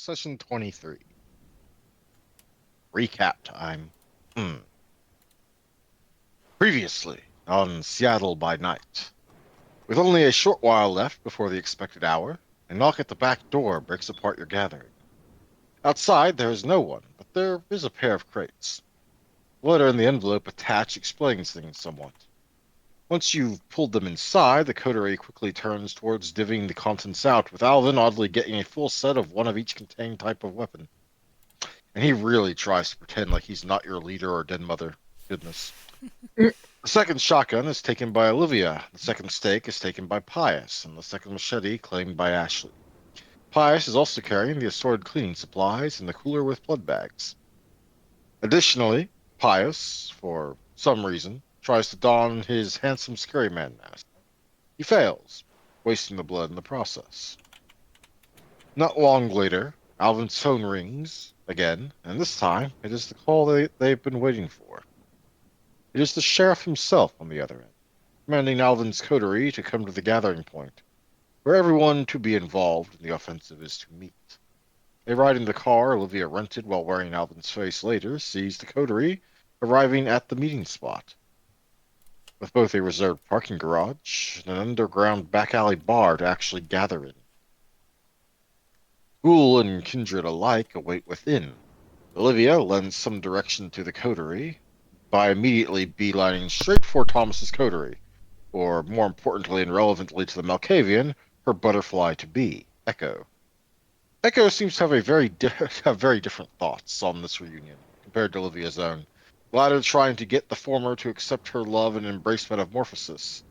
Session 23. Recap time. Hmm. Previously on Seattle by Night. With only a short while left before the expected hour, a knock at the back door breaks apart your gathering. Outside, there is no one, but there is a pair of crates. The letter in the envelope attached explains things somewhat. Once you've pulled them inside, the coterie quickly turns towards divvying the contents out, with Alvin oddly getting a full set of one of each contained type of weapon. And he really tries to pretend like he's not your leader or dead mother. Goodness. The second shotgun is taken by Olivia, the second stake is taken by Pius, and the second machete claimed by Ashley. Pius is also carrying the assorted cleaning supplies and the cooler with blood bags. Additionally, Pius, for some reason, tries to don his handsome scary man mask. He fails, wasting the blood in the process. Not long later, Alvin's phone rings again, and this time it is the call they've been waiting for. It is the sheriff himself on the other end, commanding Alvin's coterie to come to the gathering point, where everyone to be involved in the offensive is to meet. They ride in the car Olivia rented while wearing Alvin's face later, sees the coterie arriving at the meeting spot, with both a reserved parking garage and an underground back alley bar to actually gather in. Ghoul and kindred alike await within. Olivia lends some direction to the coterie by immediately beelining straight for Thomas's coterie, or more importantly and relevantly to the Malkavian, her butterfly to be, Echo. Echo seems to have have very different thoughts on this reunion compared to Olivia's own. The latter trying to get the former to accept her love and embrace metamorphosis,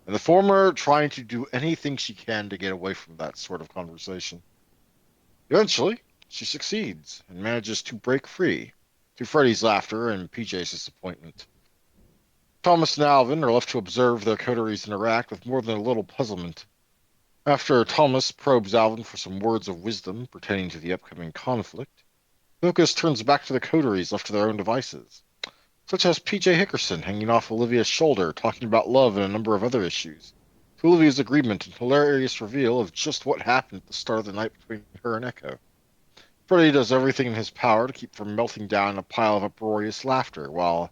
and the former trying to do anything she can to get away from that sort of conversation. Eventually, she succeeds and manages to break free, to Freddy's laughter and PJ's disappointment. Thomas and Alvin are left to observe their coteries interact with more than a little puzzlement. After Thomas probes Alvin for some words of wisdom pertaining to the upcoming conflict, focus turns back to the coteries left to their own devices, such as PJ Hickerson hanging off Olivia's shoulder talking about love and a number of other issues, to Olivia's agreement and hilarious reveal of just what happened at the start of the night between her and Echo. Freddy does everything in his power to keep from melting down in a pile of uproarious laughter, while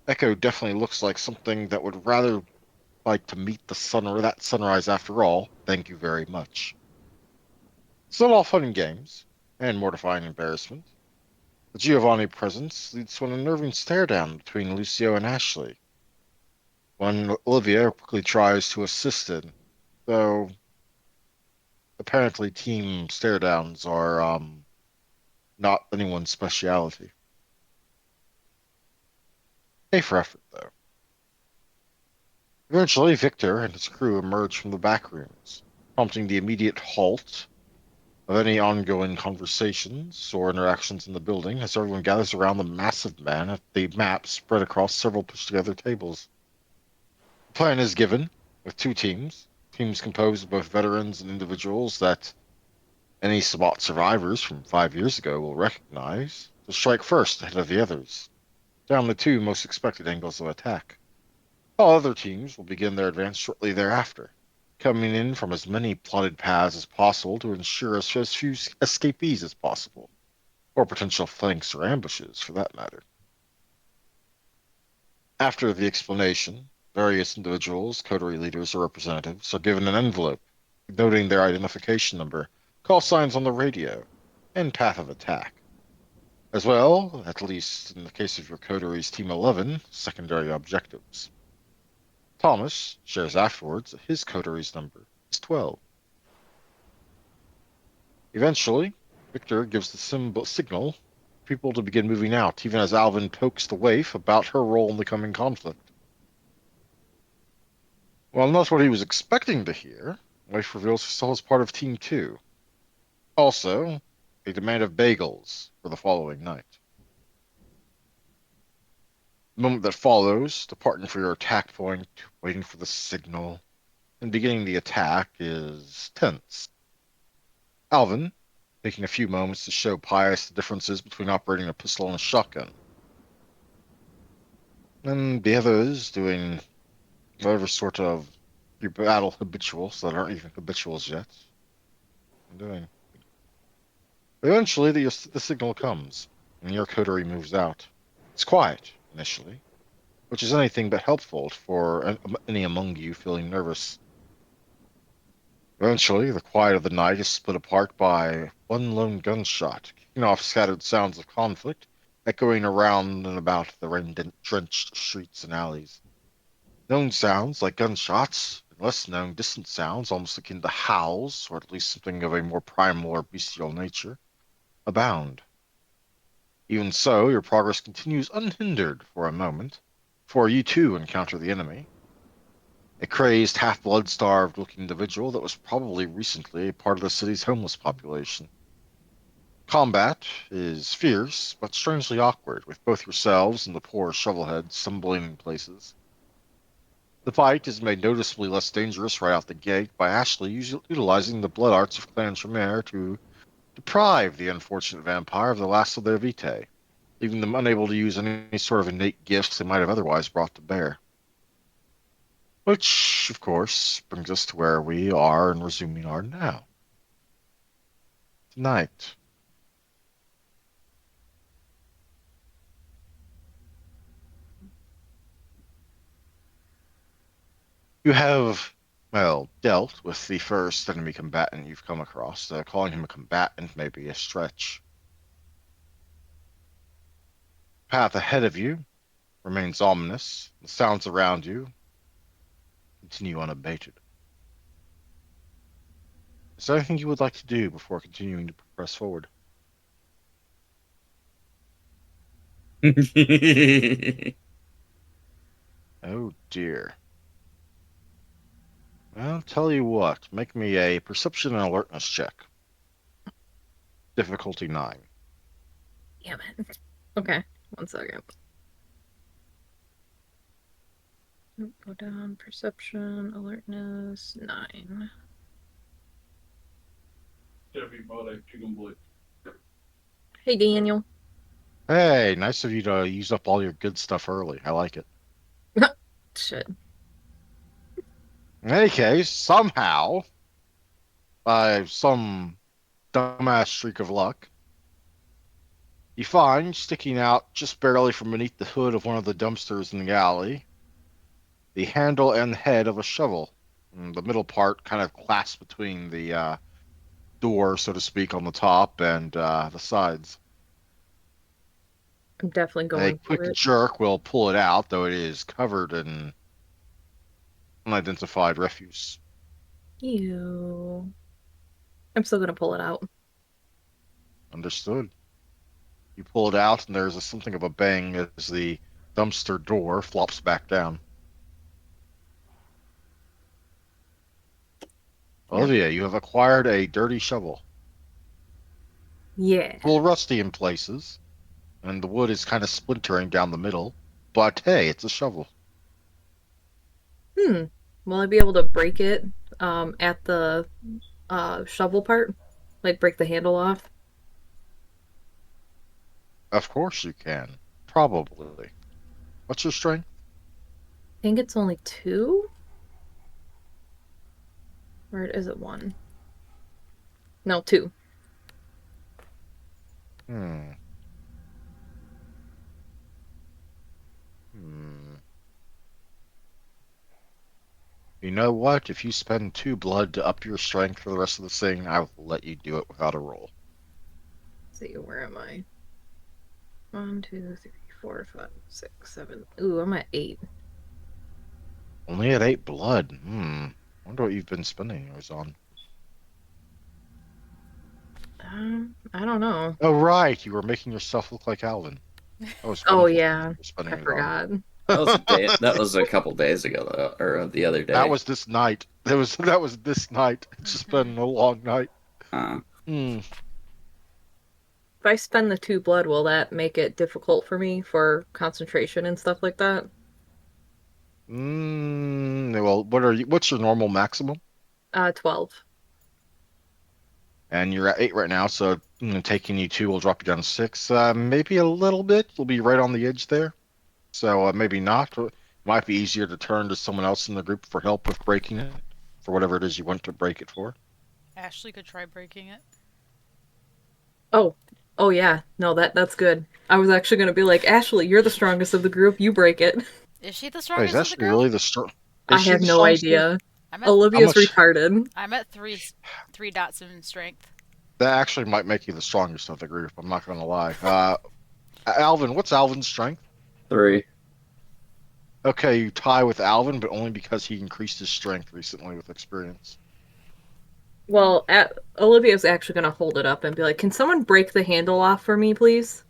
Echo definitely looks like something that would rather like to meet the sun or that sunrise after all. Thank you very much. It's not all fun and games, and mortifying embarrassment. The Giovanni presence leads to an unnerving stare down between Lucio and Ashley, when Olivia quickly tries to assist in, though apparently team stare downs are not anyone's speciality. A for effort, though. Eventually, Victor and his crew emerge from the back rooms, prompting the immediate halt of any ongoing conversations or interactions in the building as everyone gathers around the massive man at the map spread across several pushed-together tables. The plan is given, with two teams composed of both veterans and individuals that any SWAT survivors from 5 years ago will recognize, to strike first ahead of the others, down the two most expected angles of attack. All other teams will begin their advance shortly thereafter, coming in from as many plotted paths as possible to ensure as few escapees as possible, or potential flanks or ambushes for that matter. After the explanation, various individuals, coterie leaders, or representatives are given an envelope noting their identification number, call signs on the radio, and path of attack. As well, at least in the case of your coteries Team 11, secondary objectives. Thomas shares afterwards that his coteries number is 12. Eventually, Victor gives the signal for people to begin moving out, even as Alvin pokes the waif about her role in the coming conflict. While not what he was expecting to hear, Waif reveals he still is part of Team 2. Also, a demand of bagels for the following night. The moment that follows, departing for your attack point, waiting for the signal, and beginning the attack is tense. Alvin, taking a few moments to show Pius the differences between operating a pistol and a shotgun. And the others doing whatever sort of battle habituals that aren't even habituals yet. I'm doing. Eventually, the signal comes, and your coterie moves out. It's quiet, initially, which is anything but helpful for any among you feeling nervous. Eventually, the quiet of the night is split apart by one lone gunshot, kicking off scattered sounds of conflict, echoing around and about the rain-drenched streets and alleys. Known sounds like gunshots, and less known distant sounds, almost akin to howls, or at least something of a more primal or bestial nature, abound. Even so, your progress continues unhindered for a moment, for you too encounter the enemy, a crazed, half-blood starved looking individual that was probably recently a part of the city's homeless population. Combat is fierce, but strangely awkward, with both yourselves and the poor shovelhead stumbling in places. The fight is made noticeably less dangerous right out the gate by Ashley utilizing the blood arts of Clan Tremere to deprive the unfortunate vampire of the last of their vitae, leaving them unable to use any sort of innate gifts they might have otherwise brought to bear. Which, of course, brings us to where we are and resuming our now. Tonight, you have, well, dealt with the first enemy combatant you've come across. Calling him a combatant may be a stretch. Path ahead of you remains ominous. The sounds around you continue unabated. Is there anything you would like to do before continuing to press forward? Oh dear. Well, tell you what, make me a perception and alertness check. Difficulty 9. Damn it. Okay, one second. Go down. Perception, alertness, 9. Hey, Daniel. Hey, nice of you to use up all your good stuff early. I like it. Shit. In any case, somehow, by some dumbass streak of luck, you find, sticking out just barely from beneath the hood of one of the dumpsters in the alley, the handle and head of a shovel. The middle part kind of clasped between the door, so to speak, on the top and the sides. I'm definitely A going for quick it. jerk will pull it out, though it is covered in unidentified refuse. Ew. I'm still gonna pull it out. Understood. You pull it out, and there's something of a bang as the dumpster door flops back down. Yep. Olivia, you have acquired a dirty shovel. Yeah. A little rusty in places, and the wood is kind of splintering down the middle, but hey, it's a shovel. Hmm. Will I be able to break it at the shovel part? Like break the handle off? Of course you can. Probably. What's your strength? I think it's only 2? Or is it 1? No, 2. Hmm. Hmm. You know what? If you spend 2 blood to up your strength for the rest of the thing, I will let you do it without a roll. Let's see, where am I? 1, 2, 3, 4, 5, 6, 7. Ooh, I'm at 8. Only at 8 blood. Wonder what you've been spending yours on. I don't know. Oh, right. You were making yourself look like Alvin. That was Oh wonderful thing yeah, you were spending I it on. forgot. That was a day. That was a couple days ago, though, or the other That day. was this night. That was this night. It's just been a long night. Uh, Hmm. If I spend the 2 blood, will that make it difficult for me for concentration and stuff like that? Well, what's your normal maximum? 12. And you're at 8 right now, so taking you 2 will drop you down to 6. Maybe a little bit. You'll be right on the edge there. So maybe not. It might be easier to turn to someone else in the group for help with breaking it, for whatever it is you want to break it for. Ashley could try breaking it. Oh, oh yeah. No, that's good. I was actually gonna be like, Ashley, you're the strongest of the group. You break it. Is she the Wait, is strongest of the Ashley group? really the strong? Is I she have the no strongest? idea. I'm at How Olivia's much? retarded. I'm at three dots in strength. That actually might make you the strongest of the group. I'm not gonna lie. Alvin, what's Alvin's strength? 3. Okay, you tie with Alvin, but only because he increased his strength recently with experience. Well, Olivia's actually gonna hold it up and be like, "Can someone break the handle off for me, please?"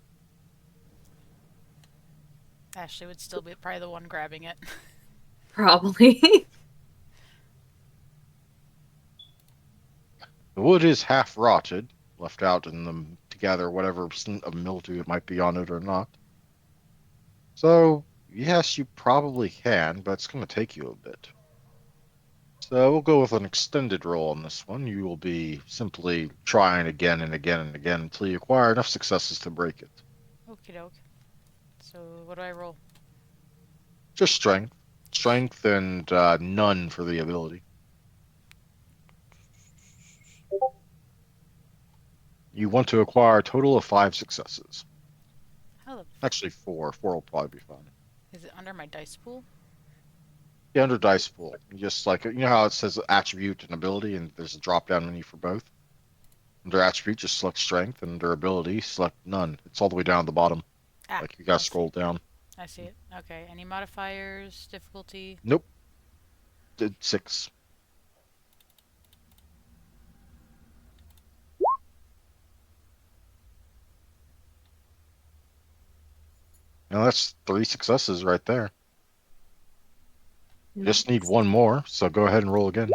Ashley would still be probably the one grabbing it. Probably. The wood is half rotted, left out in the to gather whatever percent of mildew it might be on it or not. So, yes, you probably can, but it's going to take you a bit. So we'll go with an extended roll on this one. You will be simply trying again and again and again until you acquire enough successes to break it. Okie doke. So what do I roll? Just strength. Strength and none for the ability. You want to acquire a total of 5 successes. How the Actually, four. Four will probably be fine. is it under my dice pool? Yeah, under dice pool, just like you know how it says attribute and ability, and there's a drop down menu for both. Under attribute, just select strength, and under ability, select none. It's all the way down at the bottom. Ah, Like you gotta I see. scroll down. I see it. Okay. Any modifiers? Difficulty? Nope, did 6. Now that's 3 successes right there. You just need one more, so go ahead and roll again.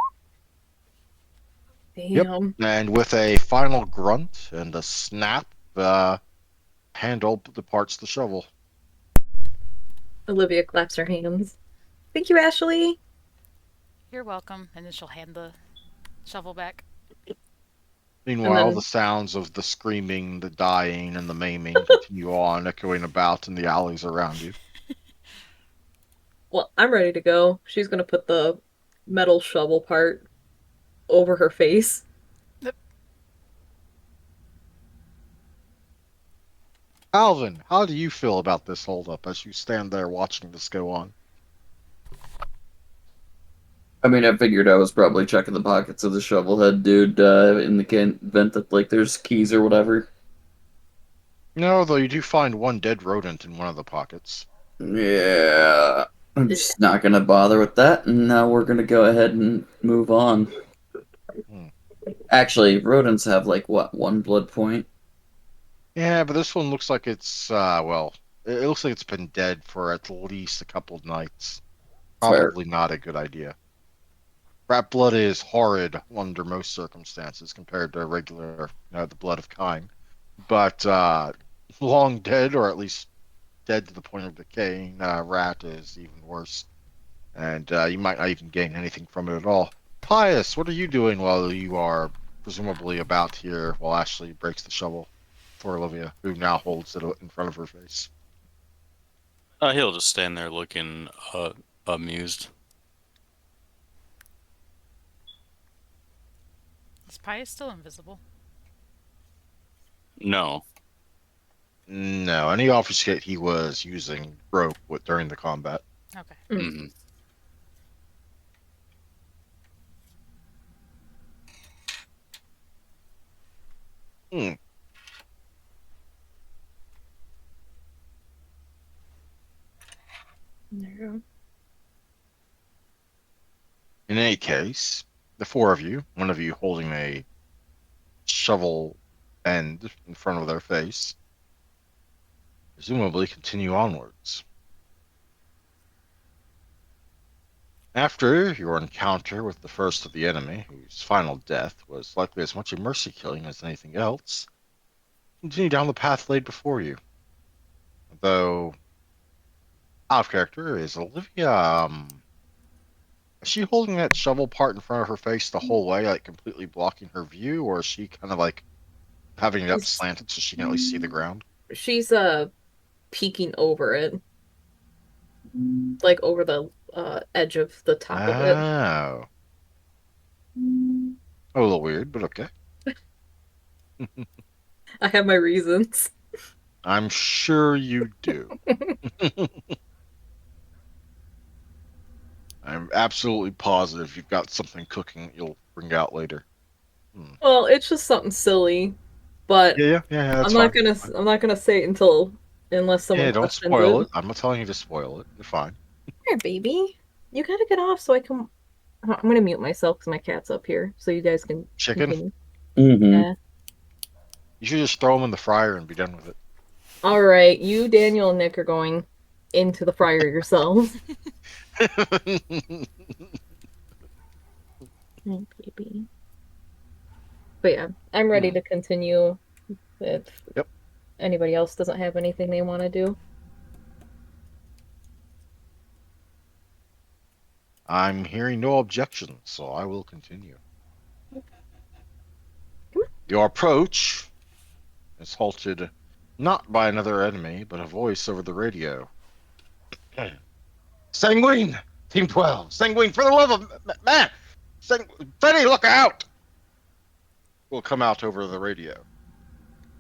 Yep. Damn. And with a final grunt and a snap, handle departs the shovel. Olivia claps her hands. Thank you, Ashley. You're welcome. And then she'll hand the shovel back. And Meanwhile, then, the sounds of the screaming, the dying, and the maiming continue on, echoing about in the alleys around you. well, I'm ready to go. She's gonna put the metal shovel part over her face. Alvin, how do you feel about this holdup as you stand there watching this go on? I mean, I figured I was probably checking the pockets of the shovelhead dude in the event that like there's keys or whatever. No, though you do find one dead rodent in one of the pockets. Yeah, I'm just not gonna bother with that, and now we're gonna go ahead and move on. Hmm. Actually, rodents have like what, 1 blood point? Yeah, but this one looks like it's, well, it looks like it's been dead for at least a couple of nights. Fair. Probably not a good idea. Rat blood is horrid under most circumstances compared to regular, the blood of kine. But long dead, or at least dead to the point of decaying, rat is even worse. And you might not even gain anything from it at all. Pius, what are you doing while you are presumably about here while Ashley breaks the shovel for Olivia, who now holds it in front of her face? He'll just stand there looking amused. This pie is still invisible. No. No, any obfuscate he was using broke during the combat. Okay. Mm-hmm. Hmm. There you go. In any case, the 4 of you, one of you holding a shovel end in front of their face, presumably continue onwards. After your encounter with the first of the enemy, whose final death was likely as much a mercy killing as anything else, continue down the path laid before you. Though, out of character, is Olivia, is she holding that shovel part in front of her face the whole way, like completely blocking her view, or is she kind of like having it up She's slanted so she can at least see the ground? she's peeking over it, like over the edge of the top of it. Oh. A little weird, but okay. I have my reasons. I'm sure you do. I'm absolutely positive you've got something cooking that you'll bring out later. Hmm. Well, it's just something silly, but Yeah, that's fine. I'm not gonna say it unless someone Yeah, don't questions spoil it. it. I'm not telling you to spoil it. You're fine. Here, baby. You gotta get off so I can. I'm gonna mute myself because my cat's up here, so you guys can Chicken? continue. Mm-hmm. Yeah. You should just throw them in the fryer and be done with it. All right, you, Daniel, and Nick are going into the fryer yourselves. Hey, baby. But yeah, I'm ready to continue if Yep. anybody else doesn't have anything they want to do. I'm hearing no objections, so I will continue. Your approach is halted not by another enemy, but a voice over the radio. Sanguine! Team 12! Sanguine, for the love of man! Freddy, look out! Will come out over the radio.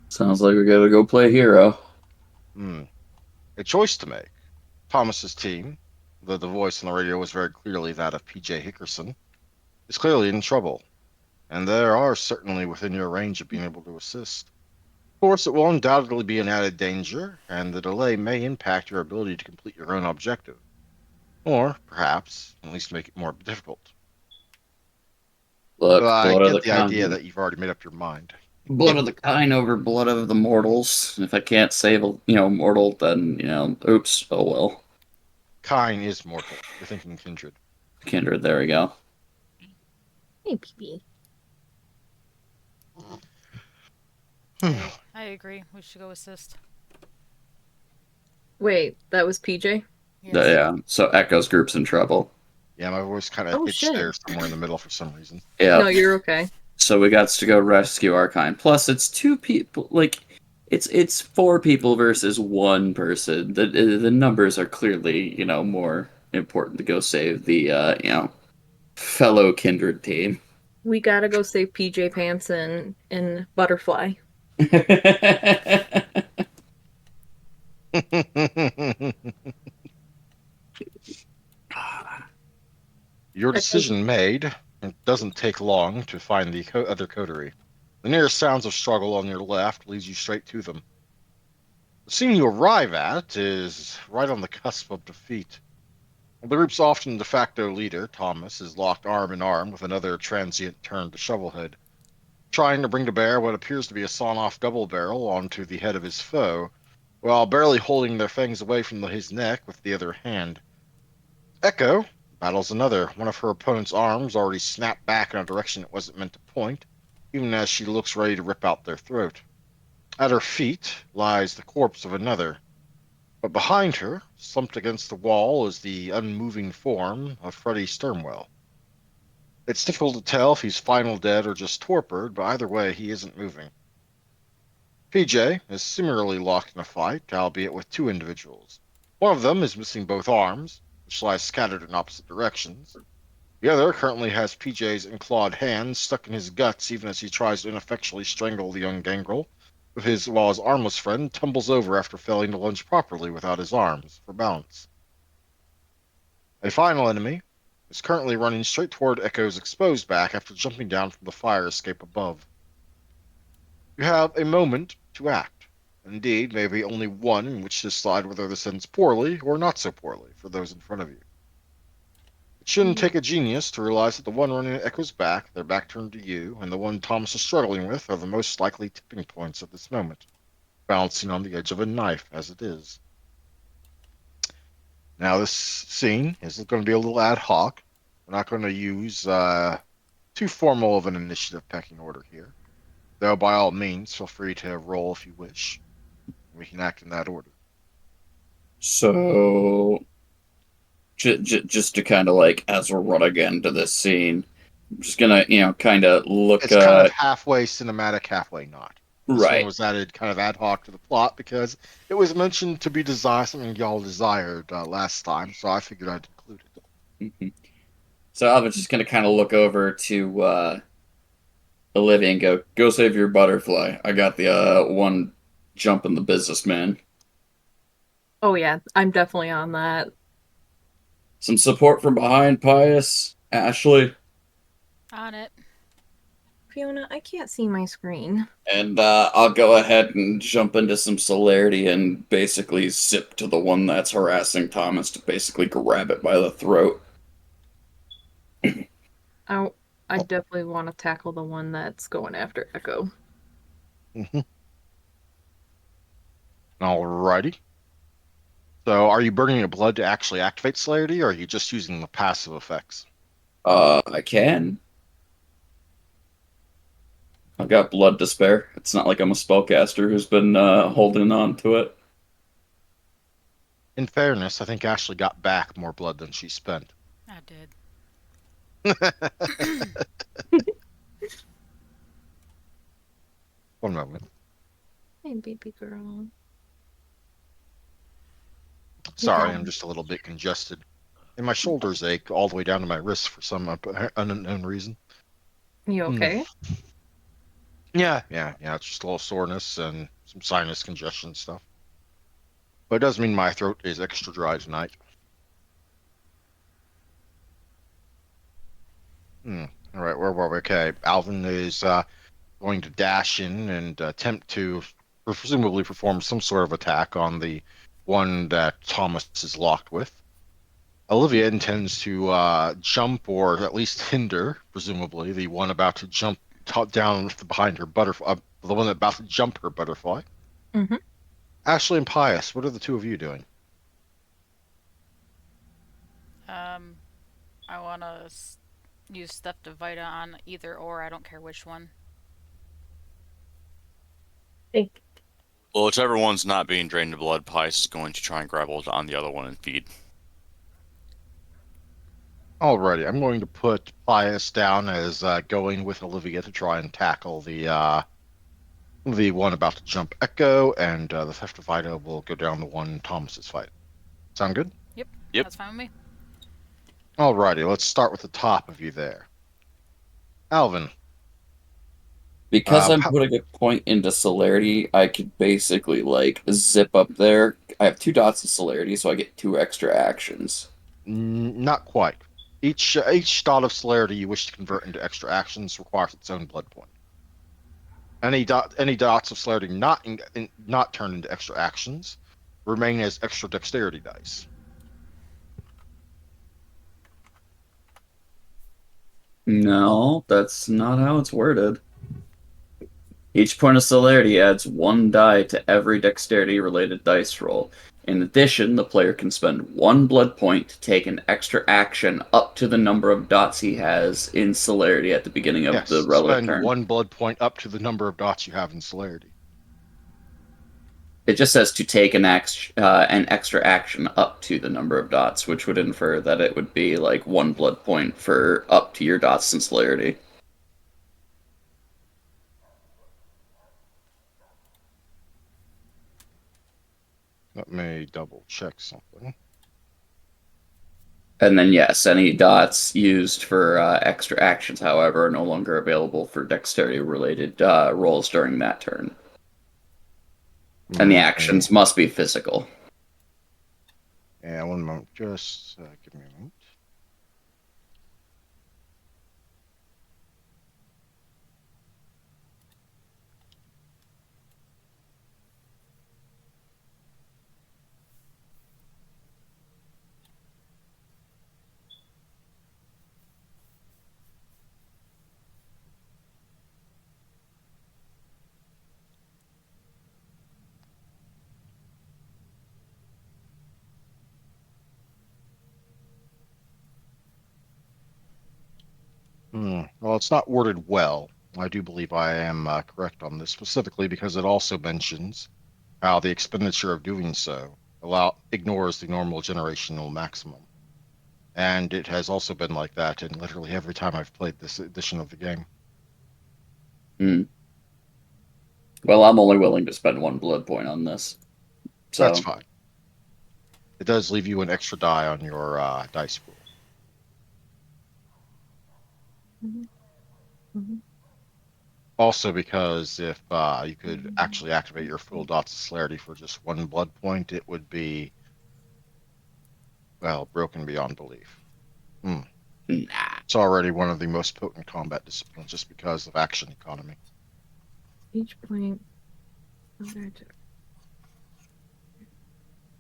Sounds like we gotta go play hero. A choice to make. Thomas's team, though the voice on the radio was very clearly that of PJ Hickerson, is clearly in trouble, and there are certainly within your range of being able to assist. Of course, it will undoubtedly be an added danger, and the delay may impact your ability to complete your own objective, or perhaps at least make it more difficult. But Look, I blood of get the the idea kind. that you've already made up your mind. Blood of the kind over blood of the mortals. If I can't save a mortal, then oops, oh well. Kine is mortal. You're thinking kindred. Kindred, there we go. Hey, baby. I agree. We should go assist. Wait, that was PJ? Yes. Yeah, so Echo's group's in trouble. Yeah, my voice kind of Oh, hitched shit. there somewhere in the middle for some reason. Yeah. No, you're okay. So we got to go rescue Archine. Plus, it's two people. Like, it's four people versus one person. The numbers are clearly more important to go save the fellow kindred team. We gotta go save PJ Pants and Butterfly. Your decision made. It doesn't take long to find the other coterie. The nearest sounds of struggle on your left leads you straight to them. The scene you arrive at is right on the cusp of defeat. The group's often de facto leader, Thomas, is locked arm in arm with another transient turned shovelhead, trying to bring to bear what appears to be a sawn-off double barrel onto the head of his foe, while barely holding their fangs away from his neck with the other hand. Echo battles another, one of her opponent's arms already snapped back in a direction it wasn't meant to point, even as she looks ready to rip out their throat. At her feet lies the corpse of another, but behind her, slumped against the wall, is the unmoving form of Freddie Sturmwell. It's difficult to tell if he's final dead or just torpored, but either way, he isn't moving. PJ is similarly locked in a fight, albeit with two individuals. One of them is missing both arms, which lie scattered in opposite directions. The other currently has PJ's enclawed hands stuck in his guts even as he tries to ineffectually strangle the young gangrel, while his armless friend tumbles over after failing to lunge properly without his arms for balance. A final enemy is currently running straight toward Echo's exposed back after jumping down from the fire escape above. You have a moment to act. Indeed, maybe only one in which to decide whether this ends poorly or not so poorly for those in front of you. It shouldn't take a genius to realize that the one running at Echo's back, their back turned to you, and the one Thomas is struggling with are the most likely tipping points at this moment, balancing on the edge of a knife as it is. Now, this scene is going to be a little ad hoc. We're not going to use too formal of an initiative pecking order here, though by all means, feel free to roll if you wish. We can act in that order. So, just to kind of as we're running into this scene, I'm just gonna kind of look. It's kind of halfway cinematic, halfway not. This one Right. was added kind of ad hoc to the plot because it was mentioned to be something y'all desired last time, so I figured I'd include it. So I was just gonna kind of look over to Olivia and go save your butterfly. I got the one jumping the businessman. Oh yeah, I'm definitely on that. Some support from behind, Pius. Ashley. On it. Fiona, I can't see my screen. And I'll go ahead and jump into some celerity and basically zip to the one that's harassing Thomas to basically grab it by the throat. I I definitely want to tackle the one that's going after Echo. Mhm. Alrighty. So, are you burning your blood to actually activate celerity, or are you just using the passive effects? I can. I've got blood to spare. It's not like I'm a spellcaster who's been holding on to it. In fairness, I think Ashley got back more blood than she spent. I did. One moment. Hey, baby girl. Sorry, I'm just a little bit congested. And my shoulders ache all the way down to my wrists for some unknown reason. You Hmm. okay? Yeah. It's just a little soreness and some sinus congestion stuff. But it does mean my throat is extra dry tonight. All right, where were we? Okay, Alvin is going to dash in and attempt to presumably perform some sort of attack on the one that Thomas is locked with. Olivia intends to jump or at least hinder, presumably, the one about to jump down behind her butterfly, the one about to jump her butterfly. Mm-hmm. Ashley and Pius, what are the two of you doing? I want to use Step to Vita on either or. I don't care which one. Think. Well, whichever one's not being drained of blood, Pius is going to try and grab hold on the other one and feed. Alrighty, I'm going to put Pius down as going with Olivia to try and tackle the one about to jump Echo, and the Theft of Vita will go down the one Thomas is fighting. Sound good? Yep. Yep. That's fine with me. Alrighty, let's start with the top of you there. Alvin, Because I'm how, putting a point into celerity, I could basically like zip up there. I have 2 dots of celerity, so I get 2 extra actions. not quite. Each dot of celerity you wish to convert into extra actions requires its own blood point. Any dots of celerity not turned into extra actions remain as extra dexterity dice. No, that's not how it's worded. Each point of celerity adds 1 die to every dexterity-related dice roll. In addition, the player can spend 1 blood point to take an extra action up to the number of dots he has in celerity at the beginning of the Yes, relative spend turn. 1 blood point up to the number of dots you have in celerity. It just says to take an extra action up to the number of dots, which would infer that it would be like 1 blood point for up to your dots in celerity. Let me double check something. And then, yes, any dots used for extra actions, however, are no longer available for dexterity-related rolls during that turn. And the actions must be physical. Yeah, one moment. Just give me a moment. Well, it's not worded well. I do believe I am correct on this, specifically because it also mentions how the expenditure of doing so ignores the normal generational maximum. And it has also been like that in literally every time I've played this edition of the game. Hmm. Well, I'm only willing to spend 1 blood point on this. So That's fine. It does leave you an extra die on your dice pool. Mm-hmm. Mm-hmm. Also, because if you could actually activate your full dots of celerity for just one blood point, it would be, well, broken beyond belief. Hmm. Nah. It's already one of the most potent combat disciplines just because of action economy. Each point.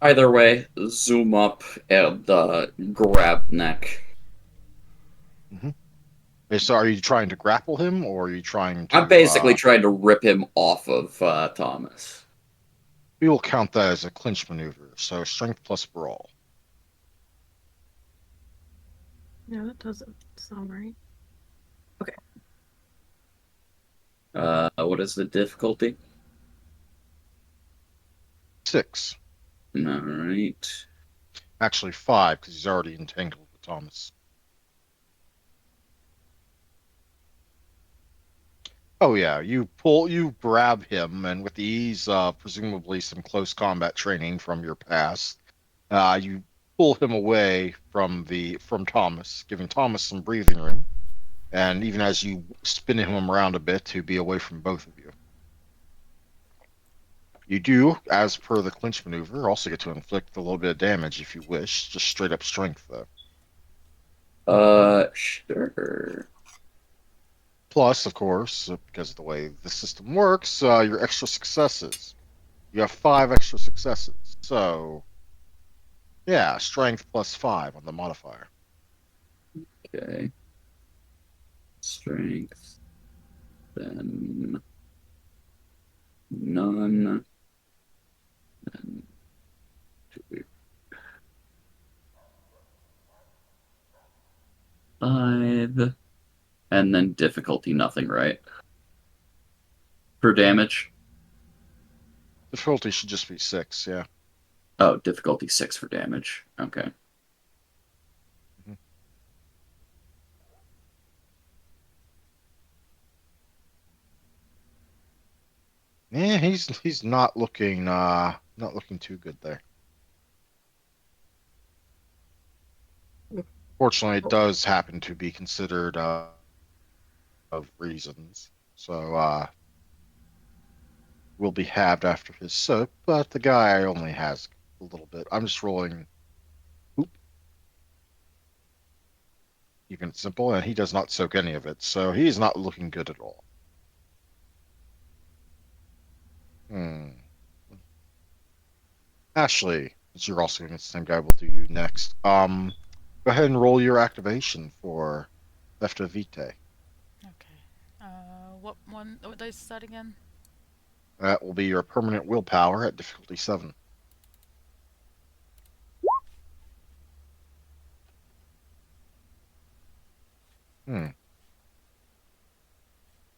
Either way, zoom up and grab neck. So, are you trying to grapple him, or are you trying I'm to? basically trying to rip him off of Thomas. We will count that as a clinch maneuver. So, strength plus brawl. No, that doesn't sound right. What is the difficulty? 6. All right. Actually, 5 because he's already entangled with Thomas. Oh yeah, you grab him, and with the ease, presumably some close combat training from your past, you pull him away from Thomas, giving Thomas some breathing room, and even as you spin him around a bit to be away from both of you. You do, as per the clinch maneuver, also get to inflict a little bit of damage if you wish, just straight up strength though. Sure. Plus, of course, because of the way the system works, your extra successes. You have 5 extra successes, so yeah, strength plus 5 on the modifier. Okay. Strength. Then none. Then 5. And then difficulty nothing, right? For damage? Difficulty should just be 6, yeah. Oh, difficulty 6 for damage. Okay. Mhm. Yeah, he's not looking too good there. Fortunately, it does happen to be considered of reasons. So will be halved after his soak, but the guy only has a little bit. I'm just rolling oop, even simple, and he does not soak any of it, so he's not looking good at all. Hmm. Ashley, since you're also against the same guy, we'll do you next. Go ahead and roll your activation for Theft of Vitae. Okay. What one? What dice is that again? That will be your permanent willpower at difficulty 7. Hmm.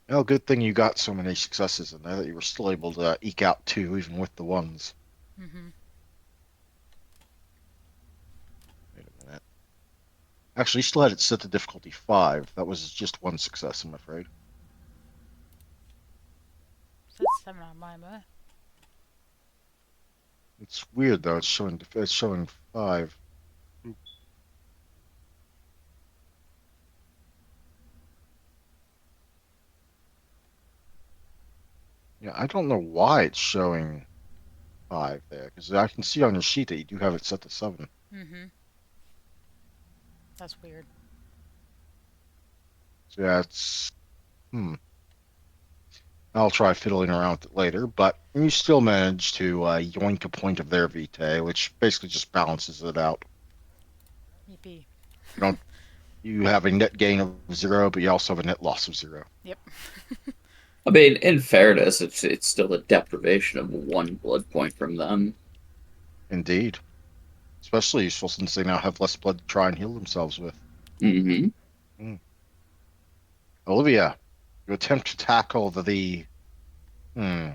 Well, good thing you got so many successes in there that you were still able to eke out 2 even with the ones. Mm-hmm. Wait a minute. Actually, you still had it set to difficulty 5. That was just one success, I'm afraid. That's 7 on mine, but It's weird though. It's showing 5. Yeah, I don't know why it's showing 5 there because I can see on your sheet that you do have it set to 7. mm-hmm. That's weird. So yeah, it's I'll try fiddling around with it later, but you still manage to yoink a point of their vitae, which basically just balances it out. Yippee. You don't you have a net gain of 0, but you also have a net loss of 0. Yep. I mean, in fairness, it's still a deprivation of 1 blood point from them. Indeed. Especially useful since they now have less blood to try and heal themselves with. Mm-hmm. Olivia, you attempt to tackle the hmm,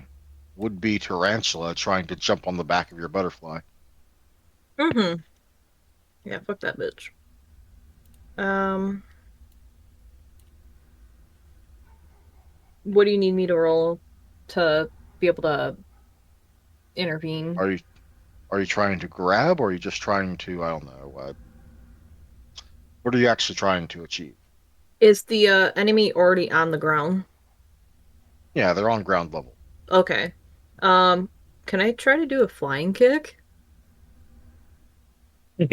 would-be tarantula trying to jump on the back of your butterfly. Mm-hmm. Yeah, fuck that bitch. What do you need me to roll to be able to intervene? Are you trying to grab, or are you just trying to, I don't know, what are you actually trying to achieve? Is the enemy already on the ground? Yeah, they're on ground level. Okay. Um, can I try to do a flying kick? Let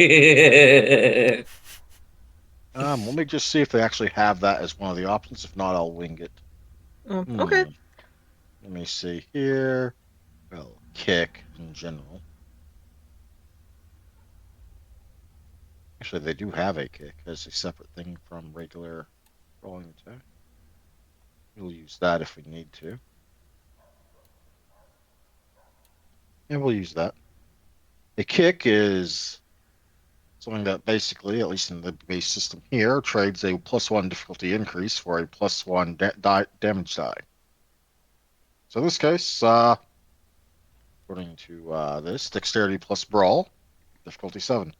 me just see if they actually have that as one of the options. If not, I'll wing it. Okay. Let me see here. Well, kick in general. Actually, they do have a kick as a separate thing from regular rolling attack. We'll use that if we need to. And we'll use that. A kick is something that basically, at least in the base system here, trades a +1 difficulty increase for a +1 damage die. So in this case, according to this, dexterity plus brawl, difficulty 7.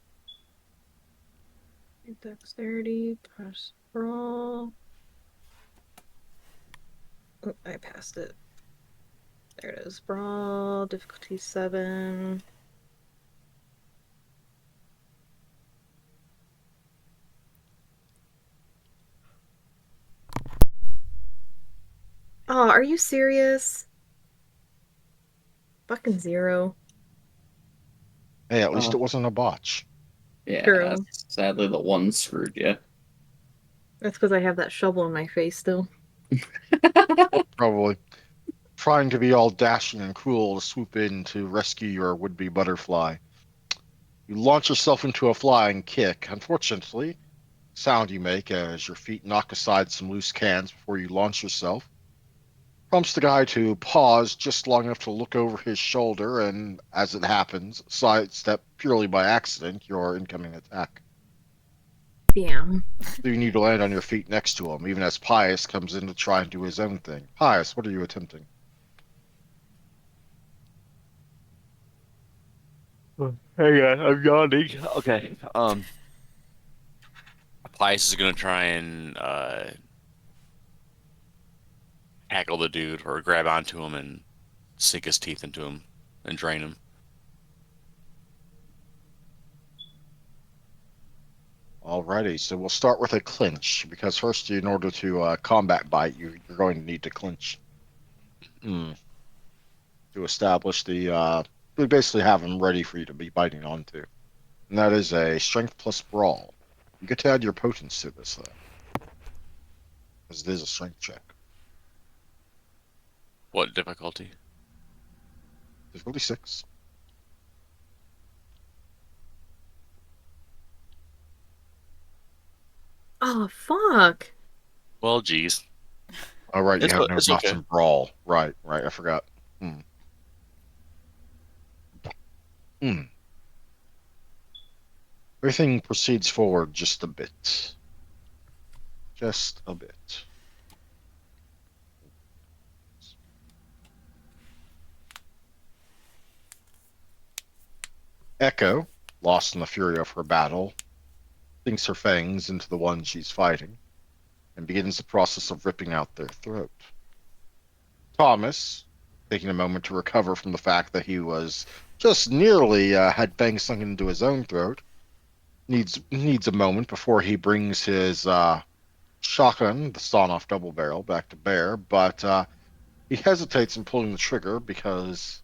Dexterity plus brawl. Oh, I passed it. There it is. Brawl, difficulty 7. Oh, are you serious? Fucking 0. Hey, at least Oh. it wasn't a botch. Yeah, True. sadly the one screwed you. That's because I have that shovel in my face still. Probably trying to be all dashing and cool to swoop in to rescue your would-be butterfly. You launch yourself into a flying kick. Unfortunately, sound you make as your feet knock aside some loose cans before you launch yourself prompts the guy to pause just long enough to look over his shoulder and, as it happens, sidestep purely by accident your incoming attack. Damn. So you need to land on your feet next to him, even as Pius comes in to try and do his own thing. Pius, what are you attempting? Hang on, I'm yawning. Okay. Pius is gonna try and tackle the dude or grab onto him and sink his teeth into him and drain him. Alrighty, so we'll start with a clinch, because first, in order to combat bite, you're going to need to clinch. To establish we basically have him ready for you to be biting onto. And that is a strength plus brawl. You get to add your potence to this, though, because it is a strength check. What difficulty? Difficulty 6. Oh, fuck. Well, geez. Oh, right, you have no It's buffs okay. in brawl. Right, I forgot. Hmm. Hmm. Everything proceeds forward just a bit. Just a bit. Echo, lost in the fury of her battle, sinks her fangs into the one she's fighting and begins the process of ripping out their throat. Thomas, taking a moment to recover from the fact that he was just nearly had fangs sunk into his own throat, needs a moment before he brings his shotgun, the sawn-off double barrel, back to bear, but he hesitates in pulling the trigger because,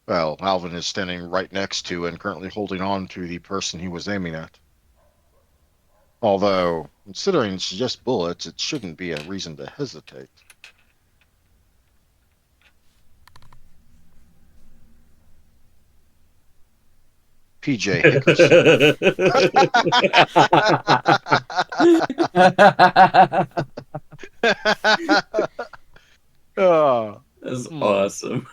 well, Alvin is standing right next to and currently holding on to the person he was aiming at. Although, considering it's just bullets, it shouldn't be a reason to hesitate. PJ Hickerson. Ah, That's hmm. awesome.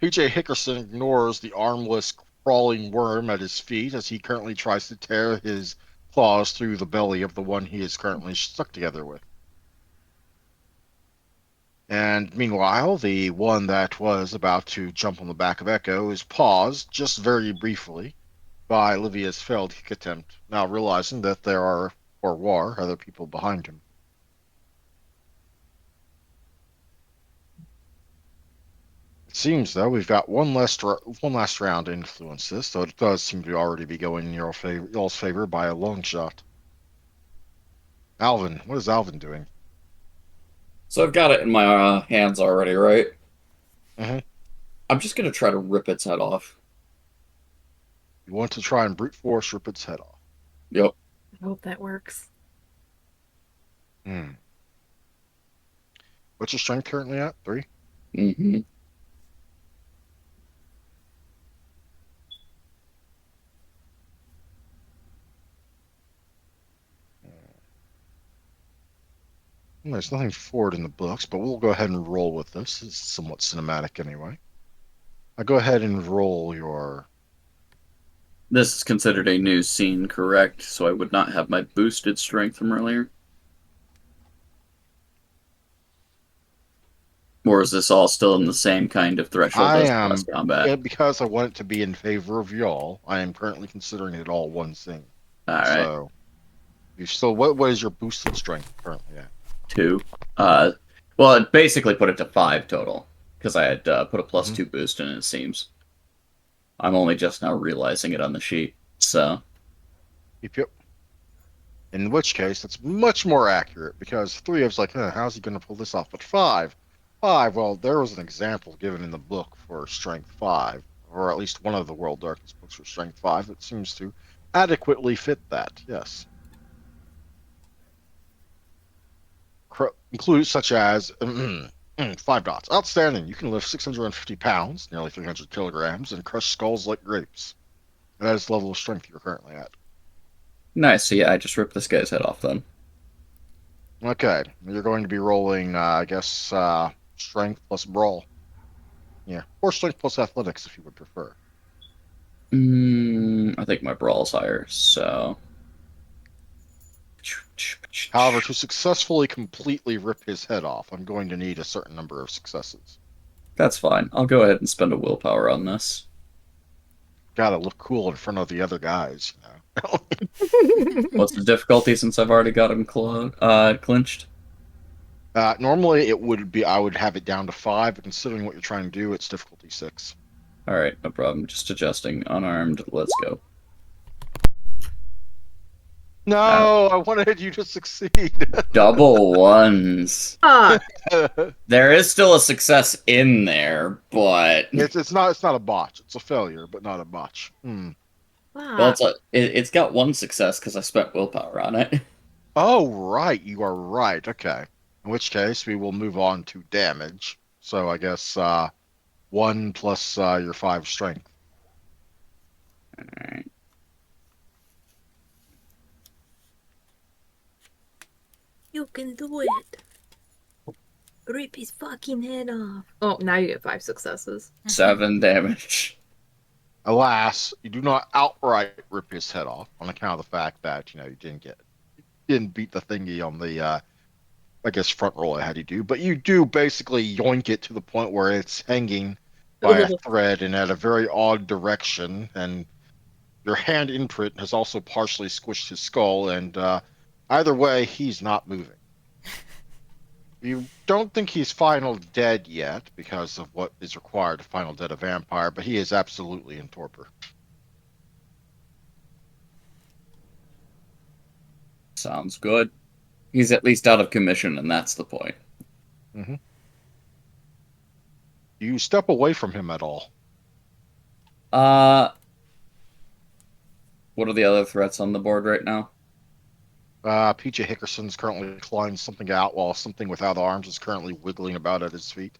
PJ Hickerson ignores the armless, crawling worm at his feet as he currently tries to tear his claws through the belly of the one he is currently stuck together with. And meanwhile, the one that was about to jump on the back of Echo is paused just very briefly by Livia's failed kick attempt, now realizing that there are, or were, other people behind him. It seems, though, we've got one last round to influence this, though it does seem to already be going in y'all's favor by a long shot. Alvin, what is Alvin doing? So I've got it in my hands already, right? Mm-hmm. I'm just gonna try to rip its head off. You want to try and brute force rip its head off. Yep. I hope that works. Hmm. What's your strength currently at? 3? Mm-hmm. There's nothing forward in the books, but we'll go ahead and roll with this. It's somewhat cinematic anyway. I'll go ahead and roll your. This is considered a new scene, correct? So I would not have my boosted strength from earlier? Or is this all still in the same kind of threshold I as the last am, combat? because I want it to be in favor of y'all, I am currently considering it all one scene. Alright. So, you still, what is your boosted strength currently at? 2. Uh, well, it basically put it to 5 total. Because I had put a plus Mhm. 2 boost in it, it seems. I'm only just now realizing it on the sheet. So, Yep. In which case, that's much more accurate because 3 is like, how's he going to pull this off? But 5, well, there was an example given in the book for strength 5, or at least one of the World Darkness books for strength 5 that seems to adequately fit that. Yes. Include such as 5 dots. Outstanding. You can lift 650 pounds, nearly 300 kilograms, and crush skulls like grapes. And that is the level of strength you're currently at. nice. So yeah, I just ripped this guy's head off then. Okay, you're going to be rolling, I guess, strength plus brawl. Yeah, or strength plus athletics if you would prefer. I think my brawl's higher, so. However, to successfully completely rip his head off, I'm going to need a certain number of successes. That's fine. I'll go ahead and spend a willpower on this. Gotta look cool in front of the other guys, you know. What's the difficulty since I've already got him clinched? Normally, it would be I would have it down to 5, but considering what you're trying to do, it's difficulty 6. Alright, no problem. Just adjusting. Unarmed. Let's go. No, I wanted you to succeed. Double ones. Fuck. There is still a success in there, but it's not a botch. It's a failure, but not a botch. well, Fuck. it's got one success because I spent willpower on it. Oh, right, you are right. Okay. In which case, we will move on to damage. So I guess 1 plus your 5 strength. Alright. You can do it. Rip his fucking head off. Oh, now you get 5 successes. 7 damage. Alas, you do not outright rip his head off on account of the fact that you didn't beat the thingy on the I guess front roll I had you do, but you do basically yoink it to the point where it's hanging by a thread and at a very odd direction, and your hand imprint has also partially squished his skull, and either way, he's not moving. You don't think he's final dead yet because of what is required to final dead a vampire, but he is absolutely in torpor. Sounds good. He's at least out of commission, and that's the point. Mm-hmm. Do you step away from him at all? What are the other threats on the board right now? PJ Hickerson's currently clawing something out while something without arms is currently wiggling about at his feet.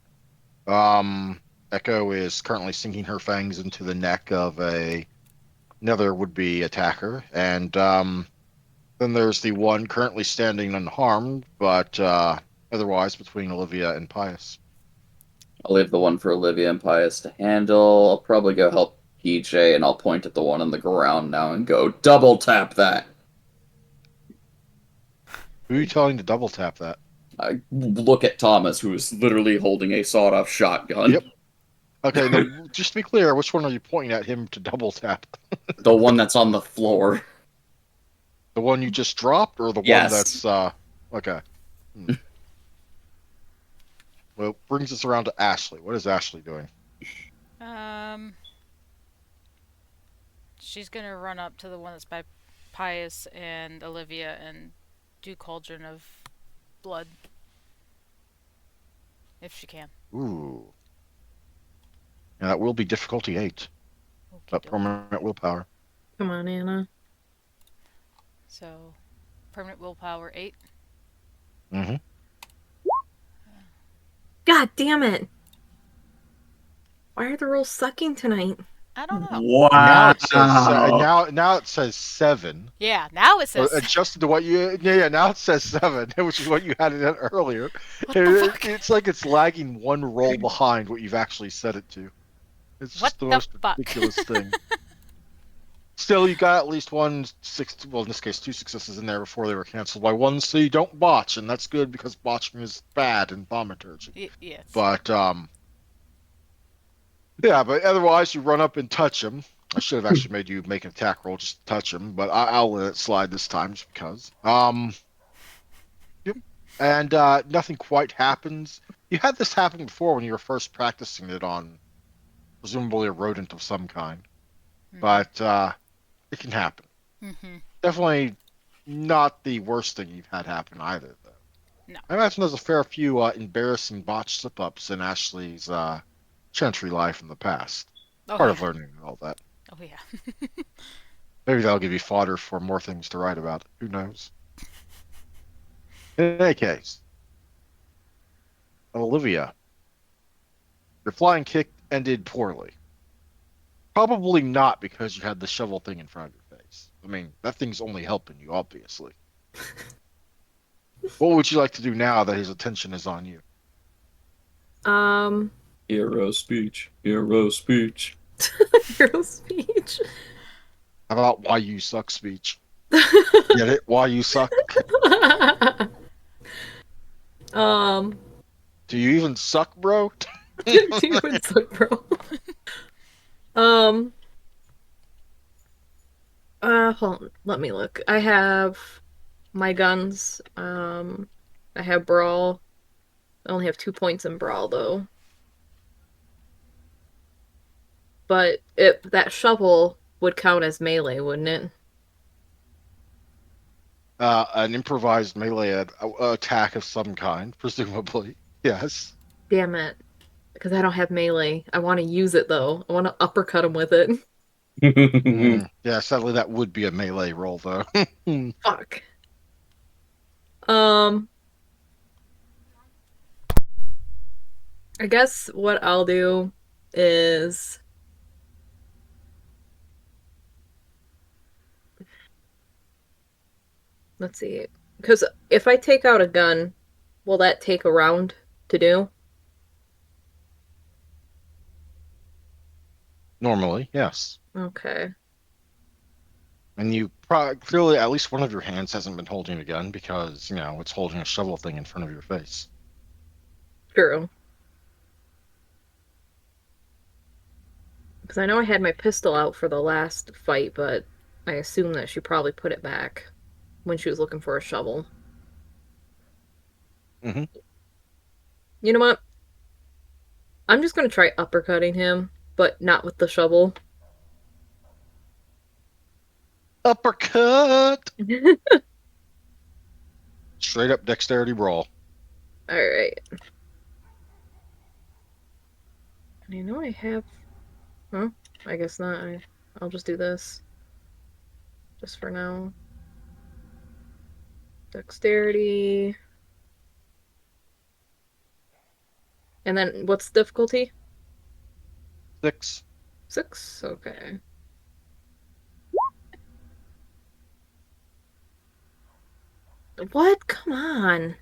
Echo is currently sinking her fangs into the neck of another would-be attacker, and then there's the one currently standing unharmed, but otherwise between Olivia and Pius. I'll leave the one for Olivia and Pius to handle. I'll probably go help PJ, and I'll point at the one on the ground now and go, double tap that. Who are you telling to double tap that? I look at Thomas, who is literally holding a sawed-off shotgun. Yep. Okay, now just to be clear, which one are you pointing at him to double tap? The one that's on the floor. The one you just dropped, or the one Yes. that's okay? Well, brings us around to Ashley. What is Ashley doing? She's gonna run up to the one that's by Pius and Olivia and do Cauldron of Blood. if she can. Ooh. Yeah, that will be difficulty 8. Okie But dokie. permanent willpower. Come on, Anna. So, permanent willpower 8. Mm-hmm. God damn it! Why are the rolls sucking tonight? I don't know. Wow. And now it says now it says 7. Yeah, now it Or says. adjusted to what you now it says 7, which is what you had it at earlier. What the fuck? It's like it's lagging one roll behind what you've actually set it to. It's What just the the most fuck? ridiculous thing. Still, you got at least well, in this case, 2 successes in there before they were canceled by 1, so you don't botch, and that's good because botching is bad in thaumaturgy. Yes. But yeah, but otherwise you run up and touch him. I should have actually made you make an attack roll just to touch him, but I'll let it slide this time just because. Yep. And nothing quite happens. You had this happen before when you were first practicing it on presumably a rodent of some kind, but it can happen. Mm-hmm. Definitely not the worst thing you've had happen either, though. No. I imagine there's a fair few embarrassing botched slip-ups in Ashley's Chantry life in the past. Oh, Part yeah. of learning and all that. Oh, yeah. Maybe that'll give you fodder for more things to write about. Who knows? In any case, Olivia, your flying kick ended poorly. Probably not because you had the shovel thing in front of your face. I mean, that thing's only helping you, obviously. What would you like to do now that his attention is on you? Hero speech. Hero speech. Hero speech. How about why you suck speech? Get it? Why you suck? Do you even suck, bro? Demon suck, bro. Hold on, let me look. I have my guns. I have brawl. I only have 2 points in brawl though. But that shovel would count as melee, wouldn't it? An improvised melee attack of some kind, presumably. Yes. Damn it. Because I don't have melee. I want to use it though. I want to uppercut him with it. Yeah, sadly that would be a melee roll, though. Fuck. I guess what I'll do is let's see. Because if I take out a gun, will that take a round to do? Normally, yes. Okay. And you clearly, at least one of your hands hasn't been holding a gun because, it's holding a shovel thing in front of your face. True. Because I know I had my pistol out for the last fight, but I assume that she probably put it back when she was looking for a shovel. Mm-hmm. You know what? I'm just gonna try uppercutting him, but not with the shovel. Uppercut! Straight up dexterity brawl. Alright. And I know I have... Huh? I guess not. I'll just do this. Just for now. Dexterity. And then what's the difficulty? 6. 6? Okay. What? Come on.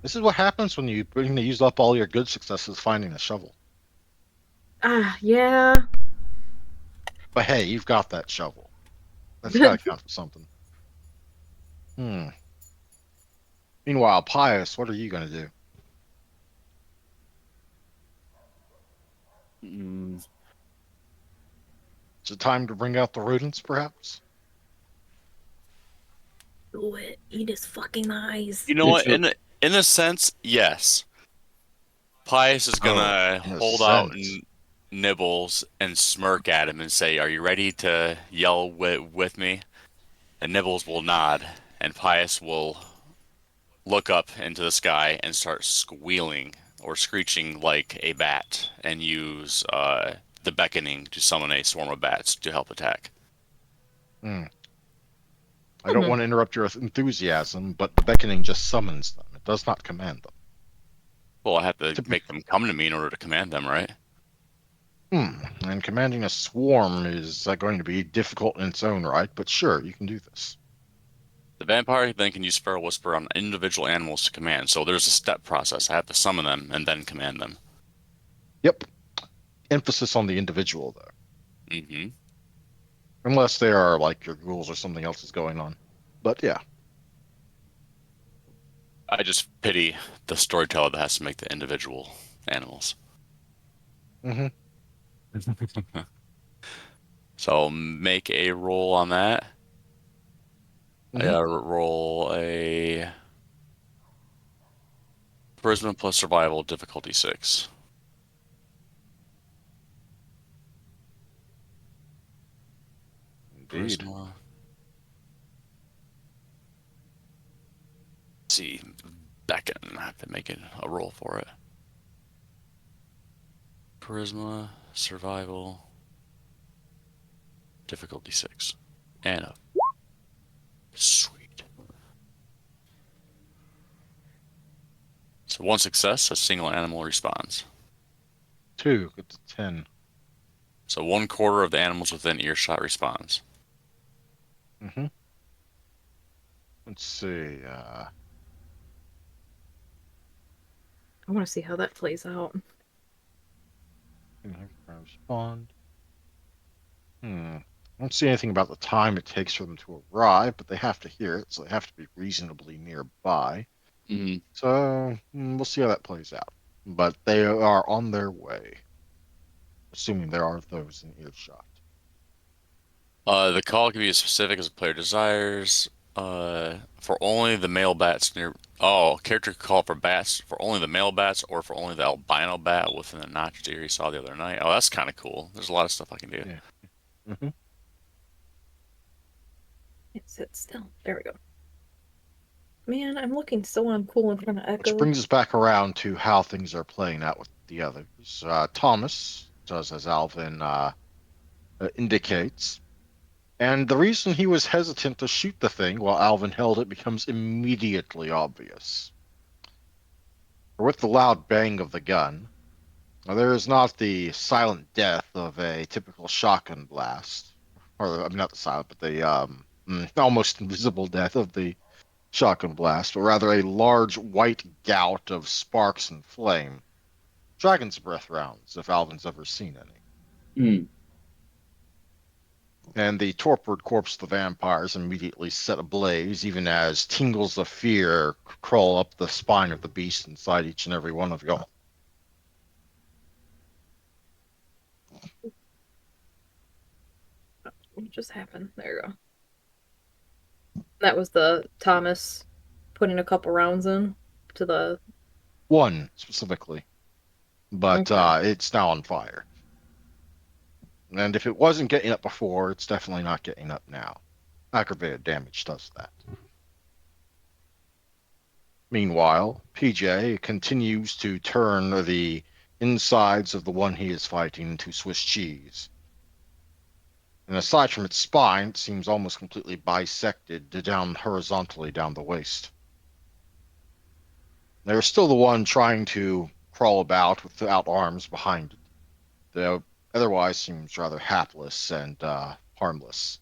This is what happens when you use up all your good successes finding the shovel. Yeah. But hey, you've got that shovel. That's gotta count for something. Meanwhile, Pius, what are you gonna do? Is it time to bring out the rodents, perhaps? Do it. Eat his fucking eyes. You know what? In a sense, yes. Pius is gonna in a hold out sense. and Nibbles and smirk at him and say, "Are you ready to yell with me?" And Nibbles will nod, and Pius will look up into the sky and start squealing or screeching like a bat, and use the beckoning to summon a swarm of bats to help attack. Hmm. I don't Hmm. want to interrupt your enthusiasm, but the beckoning just summons them. It does not command them. Well, I have to Typically, make them come to me in order to command them, right? And commanding a swarm is going to be difficult in its own right, but sure, you can do this. The vampire then can use Sparrow Whisper on individual animals to command, so there's a step process. I have to summon them and then command them. Yep. Emphasis on the individual, though. Hmm. Unless they are like your ghouls or something else is going on. But yeah. I just pity the storyteller that has to make the individual animals. Hmm. So make a roll on that. I Hmm. gotta roll a Charisma plus Survival, difficulty 6. Indeed. Charisma. Let's see, beckon. I have to make it a roll for it. Charisma, Survival, difficulty 6. And a sweet. So one success, a single animal responds. 2, good to 10. So 1/4 of the animals within earshot responds. Hmm. Let's see. I want to see how that plays out. Respond. I don't see anything about the time it takes for them to arrive, but they have to hear it, so they have to be reasonably nearby. Mm-hmm. So we'll see how that plays out. But they are on their way, assuming there are those in earshot. The call can be as specific as the player desires. For only the male bats near. Oh, character can call for bats for only the male bats or for only the albino bat within the notch deer he saw the other night. Oh, that's kind of cool. There's a lot of stuff I can do. Yeah. Hmm. It sits still. There we go. Man, I'm looking so uncool in front of Which Echo. brings us back around to how things are playing out with the others. Thomas does as Alvin indicates. And the reason he was hesitant to shoot the thing while Alvin held it becomes immediately obvious. For with the loud bang of the gun, there is not the silent death of a typical shotgun blast, or I mean, not the silent, but the almost invisible death of the shotgun blast, or rather a large white gout of sparks and flame. Dragon's breath rounds, if Alvin's ever seen any. Hmm. And the torpid corpse of the vampires immediately set ablaze, even as tingles of fear crawl up the spine of the beast inside each and every one of you. What just happened? There you go. That was the Thomas putting a couple rounds in to the. One specifically, but Okay. it's now on fire. And if it wasn't getting up before, it's definitely not getting up now. Aggravated damage does that. Meanwhile, PJ continues to turn the insides of the one he is fighting into Swiss cheese. And aside from its spine, it seems almost completely bisected down horizontally down the waist. There's still the one trying to crawl about without arms behind it, though otherwise seems rather hapless and harmless,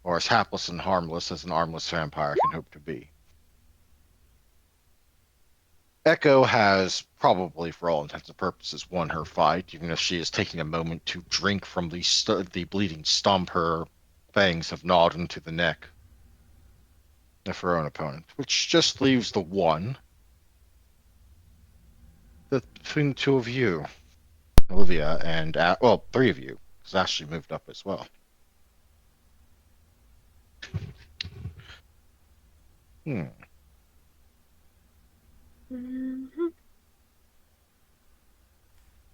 or as hapless and harmless as an armless vampire can hope to be. Echo has probably, for all intents and purposes, won her fight, even if she is taking a moment to drink from the bleeding stump her fangs have gnawed into the neck of her own opponent, which just leaves the one that between the two of you, Olivia and well, three of you, because Ashley moved up as well. Hmm. Mhm.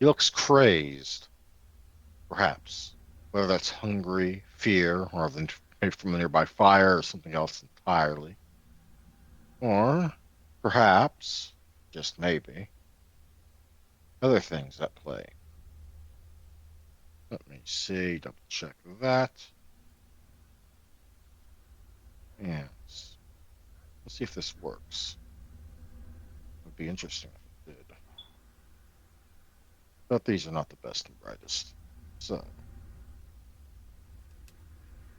He looks crazed, perhaps, whether that's hungry, fear, or maybe from the nearby fire, or something else entirely. Or Perhaps, just maybe, other things at play. Let me see, double check that. Yes. Let's see if this works. It would be interesting if it did. But these are not the best and brightest. So,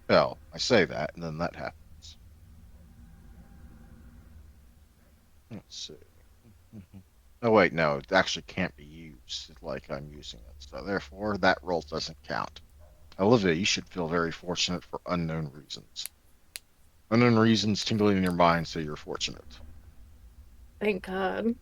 well, I say that, and then that happens. Let's see. Oh, wait, no, it actually can't be used like I'm using it. So, therefore, that roll doesn't count. Olivia, you should feel very fortunate for unknown reasons. Unknown reasons tingling in your mind, so you're fortunate. Thank God.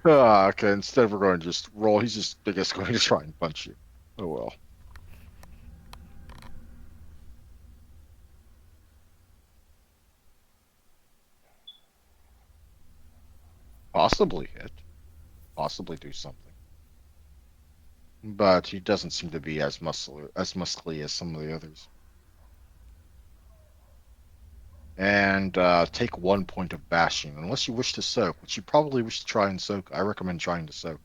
Okay, instead we're going to just roll. He's just, I guess, going to try and punch you. Oh well. Possibly hit. Possibly do something. But he doesn't seem to be as muscly as some of the others. And take 1 point of bashing, unless you wish to soak, which you probably wish to try and soak. I recommend trying to soak.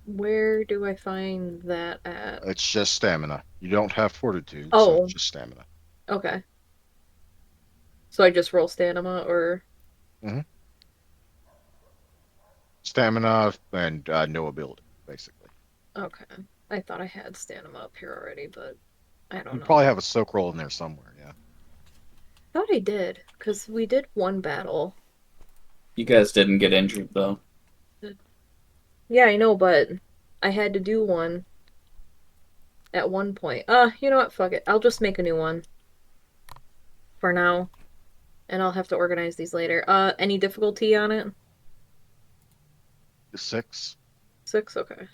Where do I find that at? It's just stamina. You don't have fortitude, so Oh, it's just stamina. okay. So I just roll stamina, or hmm Stamina and no ability, basically. okay. I thought I had stamina up here already, but I don't You know. probably have a soak roll in there somewhere, yeah. Thought I did, because we did one battle. You guys didn't get injured though. Yeah, I know, but I had to do one at one point. You know what? Fuck it. I'll just make a new one for now, and I'll have to organize these later. Any difficulty on it? 6. 6? Okay.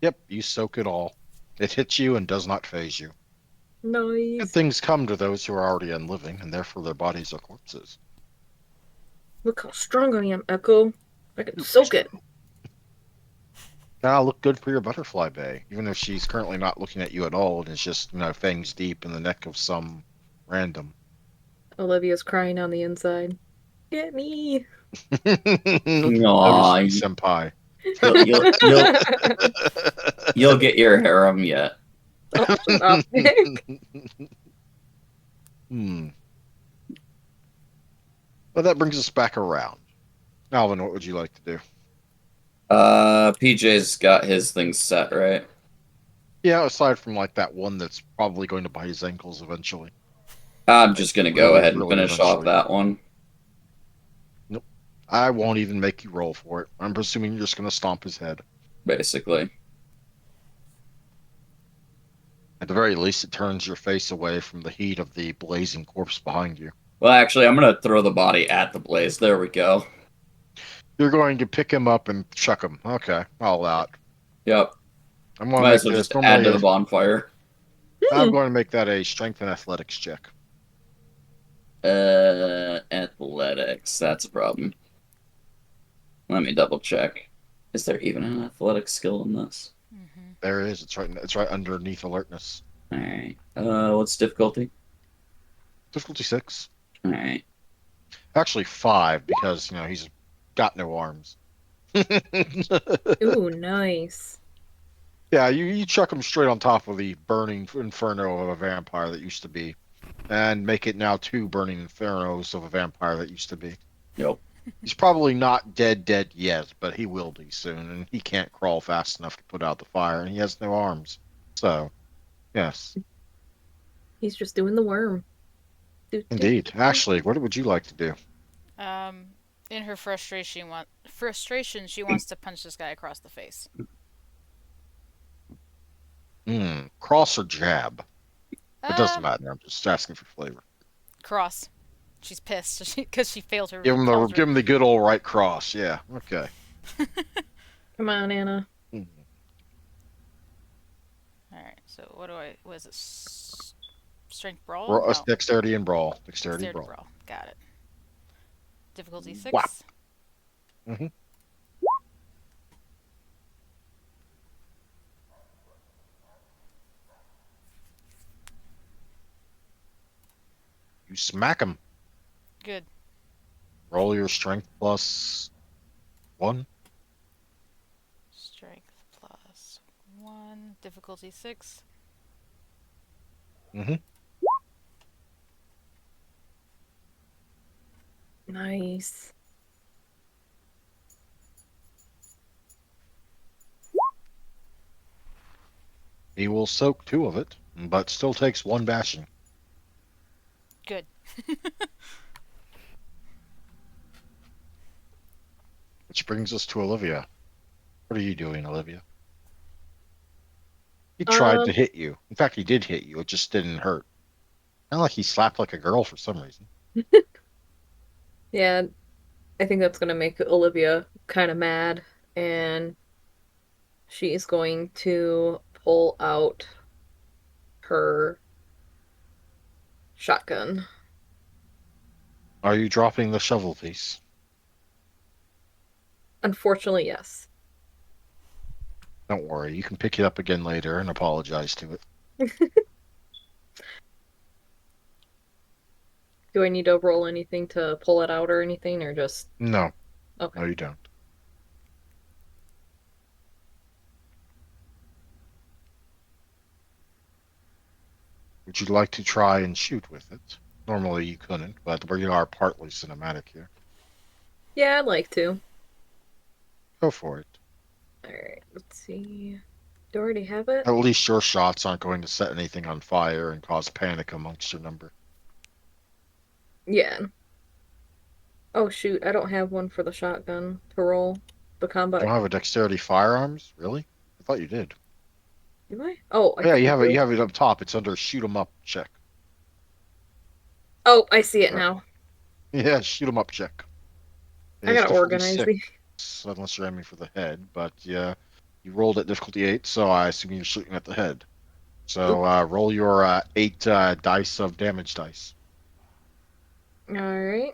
Yep, you soak it all. It hits you and does not phase you. Good Nice. things come to those who are already unliving, and therefore their bodies are corpses. Look how strong I am, Echo. I can Ooh, soak it. Now look good for your butterfly bay, even if she's currently not looking at you at all and is just, fangs deep in the neck of some random. Olivia's crying on the inside. Get me. Aw, Notice senpai. you'll you'll get your harem yet. Oh, shut up, Nick. Hmm. Well, that brings us back around. Alvin, what would you like to do? PJ's got his thing set, right? Yeah, aside from like that one that's probably going to bite his ankles eventually. I'm Like just gonna go really, ahead and really finish off eventually. that one. Nope. I won't even make you roll for it. I'm presuming you're just going to stomp his head. Basically. At the very least, it turns your face away from the heat of the blazing corpse behind you. Well, actually, I'm gonna throw the body at the blaze. There we go. You're going to pick him up and chuck him. Okay, all out. Yep. I'm going to Might as make well this just add to the normally. bonfire. I'm going to make that a strength and athletics check. Athletics. That's a problem. Let me double check. Is there even an athletic skill in this? Mm-hmm. There it is. It's right underneath alertness. Alright. What's difficulty? Difficulty 6. Alright. Actually 5 because he's got no arms. Ooh, nice. Yeah, you chuck him straight on top of the burning inferno of a vampire that used to be, and make it now 2 burning infernos of a vampire that used to be. Yep. He's probably not dead yet, but he will be soon, and he can't crawl fast enough to put out the fire, and he has no arms. So, yes, He's just doing the worm. indeed. Ashley, what would you like to do? In her frustration, she wants to punch this guy across the face. Cross or jab? It Uh, doesn't matter. I'm just asking for flavor. cross. She's pissed because she failed her. Give him the good old right cross. Yeah. Okay. Come on, Anna. Mhm. All right. So what do I? Was it strength brawl? No, Dexterity and brawl. Dexterity dexterity brawl. brawl. Got it. Difficulty Whap. 6. Mm-hmm. smack him. Good. Roll your strength +1. Strength +1. Difficulty 6. Mm-hmm. Nice. He will soak 2 of it, but still takes 1 bashing. Good. Which brings us to Olivia. What are you doing, Olivia? He tried to Um, hit you. In fact, he did hit you. It just didn't hurt. Not like he slapped like a girl for some reason. yeah, I think that's gonna make Olivia kind of mad, and she's going to pull out her shotgun. Are you dropping the shovel piece? Unfortunately, yes. Don't worry. You can pick it up again later and apologize to it. Do I need to roll anything to pull it out or anything, or just No. okay? No, you don't. Would you like to try and shoot with it? Normally you couldn't, but we are partly cinematic here. Yeah, I'd like to. Go for it. Alright, let's see. Do I already have it? At least your shots aren't going to set anything on fire and cause panic amongst your number. Yeah. Oh shoot, I don't have one for the shotgun to roll. The You combat. don't have a dexterity firearms? Really? I thought you did. Do I? Oh, I Yeah, think you I have it. do. You have it up top. It's under shoot 'em up check. Oh, I see it Uh, now. yeah, shoot 'em up check. I It's gotta difficulty organize 6, these. unless you're aiming for the head. But yeah, you rolled at difficulty 8, so I assume you're shooting at the head. So Oops. roll your 8 dice of damage dice. Alright.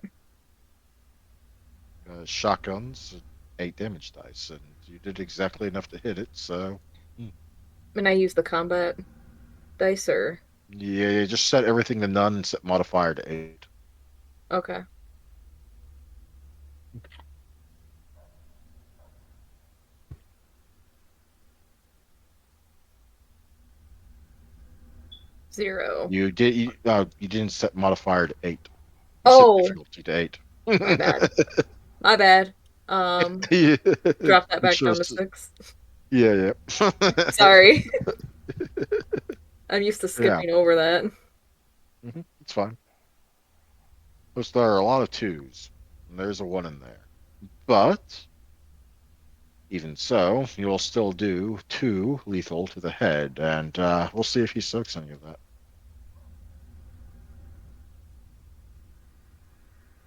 Shotguns, 8 damage dice, and you did exactly enough to hit it. So And I use the combat dice or yeah, you just set everything to none and set modifier to 8. okay. Zero. You didn't set modifier to 8. You set Oh, difficulty to 8. my bad. My bad. Yeah, Drop that I'm back sure. down to 6. Yeah, yeah, Sorry. I'm used to yeah. skipping over that. It's fine. Plus, there are a lot of 2s, and there's a 1 in there. But even so, you'll still do 2 lethal to the head, and we'll see if he soaks any of that.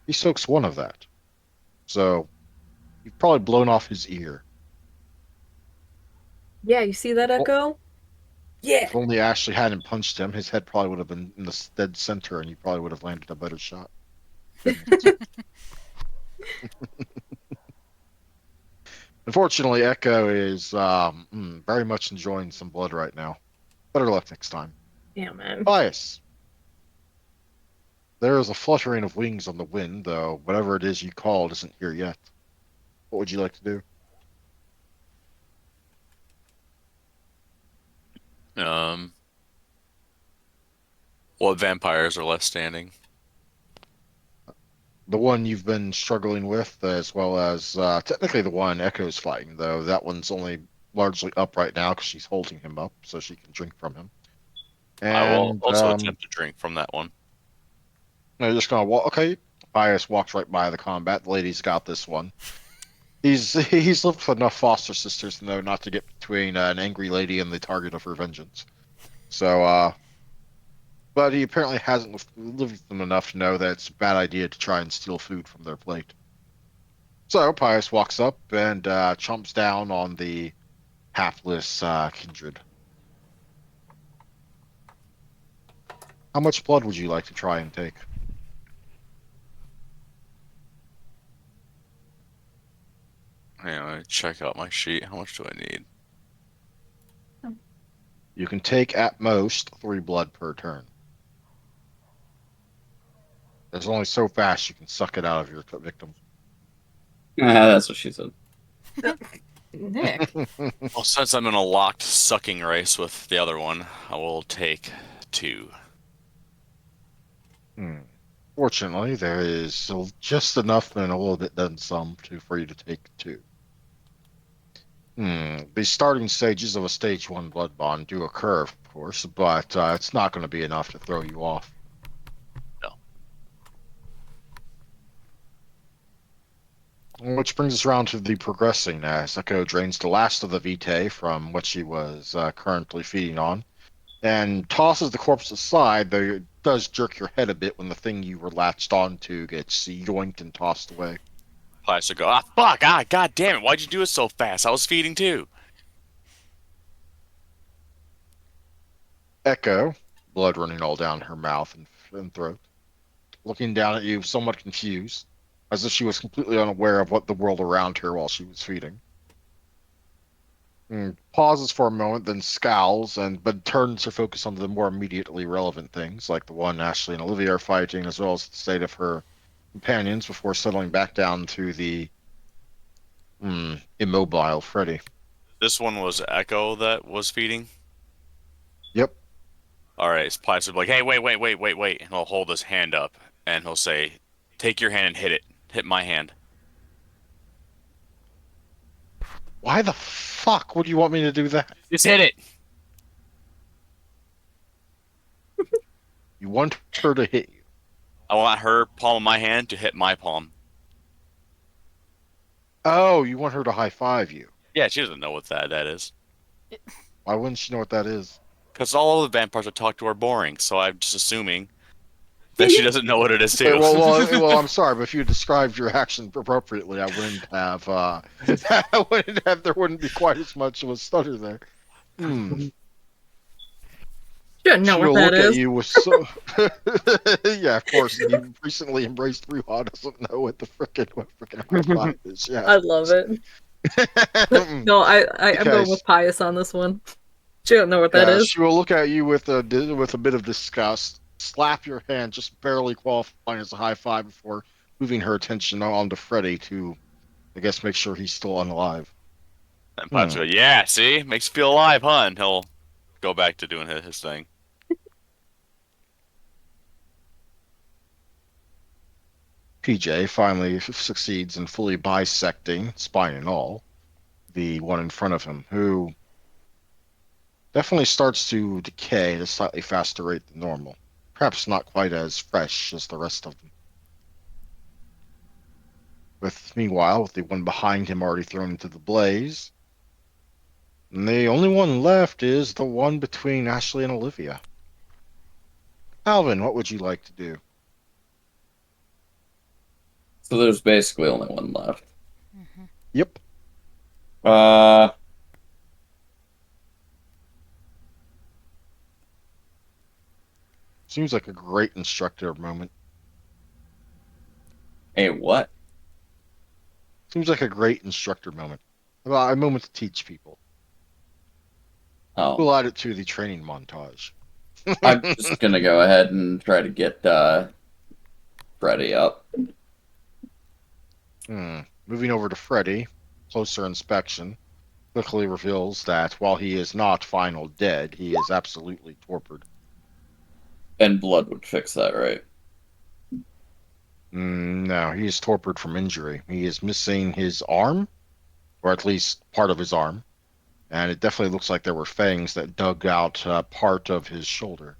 He soaks 1 of that, so you've probably blown off his ear. Yeah, you see that Well, echo? Yeah. if only Ashley hadn't punched him, his head probably would have been in the dead center, and you probably would have landed a better shot. Unfortunately, Echo is very much enjoying some blood right now. Better luck next time. Yeah, man. Bias. There is a fluttering of wings on the wind, though whatever it is you called isn't here yet. What would you like to do? Um, what vampires are left standing? The one you've been struggling with, as well as technically the one Echo's fighting, though that one's only largely up right now because she's holding him up so she can drink from him. I will And also attempt to drink from that one. they're just gonna walk. Okay, Bias walks right by the combat. The lady's got this one. He's lived with enough foster sisters to know not to get between an angry lady and the target of her vengeance. So, but he apparently hasn't lived with them enough to know that it's a bad idea to try and steal food from their plate. So Pius walks up and chomps down on the hapless kindred. How much blood would you like to try and take? Hang on, check out my sheet. How much do I need? You can take at most 3 blood per turn. There's only so fast you can suck it out of your victim. That's what she said. Nick. Well, since I'm in a locked sucking race with the other one, I will take 2. Hmm. Fortunately, there is still just enough and a little bit then some for you to take 2. The starting stages of a stage 1 blood bond do occur, of course, but it's not going to be enough to throw you off. No. Which brings us around to the progressing, as Echo drains the last of the Vitae from what she was currently feeding on, and tosses the corpse aside, though it does jerk your head a bit when the thing you were latched onto gets yoinked and tossed away. Plastic go, ah, fuck, ah, god damn it, why'd you do it so fast? I was feeding too. Echo, blood running all down her mouth and throat, looking down at you, somewhat confused, as if she was completely unaware of what the world around her while she was feeding. Pauses for a moment, then scowls, but turns her focus on the more immediately relevant things, like the one Ashley and Olivia are fighting, as well as the state of her companions, before settling back down to the immobile Freddy. This one was Echo that was feeding. Yep. Alright, it's Plastic like, hey, wait. And he'll hold his hand up and he'll say, take your hand and hit it. Hit my hand. Why the fuck would you want me to do that? Just hit it. You want her to hit you. I want her palm of my hand to hit my palm. Oh, you want her to high five you. Yeah, she doesn't know what that is. Why wouldn't she know what that is? Because all of the vampires I talk to are boring, so I'm just assuming that she doesn't know what it is Okay, too. well, I'm sorry, but if you described your action appropriately, I wouldn't have, there wouldn't be quite as much of a stutter there. You don't know She'll what that look at is. you with so, yeah, of course, you recently embraced Ruha doesn't know what frickin' high five is, yeah. I love it. No, I'm going Because, with Pious on this one. She don't know what that yeah, is. she will look at you with a bit of disgust, slap your hand, just barely qualifying as a high five before moving her attention on to Freddy to, I guess, make sure he's still unalive. And Pipes go, yeah, see? Makes you feel alive, huh? And he'll go back to doing his thing. PJ finally succeeds in fully bisecting, spine and all, the one in front of him, who definitely starts to decay at a slightly faster rate than normal. Perhaps not quite as fresh as the rest of them. Meanwhile, with the one behind him already thrown into the blaze, and the only one left is the one between Ashley and Olivia. Alvin, what would you like to do? So there's basically only one left. Yep. Uh, Seems like a great instructor moment. hey, what? Seems like a great instructor moment. Well, a moment to teach people. Oh, We'll add it to the training montage. I'm just gonna go ahead and try to get Freddy up. Moving over to Freddy, closer inspection quickly reveals that while he is not final dead, he is absolutely torpid. And blood would fix that, right? No, he is torpid from injury. He is missing his arm, or at least part of his arm, and it definitely looks like there were fangs that dug out part of his shoulder.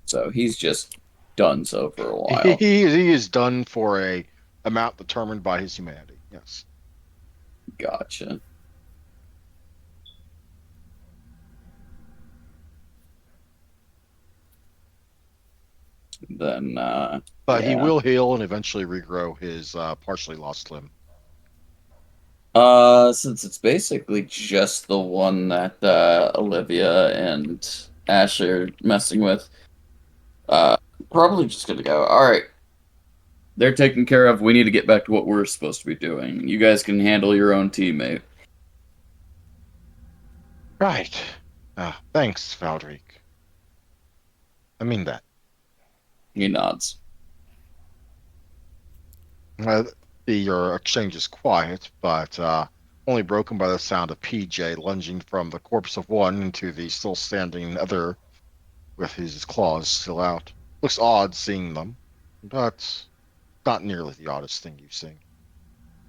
So he's just done so for a He, while. he is done for a amount determined by his humanity. Yes. Gotcha. Then, But he yeah. will heal and eventually regrow his partially lost limb. Since it's basically just the one that Olivia and Ashley are messing with, probably just gonna go. All right, they're taken care of. We need to get back to what we're supposed to be doing. You guys can handle your own teammate. Right. Thanks, Valdric. I mean that. He nods. Uh, your exchange is quiet, but only broken by the sound of PJ lunging from the corpse of one into the still standing other with his claws still out. Looks odd seeing them, but not nearly the oddest thing you've seen.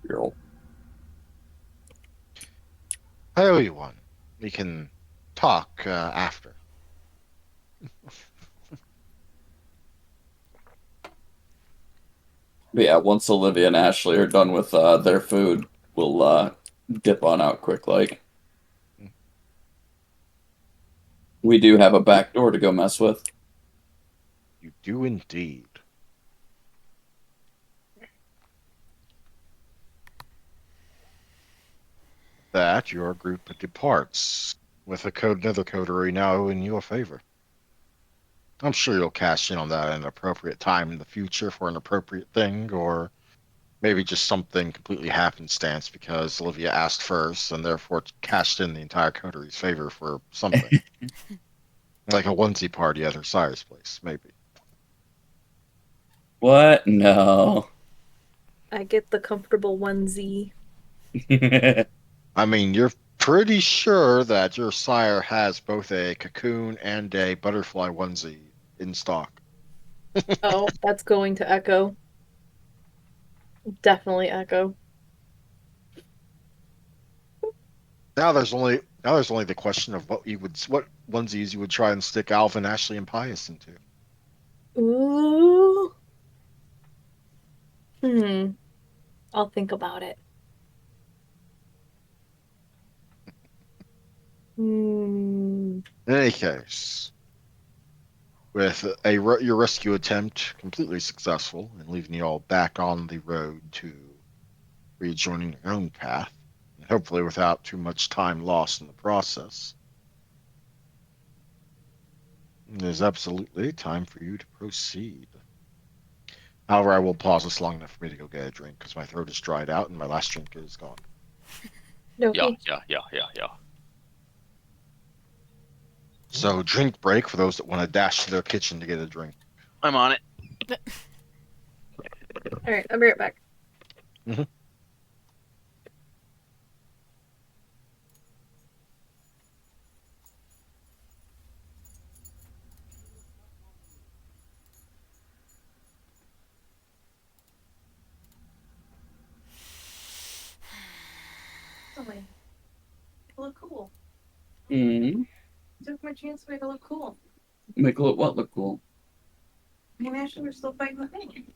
Girl. I owe you one. We can talk after. But yeah, once Olivia and Ashley are done with their food, we'll dip on out quick like. We do have a back door to go mess with. You do indeed. That your group departs with another coterie now in your favor. I'm sure you'll cash in on that at an appropriate time in the future for an appropriate thing, or maybe just something completely happenstance because Olivia asked first and therefore cashed in the entire coteries favor for something. Like a onesie party at her sire's place, maybe. What? No. I get the comfortable onesie. I mean, you're pretty sure that your sire has both a cocoon and a butterfly onesie in stock. Oh, that's going to Echo. Definitely Echo. Now there's only the question of what onesies you would try and stick Alvin, Ashley, and Pius into. Ooh. Hmm. I'll think about it. Hmm. In any case, with your rescue attempt completely successful and leaving you all back on the road to rejoining your own path, and hopefully without too much time lost in the process, it is absolutely time for you to proceed. However, I will pause this long enough for me to go get a drink because my throat is dried out and my last drink is gone. Yeah, Okay. yeah. So, drink break for those that want to dash to their kitchen to get a drink. I'm on it. All right. I'll be right back. Mhm. You look cool. Hmm. Took my chance to make it look cool. Make what look cool? Me and Ashley were still fighting the thing.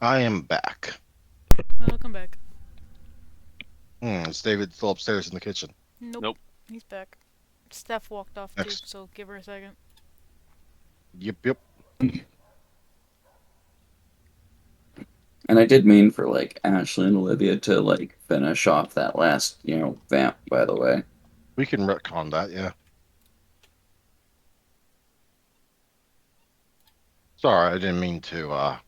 I am back. Welcome back. Is David still upstairs in the kitchen? Nope. Nope. He's back. Steph walked off too, Next. so give her a second. Yep. And I did mean for like Ashley and Olivia to like finish off that last, vamp, by the way. We can retcon that, yeah. Sorry, I didn't mean to, I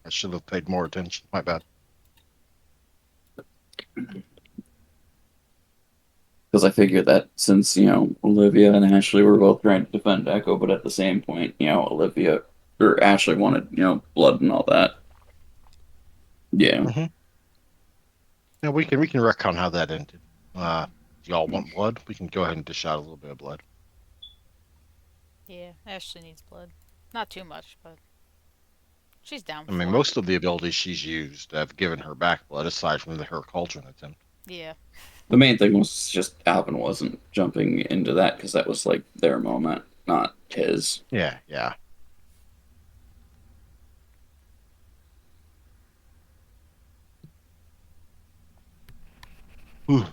should have paid more attention. My bad. Because I figured that since, Olivia and Ashley were both trying to defend Echo, but at the same point, Olivia or Ashley wanted, blood and all that. Yeah. Mm-hmm. Yeah, we can retcon how that ended. Do y'all want blood? We can go ahead and dish out a little bit of blood. Yeah, Ashley needs blood. Not too much, but she's down I mean, for most of the abilities she's used have given her back blood, aside from her cauldron attempt. it. Yeah. The main thing was just Alvin wasn't jumping into that because that was like their moment, not his. Yeah. Whew.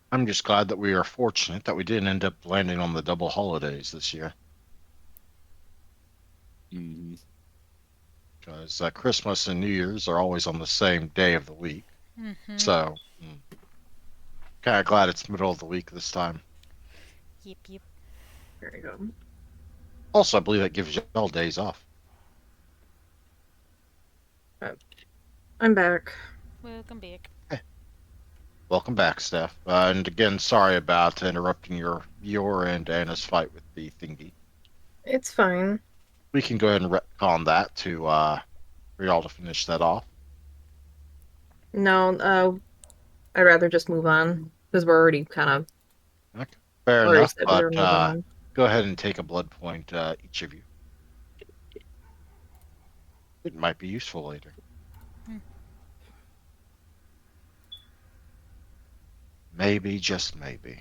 I'm just glad that we are fortunate that we didn't end up landing on the double holidays this year, Mm-hmm. because Christmas and New Year's are always on the same day of the week. Mm-hmm. So, kind of glad it's middle of the week this time. Yep, yep. There we go. Also, I believe that gives y'all days off. I'm back. Welcome back. Welcome back, Steph. And again, sorry about interrupting your and Anna's fight with the thingy. It's fine. We can go ahead and retcon that to for y'all to finish that off. No, I'd rather just move on because we're already kind of Okay. Fair already enough, said we but were moving on. go ahead and take a blood point, each of you. It might be useful later. Hmm. Maybe, just maybe.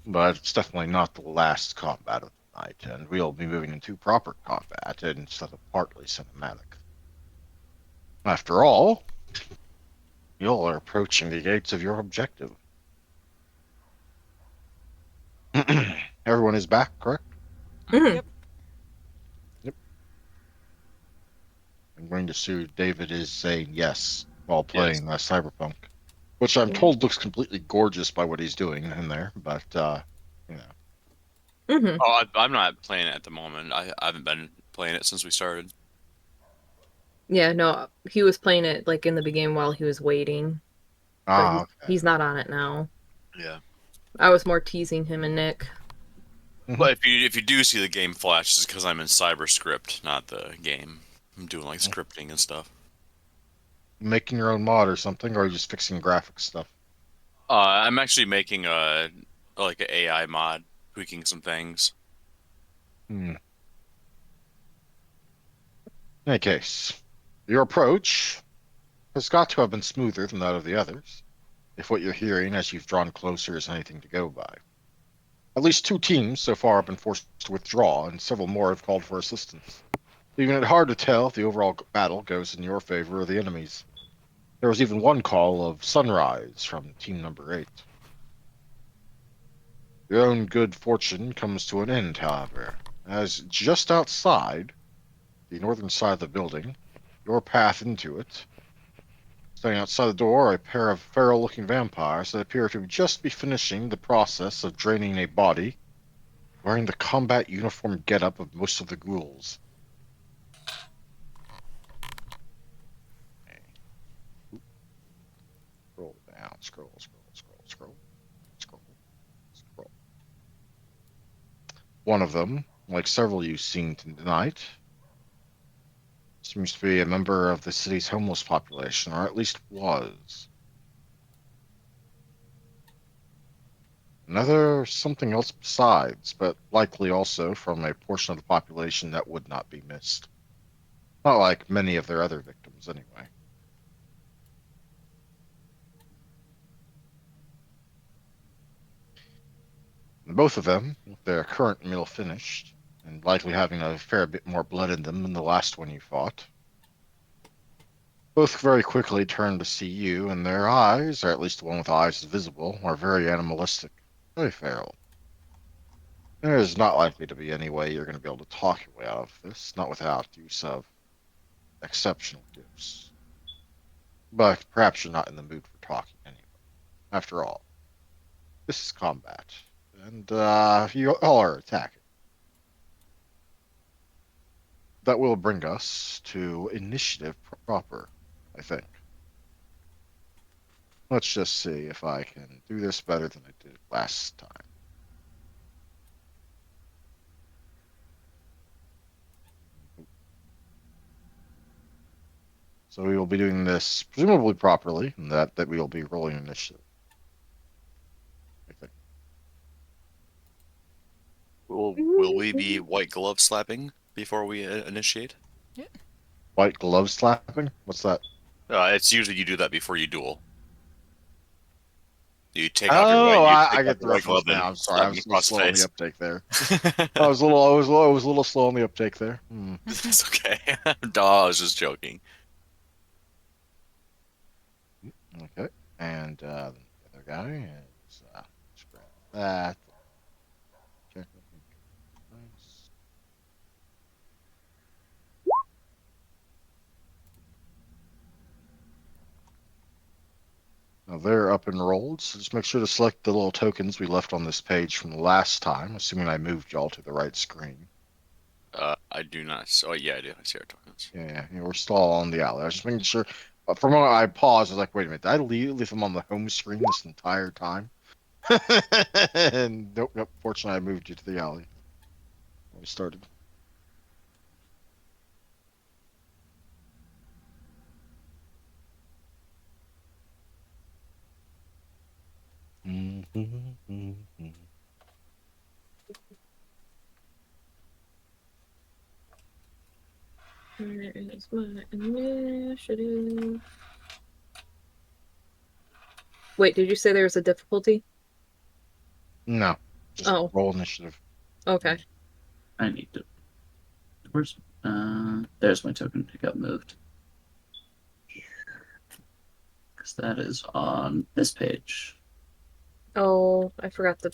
But it's definitely not the last combat of the night, and we'll be moving into proper combat instead of partly cinematic. After all, you all are approaching the gates of your objective. Everyone is back, correct? Mhm. Yep. Yep. I'm going to assume David is saying yes while Yes. playing Cyberpunk, which I'm Yeah. told looks completely gorgeous by what he's doing in there, but you know. Mhm. Oh, I'm not playing it at the moment. I haven't been playing it since we started. Yeah, no, he was playing it like in the beginning while he was waiting, but Ah, he's okay. he's not on it now. Yeah. I was more teasing him and Nick. Mhm. But if you do see the game flash, it's because I'm in CyberScript, not the game. I'm doing like scripting and stuff. Making your own mod or something, or are you just fixing graphics stuff? I'm actually making a like an AI mod, tweaking some things. Hmm. In any case, your approach has got to have been smoother than that of the others, if what you're hearing as you've drawn closer is anything to go by. At least two teams so far have been forced to withdraw, and several more have called for assistance, leaving it hard to tell if the overall battle goes in your favor or the enemy's. There was even one call of sunrise from team number 8. Your own good fortune comes to an end, however, as just outside the northern side of the building, your path into it, standing outside the door are a pair of feral-looking vampires that appear to just be finishing the process of draining a body, wearing the combat uniform getup of most of the ghouls. Okay. Oop, scroll down, scroll. One of them, like several you've seen tonight, seems to be a member of the city's homeless population, or at least was. Another something else besides, but likely also from a portion of the population that would not be missed. Not like many of their other victims, anyway. And both of them, with their current meal finished, and likely having a fair bit more blood in them than the last one you fought, both very quickly turn to see you, and their eyes, or at least the one with eyes visible, are very animalistic, very feral. There is not likely to be any way you're going to be able to talk your way out of this, not without use of exceptional gifts. But perhaps you're not in the mood for talking anyway. After all, this is combat, and you all are attacking. that will bring us to initiative proper, I think. Let's just see if I can do this better than I did last time. So we will be doing this presumably properly, and that we will be rolling initiative, I think. Will we be white glove slapping before we initiate? White glove slapping? What's that? It's usually you do that before you duel. You take off your Oh, white, you I take off get the your white glove reference and now. I'm sorry, slap I him was a little across the slow on the face. uptake there. I was a little slow on the uptake there. It's okay. Duh, I was just joking. Okay, and the other guy is let's grab that. Check. Nice. Now they're up and rolled, so just make sure to select the little tokens we left on this page from the last time, assuming I moved y'all to the right screen. I do not. Oh, yeah, I do. I see our tokens. Yeah, we're still on the alley. I was just making sure. For a moment, I paused. I was like, wait a minute, did I leave them on the home screen this entire time? And nope, fortunately, I moved you to the alley when we started. Where is my initiative? Wait, did you say there was a difficulty? No, just Oh, roll initiative. okay. I need to. Where's there's my token. It got moved. Because that is on this page. Oh, I forgot the.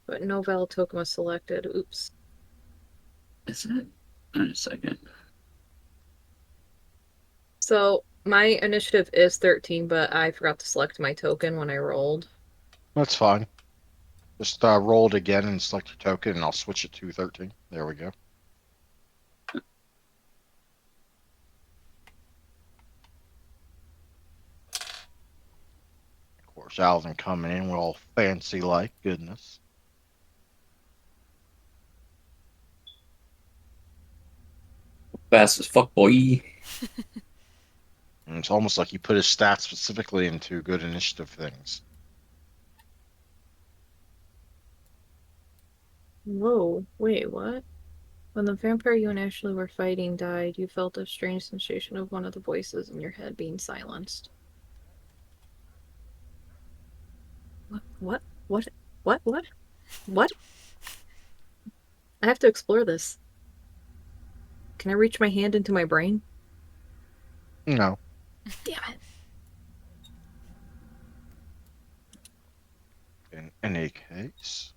But no valid token was selected. Oops. Is it? Wait a second. So my initiative is 13, but I forgot to select my token when I rolled. That's fine. Just roll it again and select your token, and I'll switch it to 13. There we go. Of course, Alvin coming in all fancy like goodness. Fast as fuck, boy. And it's almost like he put his stats specifically into good initiative things. Whoa, wait, what? When the vampire you and Ashley were fighting died, you felt a strange sensation of one of the voices in your head being silenced. What? What? What? What? What? What? I have to explore this. Can I reach my hand into my brain? No. Damn it. In any case,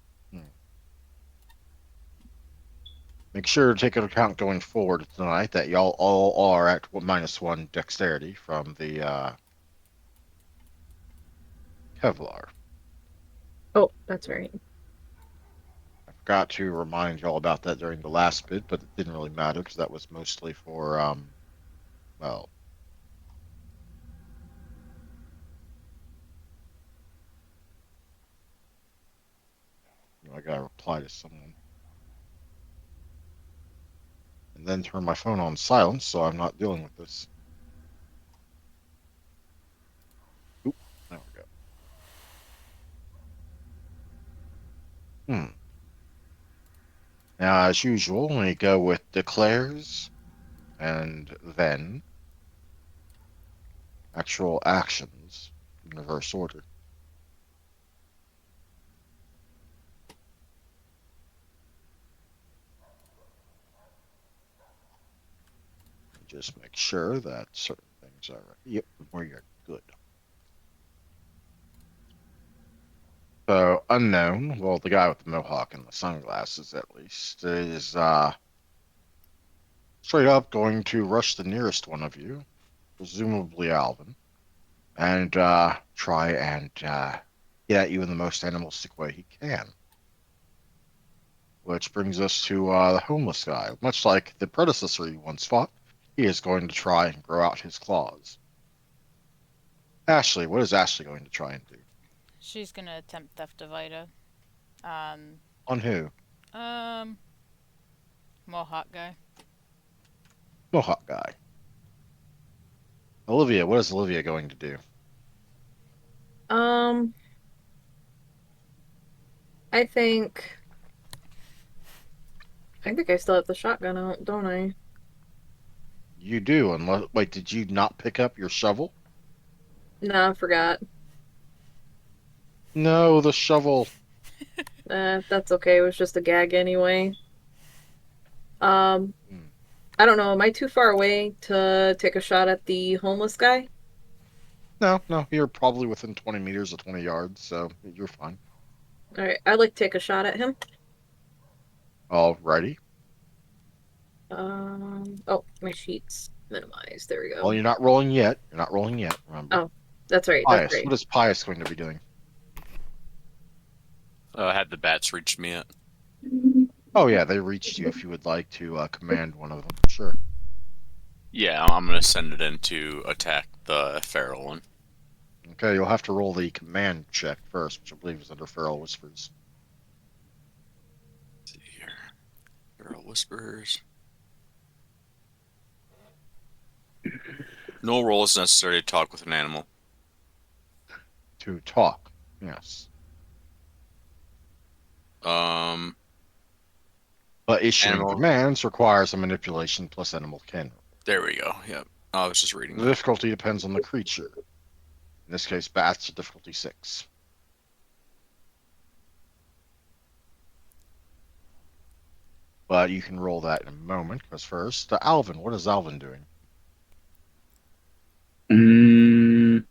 make sure to take into account going forward tonight that y'all all are at -1 dexterity from the Kevlar. Oh, that's right. I forgot to remind y'all about that during the last bit, but it didn't really matter because that was mostly for well, I gotta reply to someone and then turn my phone on silent so I'm not dealing with this. Oop, there we go. Now, as usual, we go with declares and then actual actions in reverse order. Just make sure that certain things are right. Yep, where you're good. So unknown, well, the guy with the mohawk and the sunglasses at least, is straight up going to rush the nearest one of you, presumably Alvin, and try and get at you in the most animalistic way he can. which brings us to the homeless guy. Much like the predecessor you once fought, he is going to try and grow out his claws. Ashley, what is Ashley going to try and do? She's gonna attempt theft of Ida. On On who? um Mohawk guy. Mohawk guy. Olivia, what is Olivia going to do? Um, I think I still have the shotgun out, don't I? You do, unless wait, did you not pick up your shovel? Nah, I forgot. No, the shovel. That's okay. It was just a gag anyway. Um, Hmm. I don't know. Am I too far away to take a shot at the homeless guy? No, you're probably within 20 meters or 20 yards, so you're fine. All right, I'd like to take a shot at him. Alrighty. Oh, my sheets minimized. There we Well, go. you're not rolling yet. You're not rolling yet, remember. Oh, that's right. That's Pius, right. what is Pius going to be doing? Had the bats reached me yet? Oh yeah, they reached you if you would like to command one of them. Sure. Yeah, I'm gonna send it in to attack the feral one. Okay, you'll have to roll the command check first, which I believe is under Feral Whispers. Let's see here. Feral whispers. No roll is necessary to talk with an animal. To talk. Yes. Um, But issuing Animal. commands requires a manipulation plus animal kin. There we go. Yep. I was just reading The that. difficulty depends on the creature. In this case, bats are difficulty 6. But you can roll that in a moment, because first, Alvin, what is Alvin doing? Mm,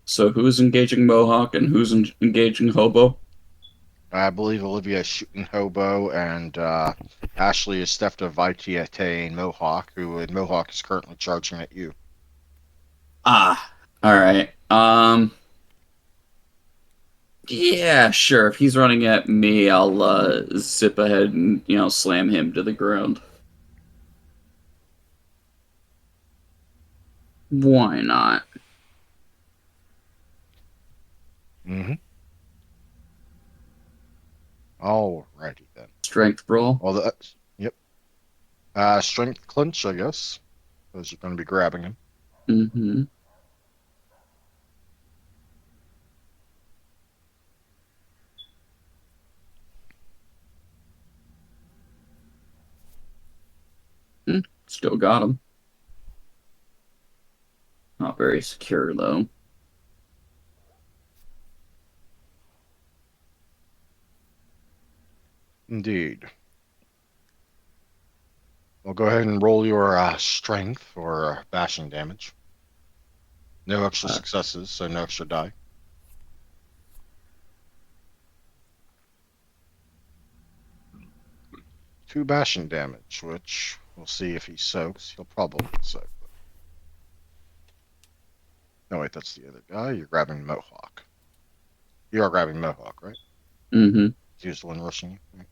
so who's engaging Mohawk and who's engaging Hobo? I believe Olivia is shooting Hobo, and Ashley is theft of Vitiate and Mohawk, and Mohawk is currently charging at you. Ah, all right. Yeah, sure. If he's running at me, I'll zip ahead and slam him to the ground. Why not? Mm-hmm. Alrighty then. Strength brawl. Well, yep. Strength clinch, I guess, because you're going to be grabbing him. Mm-hmm. Still got him. Not very secure though. Indeed. Well, go ahead and roll your strength for bashing damage. No extra Uh, successes, so no extra die. Two bashing damage, which we'll see if he soaks. He'll probably soak. No, wait, that's the other guy. You're grabbing Mohawk. You are grabbing Mohawk, right? Mm-hmm. He was the one rushing you. Right.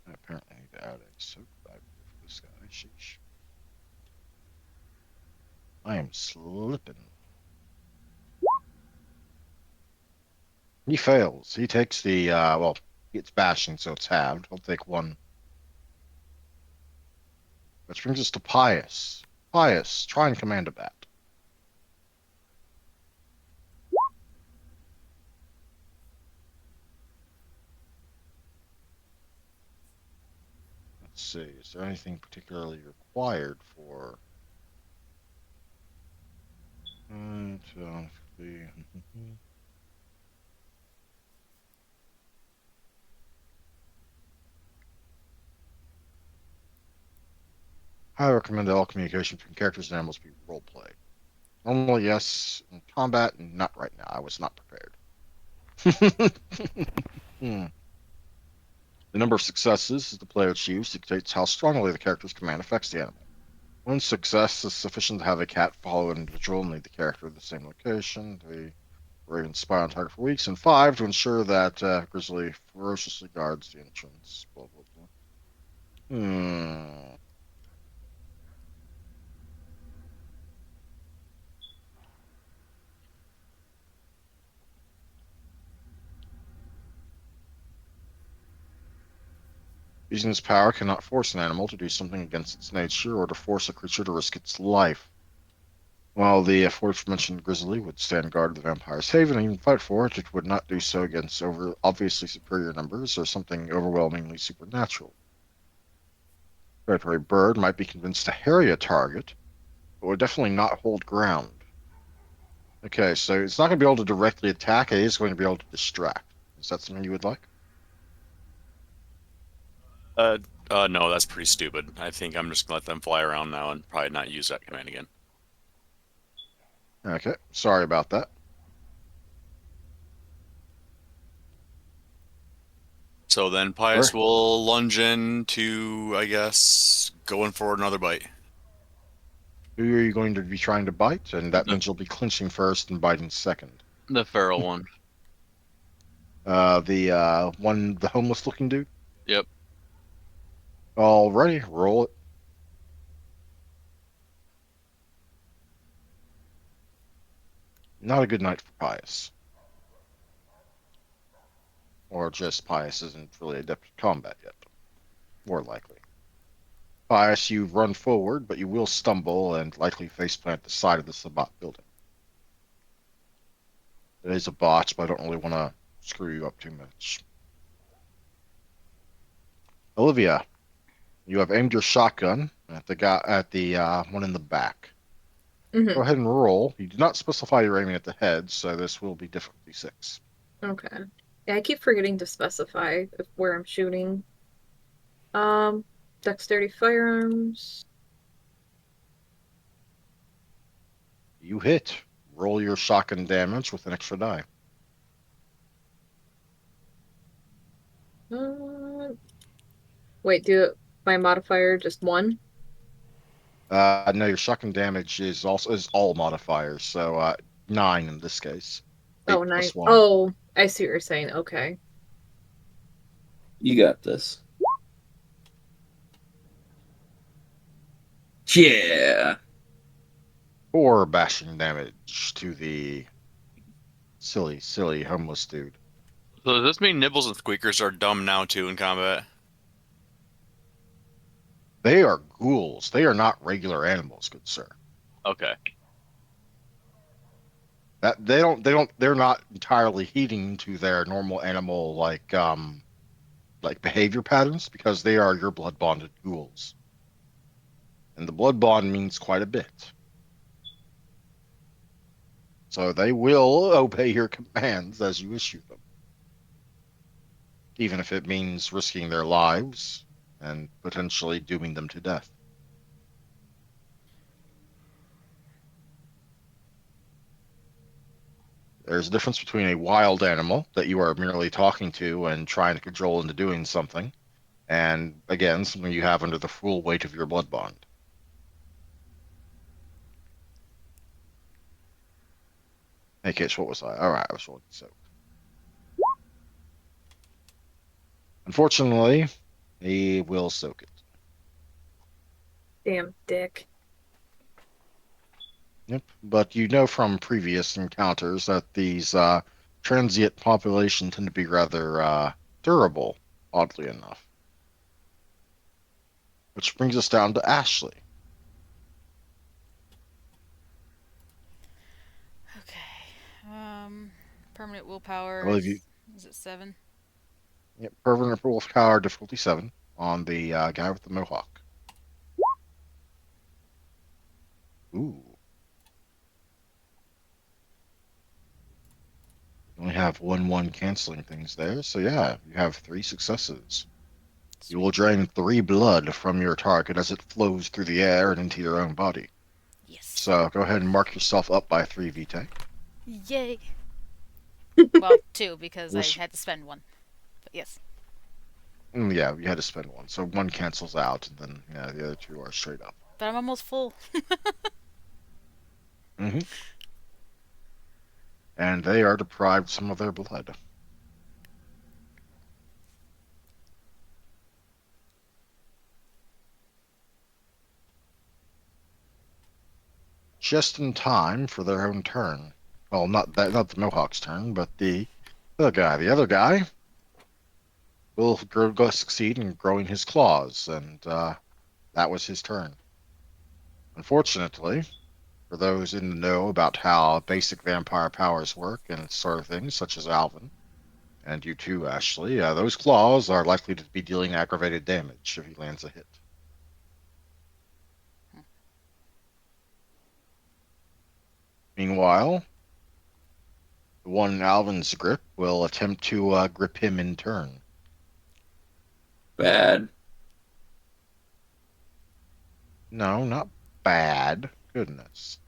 I apparently need to add a soak back for this guy. Sheesh. I am slipping. He fails. He takes the, well, he gets bashing, so it's halved. He'll take one. Which brings us to Pius. Pius, try and command a bat. Let's see. Is there anything particularly required for? I recommend that all communication between characters and animals be role play. Normally, yes. In combat, not right now. I was not prepared. Hmm. The number of successes the player achieves dictates how strongly the character's command affects the animal. One success is sufficient to have a cat follow an individual and lead the character to the same location. 3, Raven spy on target for weeks. And 5, to ensure that Grizzly ferociously guards the entrance. Blah, blah, blah. Hmm. Using this power cannot force an animal to do something against its nature or to force a creature to risk its life. While the aforementioned grizzly would stand guard of the vampire's haven and even fight for it, it would not do so against obviously superior numbers or something overwhelmingly supernatural. A predatory bird might be convinced to harry a target, but would definitely not hold ground. Okay, so it's not going to be able to directly attack, it is going to be able to distract. Is that something you would like? No, that's pretty stupid. I think I'm just gonna let them fly around now and probably not use that command again. Okay, sorry about that. So then Pius Sure. will lunge in to, I guess, going for another bite. Who are you going to be trying to bite? And that The means you'll be clinching first and biting second. the feral one. The homeless looking dude? Yep. Alrighty, roll it. Not a good night for Pius. Or just Pius isn't really adept at combat yet. More likely. Pius, you run forward, but you will stumble and likely faceplant the side of the Sabat building. It is a botch, but I don't really want to screw you up too much. Olivia, you have aimed your shotgun at the one in the back. Hmm. Go ahead and roll. You did not specify you're aiming at the head, so this will be difficulty 6. Okay. Yeah, I keep forgetting to specify where I'm shooting. Dexterity firearms. You hit. Roll your shotgun damage with an extra die. Uh, wait, my modifier just 1? No, your shotgun damage is all modifiers, so 9 in this case. Oh, 8 9. plus 1. Oh, I see what you're saying. Okay. You got this. Yeah. 4 bashing damage to the silly homeless dude. So does this mean Nibbles and Squeakers are dumb now too in combat? They are ghouls. They are not regular animals, good sir. Okay. That they're not entirely heeding to their normal animal like behavior patterns because they are your blood bonded ghouls. And the blood bond means quite a bit. So they will obey your commands as you issue them. Even if it means risking their lives and potentially dooming them to death. There's a difference between a wild animal that you are merely talking to and trying to control into doing something, and again, something you have under the full weight of your blood bond. Hey, Kitch, what was I? All right, I was rolling so. Unfortunately, he will soak it. Damn dick. Yep, but you know from previous encounters that these transient population tend to be rather durable, oddly enough. Which brings us down to Ashley. Okay. Permanent I willpower believe you. is it 7? Yep, Permanent Wolf Power difficulty 7 on the guy with the mohawk. Ooh. You only have 1/1 canceling things there, so yeah, you have 3 successes. You will drain 3 blood from your target as it flows through the air and into your own body. Yes. So go ahead and mark yourself up by 3 VTM. Yay. Well, 2 because I Which- had to spend 1. But yes. Yeah, you had to spend 1, so 1 cancels out, and then yeah, the other 2 are straight up. But I'm almost full. Hmm. And they are deprived some of their blood. Just in time for their own turn. Well, not the Mohawk's turn, but the other guy. The other guy will go succeed in growing his claws, and that was his turn. Unfortunately, for those in the know about how basic vampire powers work and sort of things, such as Alvin, and you too, Ashley, those claws are likely to be dealing aggravated damage if he lands a hit. Meanwhile, the one in Alvin's grip will attempt to grip him in turn. Bad. No, not bad. Goodness.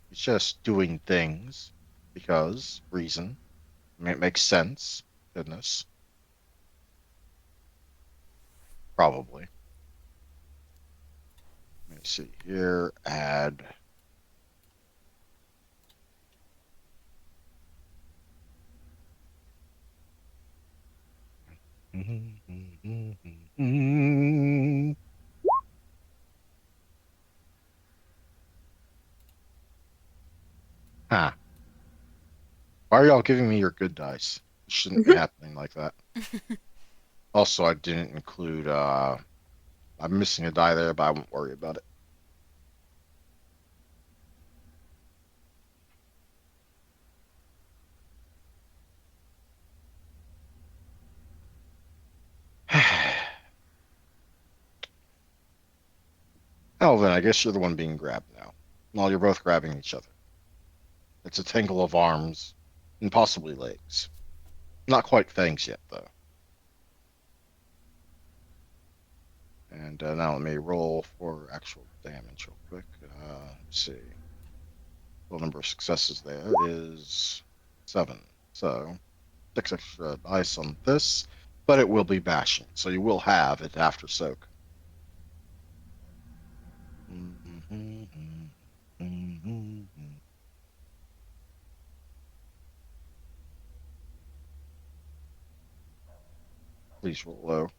He's just doing things because reason. It makes sense. Goodness. Probably. Let me see here. Add. Huh. Why are y'all giving me your good dice? It shouldn't be happening like that. Also, I didn't include I'm missing a die there, but I won't worry about it. Alvin, I guess you're the one being grabbed now. Well, you're both grabbing each other. It's a tangle of arms and possibly legs. Not quite fangs yet, though. And now let me roll for actual damage real quick. Let's see. The number of successes there is 7. So 6 extra dice on this, but it will be bashing. So you will have it after soak. Please roll low.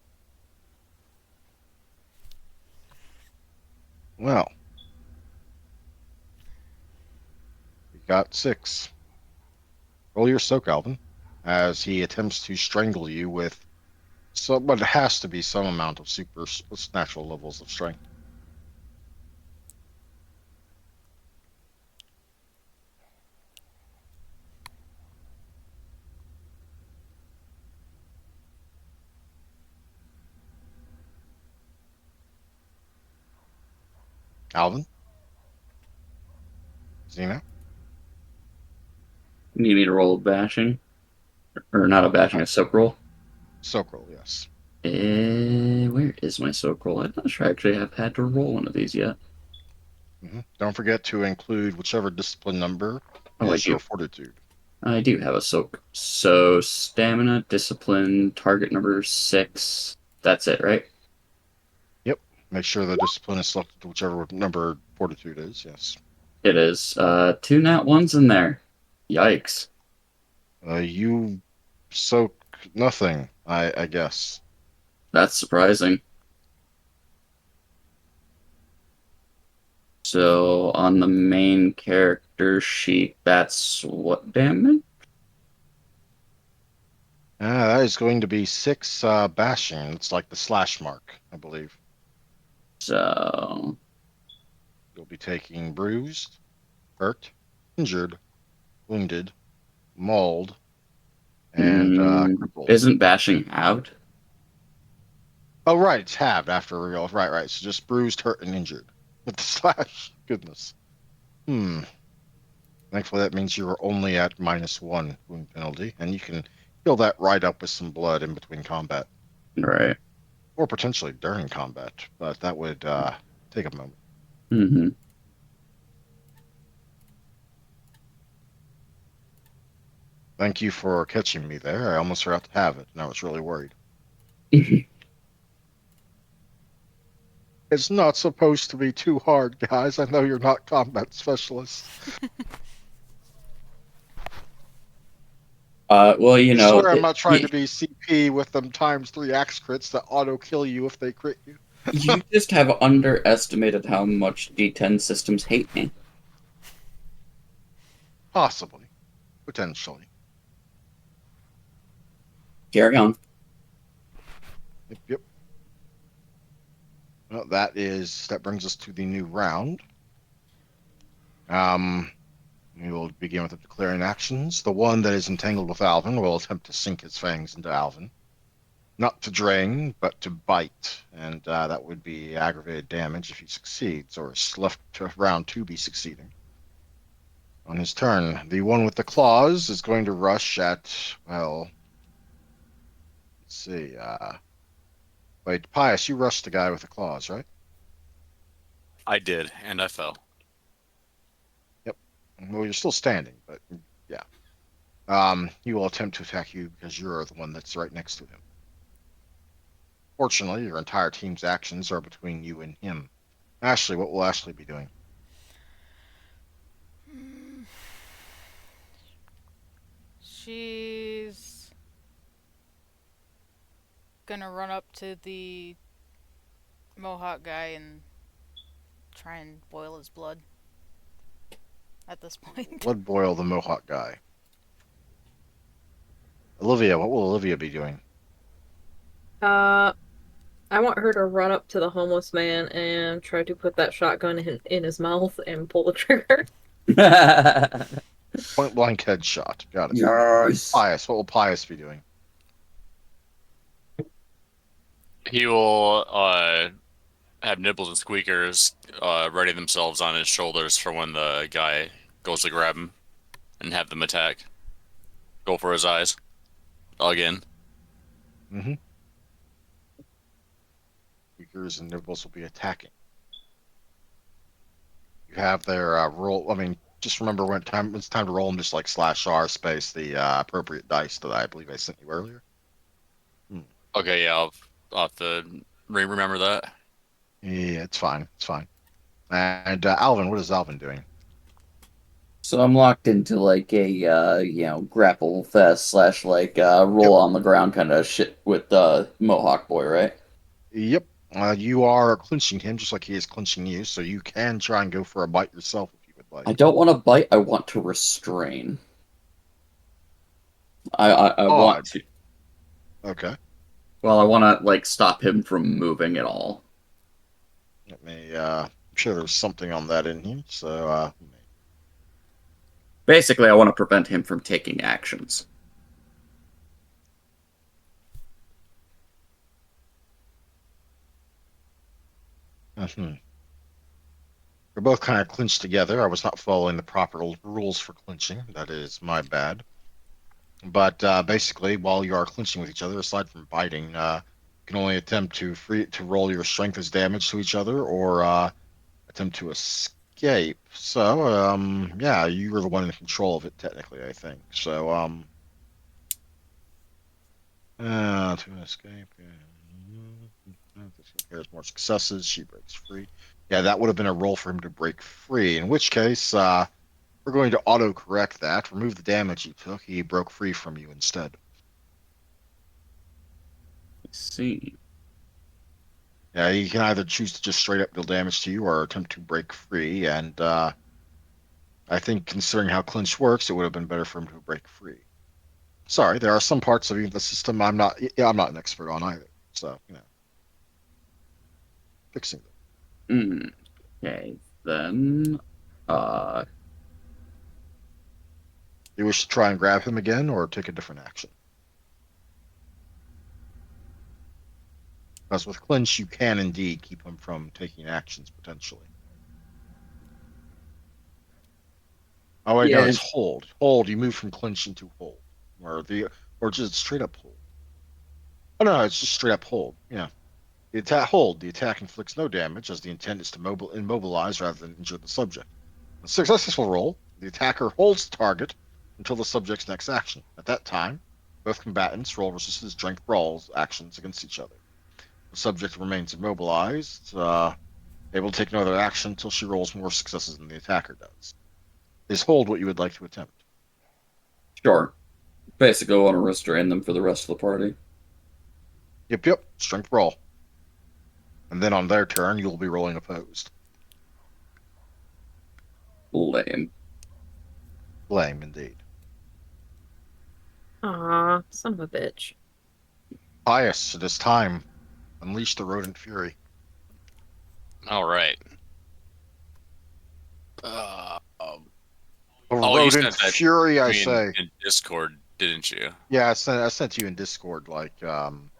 Well, we got 6. Roll your soak, Alvin, as he attempts to strangle you with some, but it has to be some amount of supernatural levels of strength. Alvin, Xena, You need me to roll a bashing? Or not a bashing, a soak roll? soak roll, yes. Where is my soak roll? I'm not sure I actually have had to roll one of these yet. Don't forget to include whichever discipline number Oh, I is your do. fortitude. I do have a soak. So stamina, discipline, target number 6. That's it, right? Yep. Make sure the discipline is selected to whichever number fortitude is, yes. It is. 2 nat 1s in there. Yikes. You soak nothing, I guess. That's surprising. So on the main character sheet, that's what damage? That is going to be 6 bashing. It's like the slash mark, I believe. So You'll be taking bruised, hurt, injured, wounded, mauled, and crippled. isn't bashing halved? Oh, right, it's halved after real. Right. So just bruised, hurt, and injured with the slash. Goodness. Thankfully, that means you are only at -1 wound penalty, and you can fill that right up with some blood in between combat, Right. or potentially during combat. But that would take a moment. Mm-hmm. Thank you for catching me there. I almost forgot to have it, and I was really worried. It's not supposed to be too hard, guys. I know you're not combat specialists. Well, I swear I'm not trying to be CP with them ×3 axe crits that auto kill you if they crit you. you just have underestimated how much D10 systems hate me. Possibly. Potentially. Carry on. Yep. Well, that brings us to the new round. We will begin with the declaring actions. The one that is entangled with Alvin will attempt to sink his fangs into Alvin. Not to drain, but to bite, and that would be aggravated damage if he succeeds, or is left to round 2 be succeeding. On his turn, the one with the claws is going to rush at, well, let's see, wait, Pius, you rushed the guy with the claws, right? I did, and I fell. Yep. Well, you're still standing, but yeah. He will attempt to attack you because you're the one that's right next to him. Fortunately, your entire team's actions are between you and him. Ashley, what will Ashley be doing? She's gonna run up to the Mohawk guy and try and boil his blood. At this point. Blood boil the Mohawk guy. Olivia, what will Olivia be doing? I want her to run up to the homeless man and try to put that shotgun in his mouth and pull the trigger. Point blank headshot. Got it. Yes. Pius, what will Pius be doing? He will have nibbles and squeakers ready themselves on his shoulders for when the guy goes to grab him and have them attack. Go for his eyes. Again. Mm-hmm. Squeakers and nibbles will be attacking. You have their roll. I mean, just remember when it's time to roll them, just like /R space the appropriate dice that I believe I sent you earlier. Okay, yeah, I'll have to remember that. Yeah, it's fine. It's fine. And Alvin, what is Alvin doing? So I'm locked into like a grapple fest / like roll on the ground kind of shit with the Mohawk boy, right? Yep. You are clinching him just like he is clinching you, so you can try and go for a bite yourself if you would like. I don't want to bite. I want to restrain. I want to. Okay. Well, I want to like stop him from moving at all. Let me. I'm sure there's something on that in here. So. Basically, I want to prevent him from taking actions. We're both kind of clinched together. I was not following the proper rules for clinching. That is my bad. But basically, while you are clinching with each other, aside from biting, you can only attempt to roll your strength as damage to each other, or attempt to escape. So, yeah, you were the one in control of it, technically, I think. So, to escape. There's more successes. She breaks free. Yeah, that would have been a roll for him to break free. In which case, we're going to auto-correct that. Remove the damage he took. He broke free from you instead. Let's see. Yeah, you can either choose to just straight up deal damage to you or attempt to break free. And I think considering how clinch works, it would have been better for him to break free. Sorry, there are some parts of the system I'm not an expert on either. So, fixing them. Okay, then. You wish to try and grab him again or take a different action? Because with clinch, you can indeed keep him from taking actions potentially. Oh, wait, no, it's hold. Hold, you move from clinch into hold. Or just straight up hold. Oh, no, it's just straight up hold. Yeah. The attack inflicts no damage, as the intent is to immobilize rather than injure the subject. A successful roll, the attacker holds the target until the subject's next action. At that time, both combatants roll resisted strength brawls actions against each other. The subject remains immobilized Able to take no other action until she rolls more successes than the attacker does. Is hold what you would like to attempt. Sure. Basically, I want to restrain them for the rest of the party. Yep. Strength roll. And then on their turn, you'll be rolling opposed. Lame. Lame, indeed. Aw, son of a bitch. Pious, it is time. Unleash the rodent fury. All right. Uh, um, you Rodent sent that fury, to I me say. in Discord, didn't you? Yeah, I sent you in Discord In the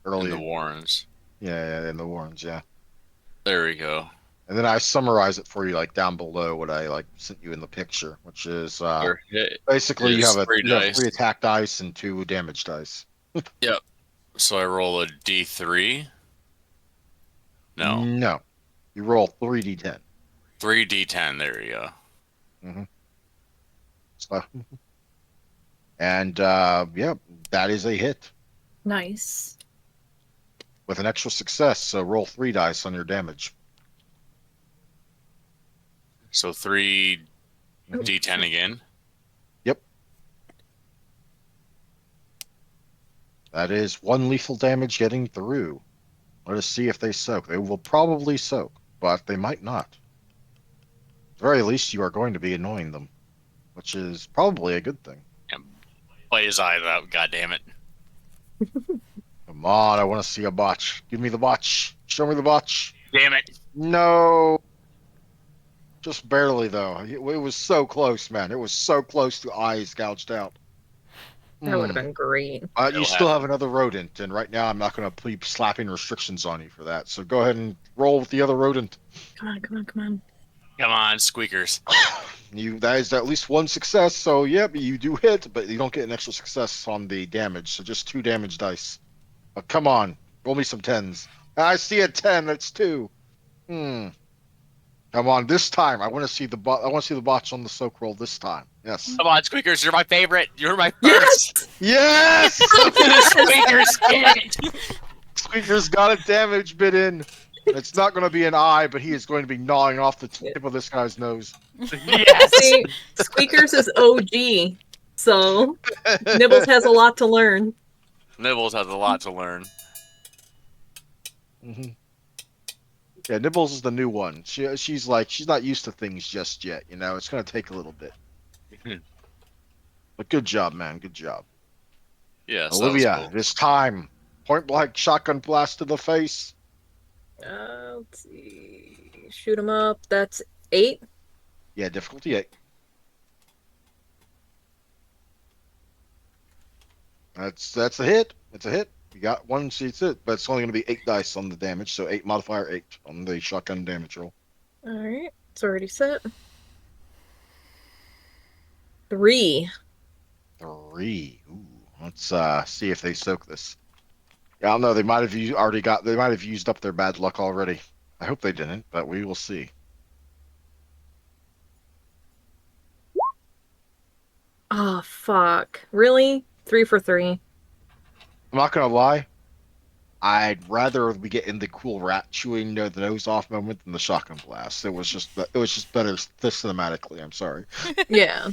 early. Warrens. Yeah, in the Warrens, yeah. There we go. And then I summarize it for you down below what I sent you in the picture, which is Your hit basically is three you have dice. 3 attack dice and 2 damage dice. Yep. So I roll a D3. No, No. You roll 3d10. 3D10. There you go. Mm-hmm. So, and yeah, that is a hit Nice. with an extra success. So roll 3 dice on your damage. So 3D10 Mhm. again. Yep. That is 1 lethal damage getting through. Let us see if they soak. They will probably soak, but they might not. At the very least, you are going to be annoying them, which is probably a good thing. And play his eyes out. God damn it. Come on, I want to see a botch. Give me the botch. Show me the botch. Damn it. No. Just barely, though. It was so close, man. It was so close to eyes gouged out. That would have Hmm. been great. You It'll still have happen. another rodent, and right now I'm not going to keep slapping restrictions on you for that. So go ahead and roll with the other rodent. Come on. Come on, squeakers. That is at least 1 success. So yep, you do hit, but you don't get an extra success on the damage. So just 2 damage dice. Come on, roll me some 10s. I see a 10. That's 2. Hmm. Come on, this time I want to see the I want to see the botch on the soak roll this time. Yes. Come on, squeakers. You're my favorite. You're my Yes! first. Yes. Squeakers, get it. Squeaker's got a damage bit in. It's not going to be an eye, but he is going to be gnawing off the tip of this guy's nose. Yes. See, Squeakers is OG, so Nibbles has a lot to learn. Nibbles has a lot to learn. hmm Yeah, Nibbles is the new one. She's not used to things just yet. It's going to take a little bit. But good job, man. Good job, Yes, that was Olivia. cool. It's time. Point blank shotgun blast to the face. Let's see. Shoot him up. That's 8. Yeah, difficulty 8. That's a hit. It's a hit. You got 1, so it's it. But it's only going to be 8 dice on the damage, so 8 modifier 8 on the shotgun damage roll. Alright, it's already set. 3. 3. Ooh, let's see if they soak this. Yeah, I don't know. They might have They might have used up their bad luck already. I hope they didn't, but we will see. Oh, fuck. Really? 3 for 3. I'm not gonna lie. I'd rather we get in the cool rat chewing the nose off moment than the shotgun blast. It was just better cinematically. I'm sorry. Yeah.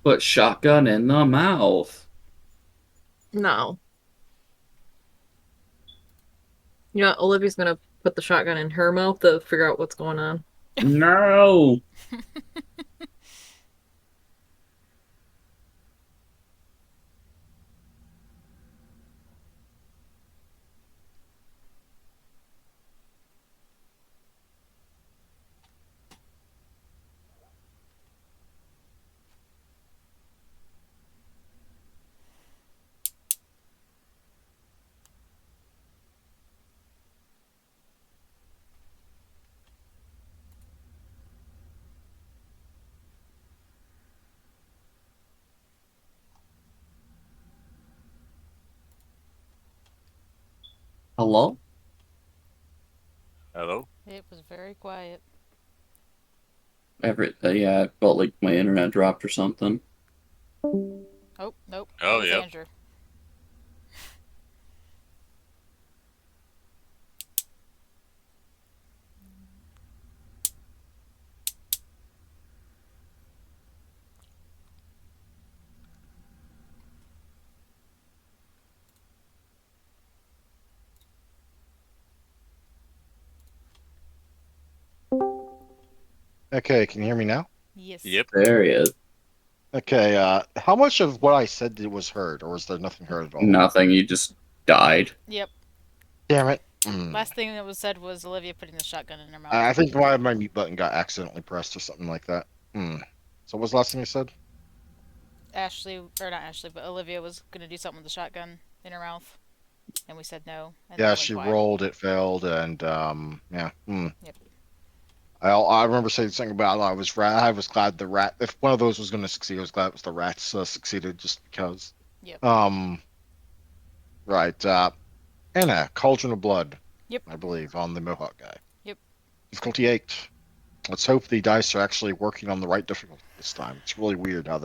Put shotgun in the mouth. No. You know, Olivia's gonna put the shotgun in her mouth to figure out what's going on. No. Hello? Hello? It was very quiet. Yeah, I felt like my internet dropped or something. Oh, nope. That Oh, was yep. Andrew. Okay, can you hear me now? Yes. Yep. There he is. Okay, how much of what I said was heard, or was there nothing heard at all? Nothing. You just died. Yep. Damn it. Last thing that was said was Olivia putting the shotgun in her mouth. I think my mute button got accidentally pressed or something like that. So what was the last thing you said? Ashley, or not Ashley, but Olivia was gonna do something with the shotgun in her mouth, and we said no, and then Yeah, it went she quiet. rolled, it failed, and yeah. Yep. I remember saying something about I was glad the rat, if one of those was going to succeed, I was glad it was the rats succeeded just because. Yep. Right. Anna, Cauldron of Blood, Yep. I believe, on the Mohawk guy. Yep. Difficulty 8. Let's hope the dice are actually working on the right difficulty this time. It's really weird how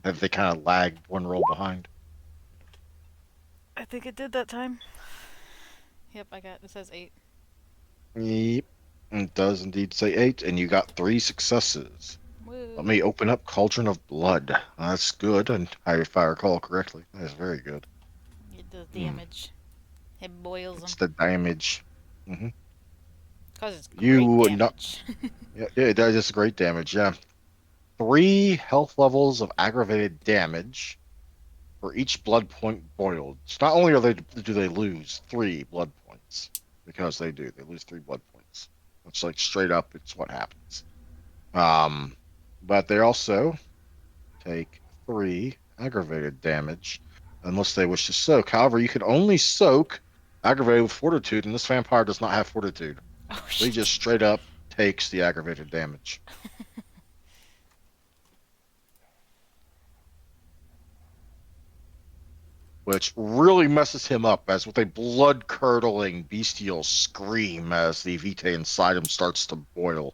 have they kind of lagged one roll behind. I think it did that time. Yep, it says 8. Yep. It does indeed say 8, and you got 3 successes. Woo. Let me open up Cauldron of Blood. That's good, and if I recall correctly, that is very good. It does damage. It boils them. It's the damage. hmm Cause it's great You not damage. Yeah, it does just great damage. Yeah, 3 health levels of aggravated damage for each blood point boiled. So not only do they lose 3 blood points because they lose 3 blood points. It's like straight up, it's what happens. But they also take 3 aggravated damage unless they wish to soak. However, you can only soak aggravated with fortitude, and this vampire does not have fortitude. Oh So he shit. just straight up takes the aggravated damage. Which really messes him up as with a blood curdling bestial scream as the vitae inside him starts to boil.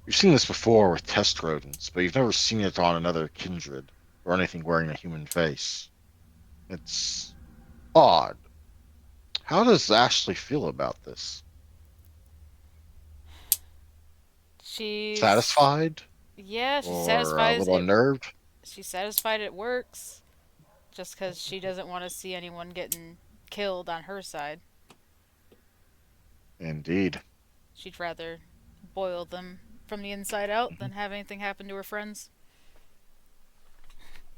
You've seen this before with test rodents, but you've never seen it on another kindred or anything wearing a human face. It's odd. How does Ashley feel about this? She's Satisfied yeah, she's or a satisfied little unnerved? she's satisfied it works. Just because she doesn't want to see anyone getting killed on her side. Indeed. She'd rather boil them from the inside out than have anything happen to her friends.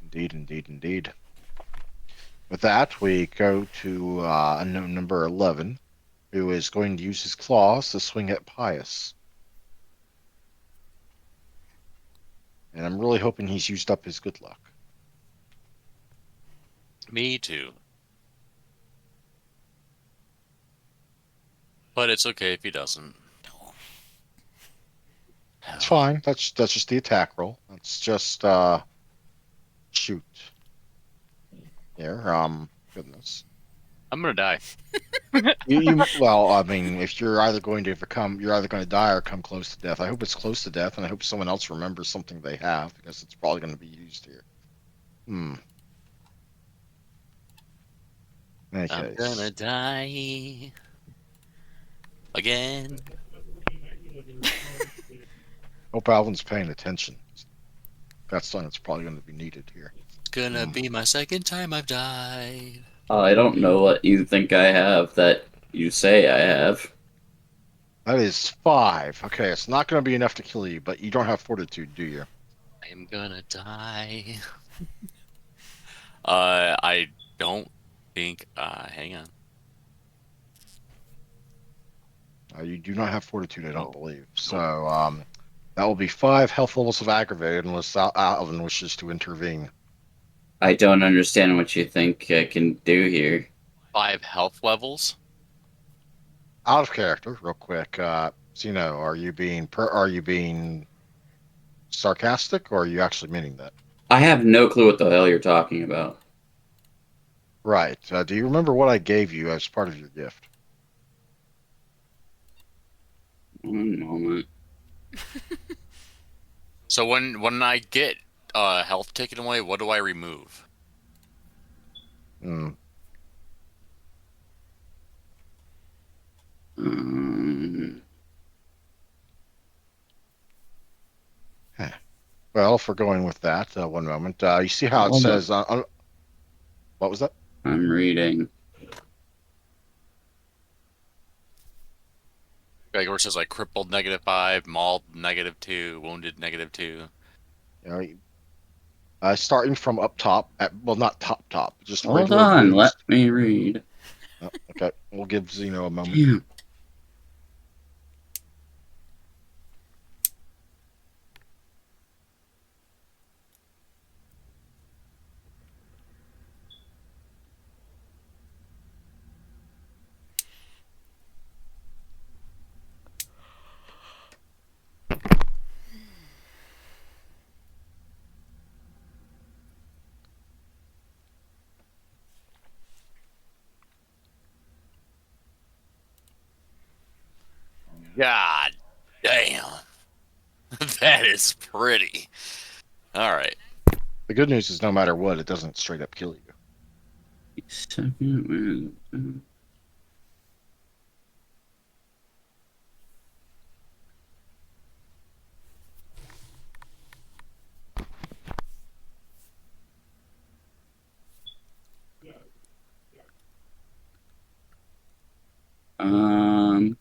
Indeed, indeed, indeed. With that, we go to unknown number 11, who is going to use his claws to swing at Pius. And I'm really hoping he's used up his good luck. Me too. But it's okay if he doesn't. It's fine. That's just the attack roll. That's just shoot. Here, goodness. I'm gonna die. Well, I mean, if you're either going to you're either going to die or come close to death. I hope it's close to death, and I hope someone else remembers something they have because it's probably going to be used here. In any I'm case, gonna die again. hope Alvin's paying attention. If that's done, it's probably going to be needed here. Gonna be my second time I've died. I don't know what you think I have that you say I have. That is 5. Okay, it's not going to be enough to kill you, but you don't have fortitude, do you? I'm gonna die. I don't think. Hang on. You do not have fortitude, I don't No. believe. So, that will be 5 health levels of aggravated unless Alvin wishes to intervene. I don't understand what you think I can do here. 5 health levels. Out of character, real quick. Zeno, are you being sarcastic, or are you actually meaning that? I have no clue what the hell you're talking about. Right. Do you remember what I gave you as part of your gift? One moment. So when I get health taken away, what do I remove? Hmm. Um, Well, if we're going with that, one moment. You see how it hold on. says? What was that? I'm reading. Like where it says like crippled -5, mauled -2, wounded -2. You know, starting from up top at well, not top, just Hold regular on, let bruised. me read. Oh, okay, we'll give Zeno a moment. Damn. God damn. That is pretty. All right. The good news is, no matter what, it doesn't straight up kill you. Um,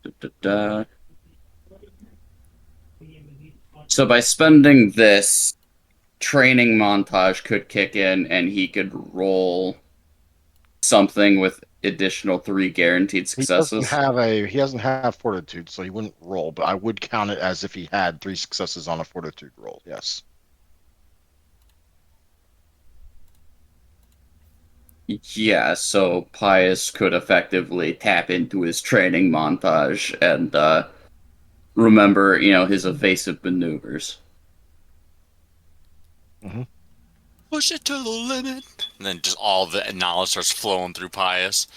da, da, da. So by spending this, training montage could kick in, and he could roll something with additional 3 guaranteed successes. He doesn't have fortitude, so he wouldn't roll. But I would count it as if he had 3 successes on a fortitude roll. Yes. Yeah, so Pius could effectively tap into his training montage and remember, his evasive maneuvers. Hmm. Push it to the limit. And then just all the knowledge starts flowing through Pius.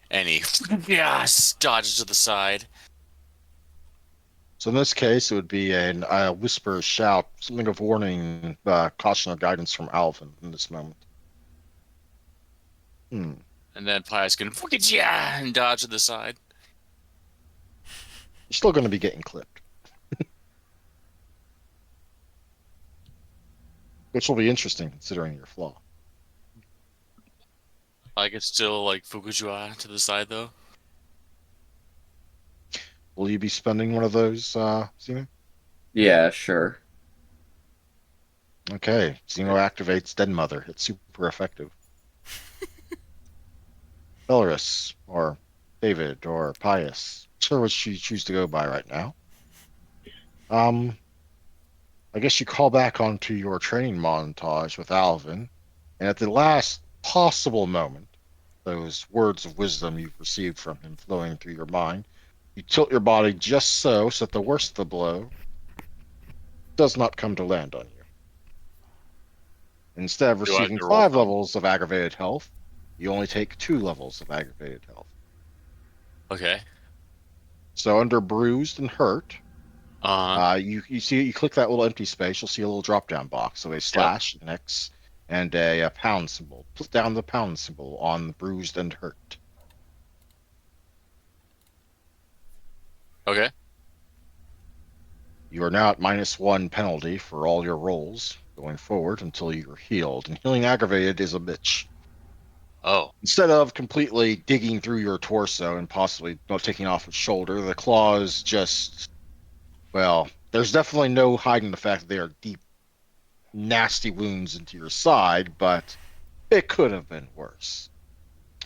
And he yes, dodges to the side. So in this case, it would be a whisper, shout, something of warning, caution, or guidance from Alvin in this moment. Hmm. And then Pius can yeah, and dodge to the side. You're still going to be getting clipped, which will be interesting considering your flaw. I could still like Fukujua to the side though. Will you be spending one of those, Zeno? Yeah, sure. Okay. Zeno activates Den Mother. It's super effective. Belarus, or David, or Pius. Sure, which you choose to go by right now. Um, I guess you call back onto your training montage with Alvin, and at the last possible moment, those words of wisdom you've received from him flowing through your mind, you tilt your body just so that the worst of the blow does not come to land on you. Instead of Do I have receiving to roll 5 some? levels of aggravated health, you only take 2 levels of aggravated health. Okay. So under bruised and hurt, Uh-huh. you see you click that little empty space, you'll see a little drop down box. So a Yep. slash, an X, and a pound symbol. Put down the pound symbol on bruised and hurt. Okay. You are now at -1 penalty for all your rolls going forward until you're healed. And healing aggravated is a bitch. Oh. Instead of completely digging through your torso and possibly not taking off its shoulder, the claws just, well, there's definitely no hiding the fact that they are deep, nasty wounds into your side, but it could have been worse.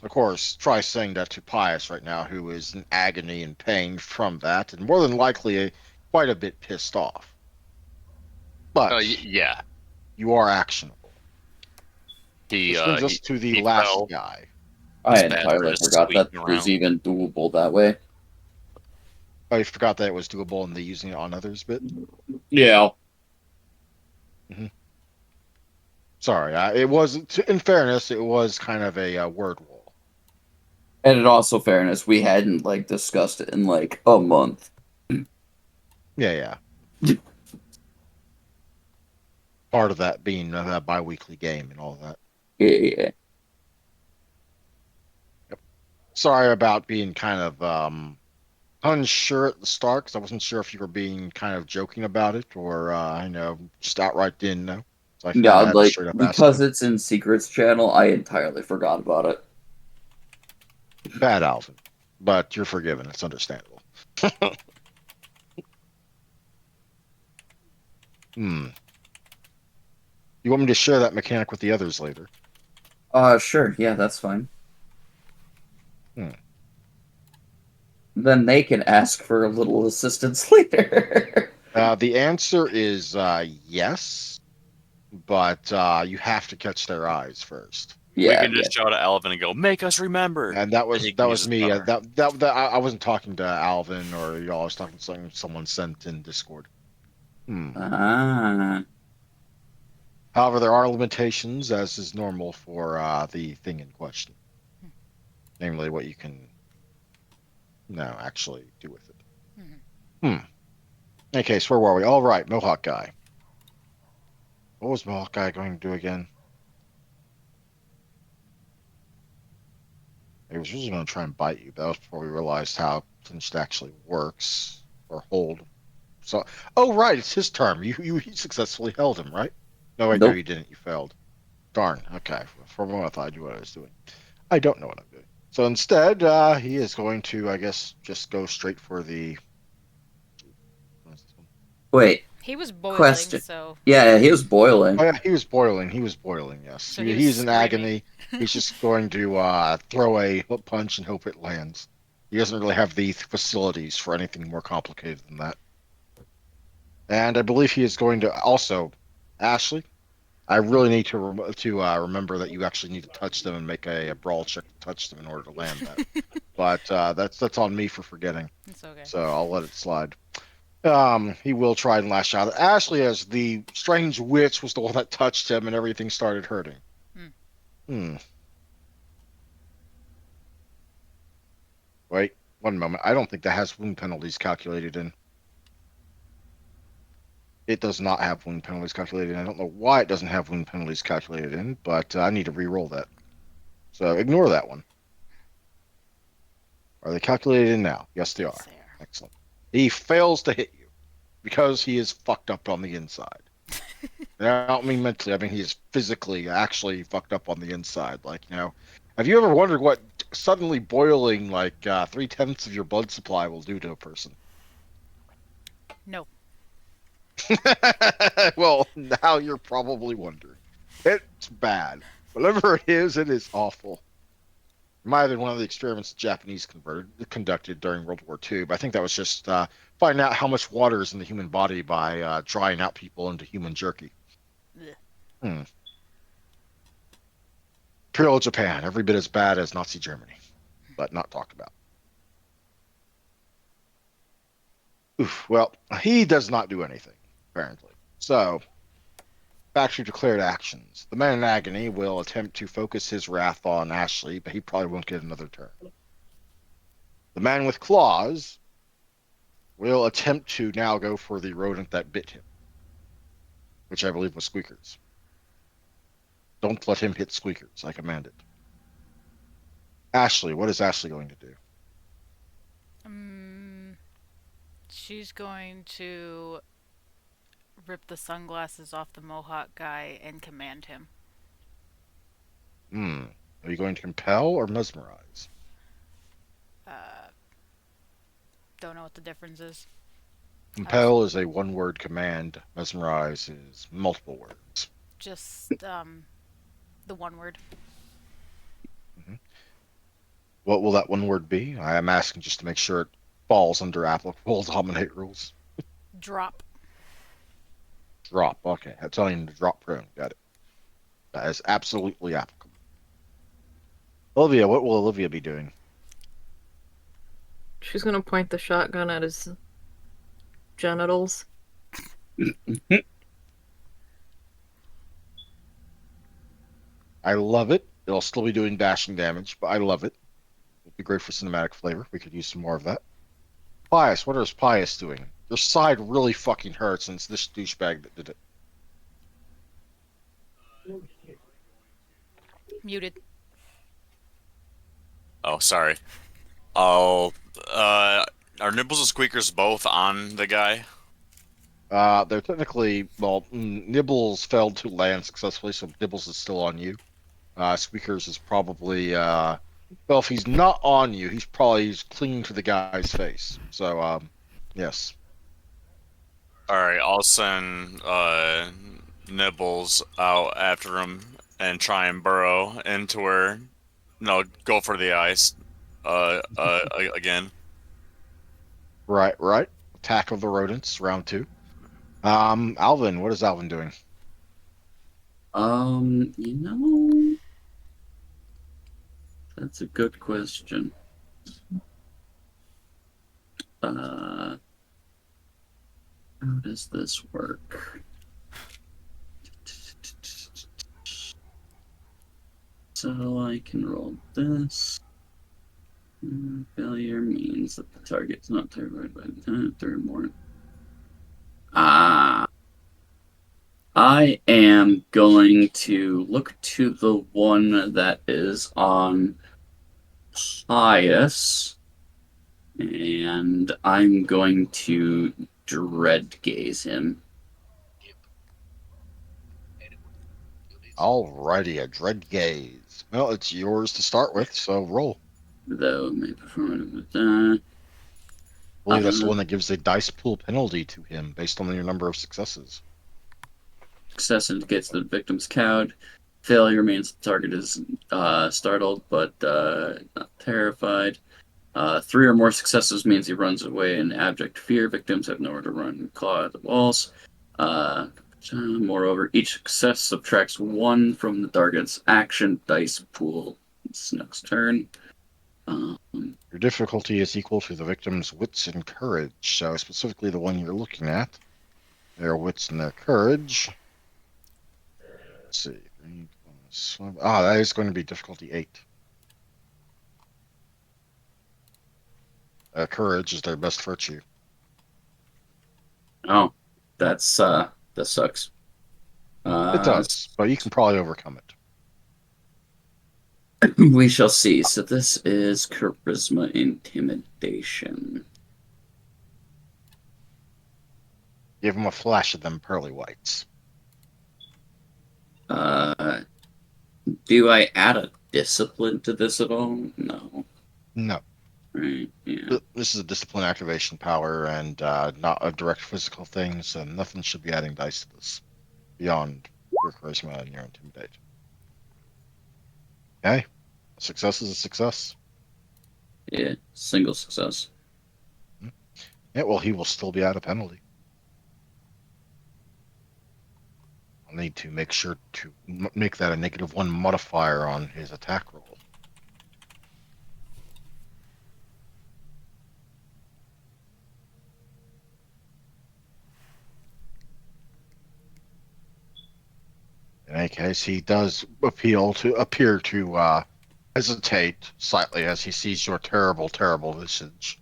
Of course, try saying that to Pius right now, who is in agony and pain from that, and more than likely quite a bit pissed off. But Yeah. you are actionable. He Which brings uh us he to the he last fell. guy. I His bad entirely just forgot that squeaking was around. even doable that way. Oh, you forgot that it was doable in the using it on others bit? Yeah. Hmm. Sorry, it was, in fairness, it was kind of a word wall. And in also fairness, we hadn't discussed it in a month. Yeah, yeah. Part of that being that bi-weekly game and all that. Yeah. Yep. Sorry about being kind of unsure at the start, because I wasn't sure if you were being kind of joking about it or just outright didn't know. So I kind Yeah, of had to straight up ask because you. it's in Secrets channel, I entirely forgot about it. Bad Alvin, but you're forgiven. It's understandable. Hmm. You want me to share that mechanic with the others later? Sure. Yeah, that's fine. Hmm. Then they can ask for a little assistance later. The answer is yes, but you have to catch their eyes first. We Yeah, can yeah. just shout at Alvin and go, "Make us remember," And that and was he that can use was his me. power. I wasn't talking to Alvin or y'all. I was talking to someone sent in Discord. Hmm. Ah. However, there are limitations, as is normal for the thing in question, namely what you can actually do with it. Mhm. Hmm. In any case, where were we? All right, Mohawk guy. What was Mohawk guy going to do again? He was usually going to try and bite you. That was before we realized how clinched actually works or hold. So, oh right, it's his turn. You successfully held him, right? No, wait, no, Nope. you didn't. You failed. Darn. Okay, for a moment I thought I knew what I was doing. I don't know what I'm doing. So instead, he is going to, I guess, just go straight for the. What is this one? Wait. He was boiling, Question. so Yeah, he was Oh boiling. yeah, he was boiling. He was boiling. Yes, he was he's in screaming. agony. He's just going to throw a hook punch and hope it lands. He doesn't really have the facilities for anything more complicated than that. And I believe he is going to also, Ashley. I really need to remember that you actually need to touch them and make a brawl check to touch them in order to land that. But that's on me for forgetting. It's okay. So I'll let it slide. He will try and lash out at Ashley as the strange witch was the one that touched him and everything started hurting. Hmm. Hmm. Wait, one moment. I don't think that has wound penalties calculated in. It does not have wound penalties calculated in. I don't know why it doesn't have wound penalties calculated in, but I need to re-roll that. So ignore that one. Are they calculated in now? Yes, they Yes, are. they are. Excellent. He fails to hit you because he is fucked up on the inside. And I don't mean mentally. I mean he is physically, actually fucked up on the inside. Like have you ever wondered what suddenly boiling like 3/10 of your blood supply will do to a person? No. Well, now you're probably wondering. It's bad. Whatever it is awful. It might have been one of the experiments the Japanese conducted during World War II, but I think that was just finding out how much water is in the human body by drying out people into human jerky. Ugh. Hmm. Imperial Japan, every bit as bad as Nazi Germany, but not talked about. Oof, well, he does not do anything, apparently. So, back to declared actions. The man in agony will attempt to focus his wrath on Ashley, but he probably won't get another turn. The man with claws will attempt to now go for the rodent that bit him, which I believe was Squeakers. Don't let him hit Squeakers. I command it. Ashley, what is Ashley going to do? Um, she's going to rip the sunglasses off the Mohawk guy and command him. Hmm. Are you going to compel or mesmerize? Uh, don't know what the difference is. Compel is a one-word command. Mesmerize is multiple words. Just the one word. Mhm. What will that one word be? I am asking just to make sure it falls under applicable dominate rules. Drop. Drop. Okay, that's telling you to drop prone. Got it. That is absolutely applicable. Olivia, what will Olivia be doing? She's gonna point the shotgun at his genitals. I love it. It'll still be doing dashing damage, but I love it. It'd be great for cinematic flavor. We could use some more of that. Pius, what is Pius doing? Your side really fucking hurts, and it's this douchebag that did it. Muted. Oh, sorry. Oh, are Nibbles and Squeakers both on the guy? They're technically, well, Nibbles failed to land successfully, so Nibbles is still on you. Squeakers is probably Well, if he's not on you, he's probably clinging to the guy's face. So, yes. All right, I'll send Nibbles out after him and try and burrow into her. No, go for the ice. Again. Right, right. Attack of the rodents, round 2. Alvin, what is Alvin doing? You know, that's a good question. Uh, how does this work? So I can roll this. Failure means that the target's not targeted by the time third more. Ah, I am going to look to the one that is on Pious, and I'm going to dread gaze him. Alrighty, a dread gaze. Well, it's yours to start with, so roll. Though may perform I believe that's the uh, one that gives a dice pool penalty to him based on your number of successes. success indicates that the victim's cowed. Failure means the target is startled but not terrified. 3 or more successes means he runs away in abject fear. Victims have nowhere to run and claw at the walls. Uh, Moreover, each success subtracts 1 from the target's action dice pool. It's next turn. Your difficulty is equal to the victim's wits and courage. So, specifically the one you're looking at, their wits and their courage. Let's see. That is going to be difficulty 8. Courage is their best virtue. Oh, that's that sucks. It does, but you can probably overcome it. We shall see. So this is charisma intimidation. Give him a flash of them pearly whites. Uh, do I add a discipline to this at all? No. No. Right. Yeah. This is a discipline activation power and not a direct physical thing, so nothing should be adding dice to this beyond your charisma and your intimidate. Okay. A success is a success. Yeah. Single success. Yeah, well, he will still be at a penalty. I'll need to make sure to make that a -1 modifier on his attack roll. In any case, he does appear to hesitate slightly as he sees your terrible, terrible visage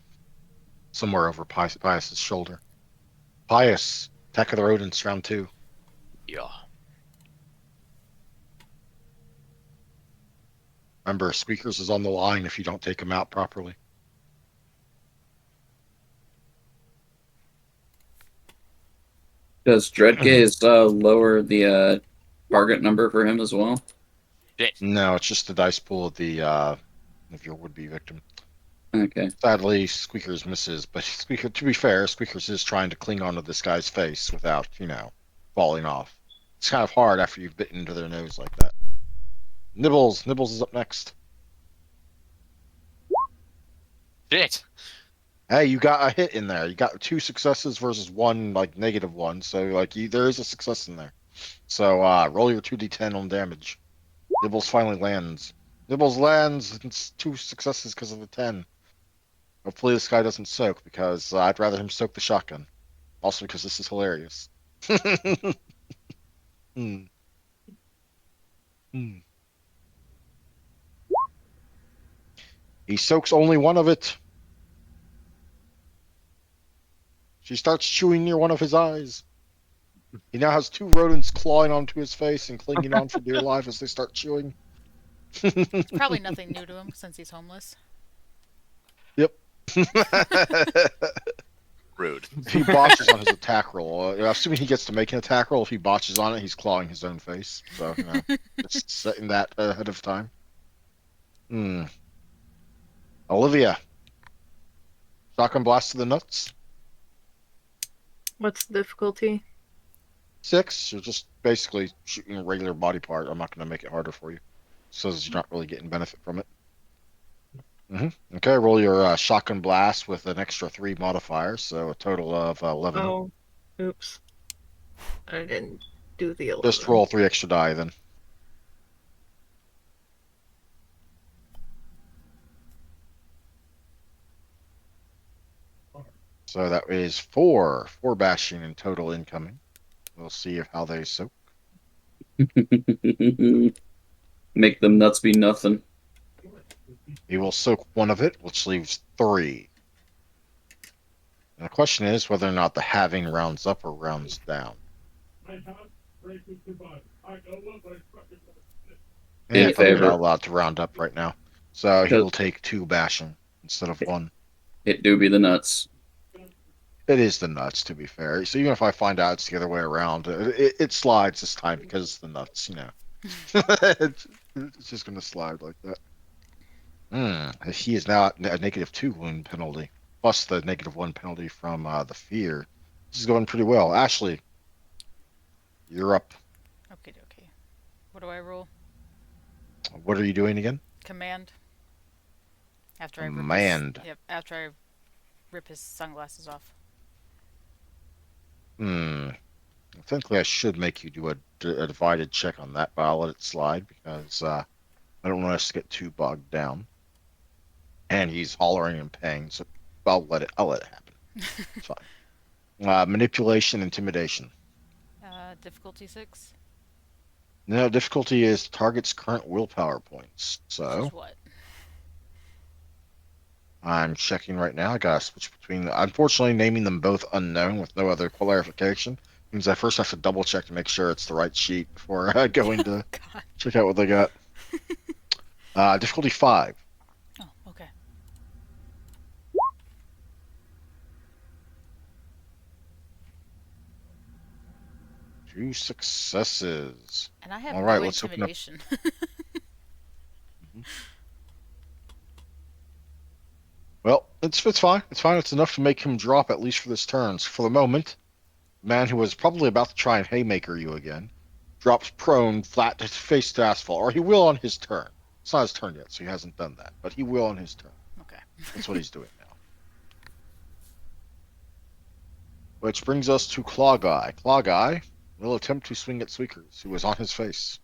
somewhere over Pius's shoulder. Pius, attack of the rodents, round 2. Yeah. Remember, Squeakers is on the line if you don't take him out properly. Does Dreadgaze lower the target number for him as well? No, it's just the dice pool of your would-be victim. Okay. Sadly, Squeakers misses, but Squeaker, to be fair, Squeakers is trying to cling onto this guy's face without, falling off. It's kind of hard after you've bitten into their nose like that. Nibbles is up next. Shit. Hey, you got a hit in there. You got 2 successes versus 1 -1, so there is a success in there. So roll your 2d10 on damage. Nibbles finally lands. Nibbles lands. It's 2 successes because of the 10. Hopefully this guy doesn't soak because I'd rather him soak the shotgun. Also because this is hilarious. Hmm. Hmm. He soaks only one of it. She starts chewing near one of his eyes. He now has 2 rodents clawing onto his face and clinging on for dear life as they start chewing. Probably nothing new to him since he's homeless. Yep. Rude. If he botches on his attack roll, assuming he gets to make an attack roll, if he botches on it, he's clawing his own face. So, just setting that ahead of time. Hmm. Olivia, shotgun blast to the nuts. What's the difficulty? 6. You're just basically shooting a regular body part. I'm not going to make it harder for you. Says you're not really getting benefit from it. Okay, roll your shotgun blast with an extra 3 modifiers, so a total of 11. Oh, oops. I didn't do the Just 11. roll 3 extra die then. So that is 4 bashing in total incoming. We'll see how they soak. Make them nuts be nothing. He will soak 1 of it, which leaves 3. And the question is whether or not the halving rounds up or rounds down. In I think you're not favor. allowed to round up right now. So he Because will take 2 bashing instead of 1. it do be the nuts. It is the nuts, to be fair. So even if I find out it's the other way around, it slides this time because it's the nuts, it's just going to slide like that. He is now at a -2 wound penalty, plus the -1 penalty from the fear. This is going pretty well. Ashley, you're up. Okay, okay. What do I roll? What are you doing again? Command. After I rip his. Command. Yep. After I rip his sunglasses off. Hmm. I think I should make you do a divided check on that, but I'll let it slide because I don't want us to get too bogged down. And he's hollering in pain, so I'll let it happen. It's fine. Manipulation, intimidation. Difficulty 6. No, difficulty is target's current willpower points. Which is So what? I'm checking right now. I gotta switch between unfortunately, naming them both unknown with no other clarification means I first have to double check to make sure it's the right sheet before going to God. check out what they got. Difficulty 5. Oh, okay. Two successes. And I have All no right, let's open up. intimidation. Mhm. Well, it's fine. It's fine. It's enough to make him drop at least for this turn. So for the moment, the man who was probably about to try and haymaker you again drops prone, flat to face to asphalt, or he will on his turn. It's not his turn yet, so he hasn't done that, but he will on his turn. Okay. That's what he's doing now. Which brings us to Claw Guy. Claw Guy will attempt to swing at Squeakers, who is on his face.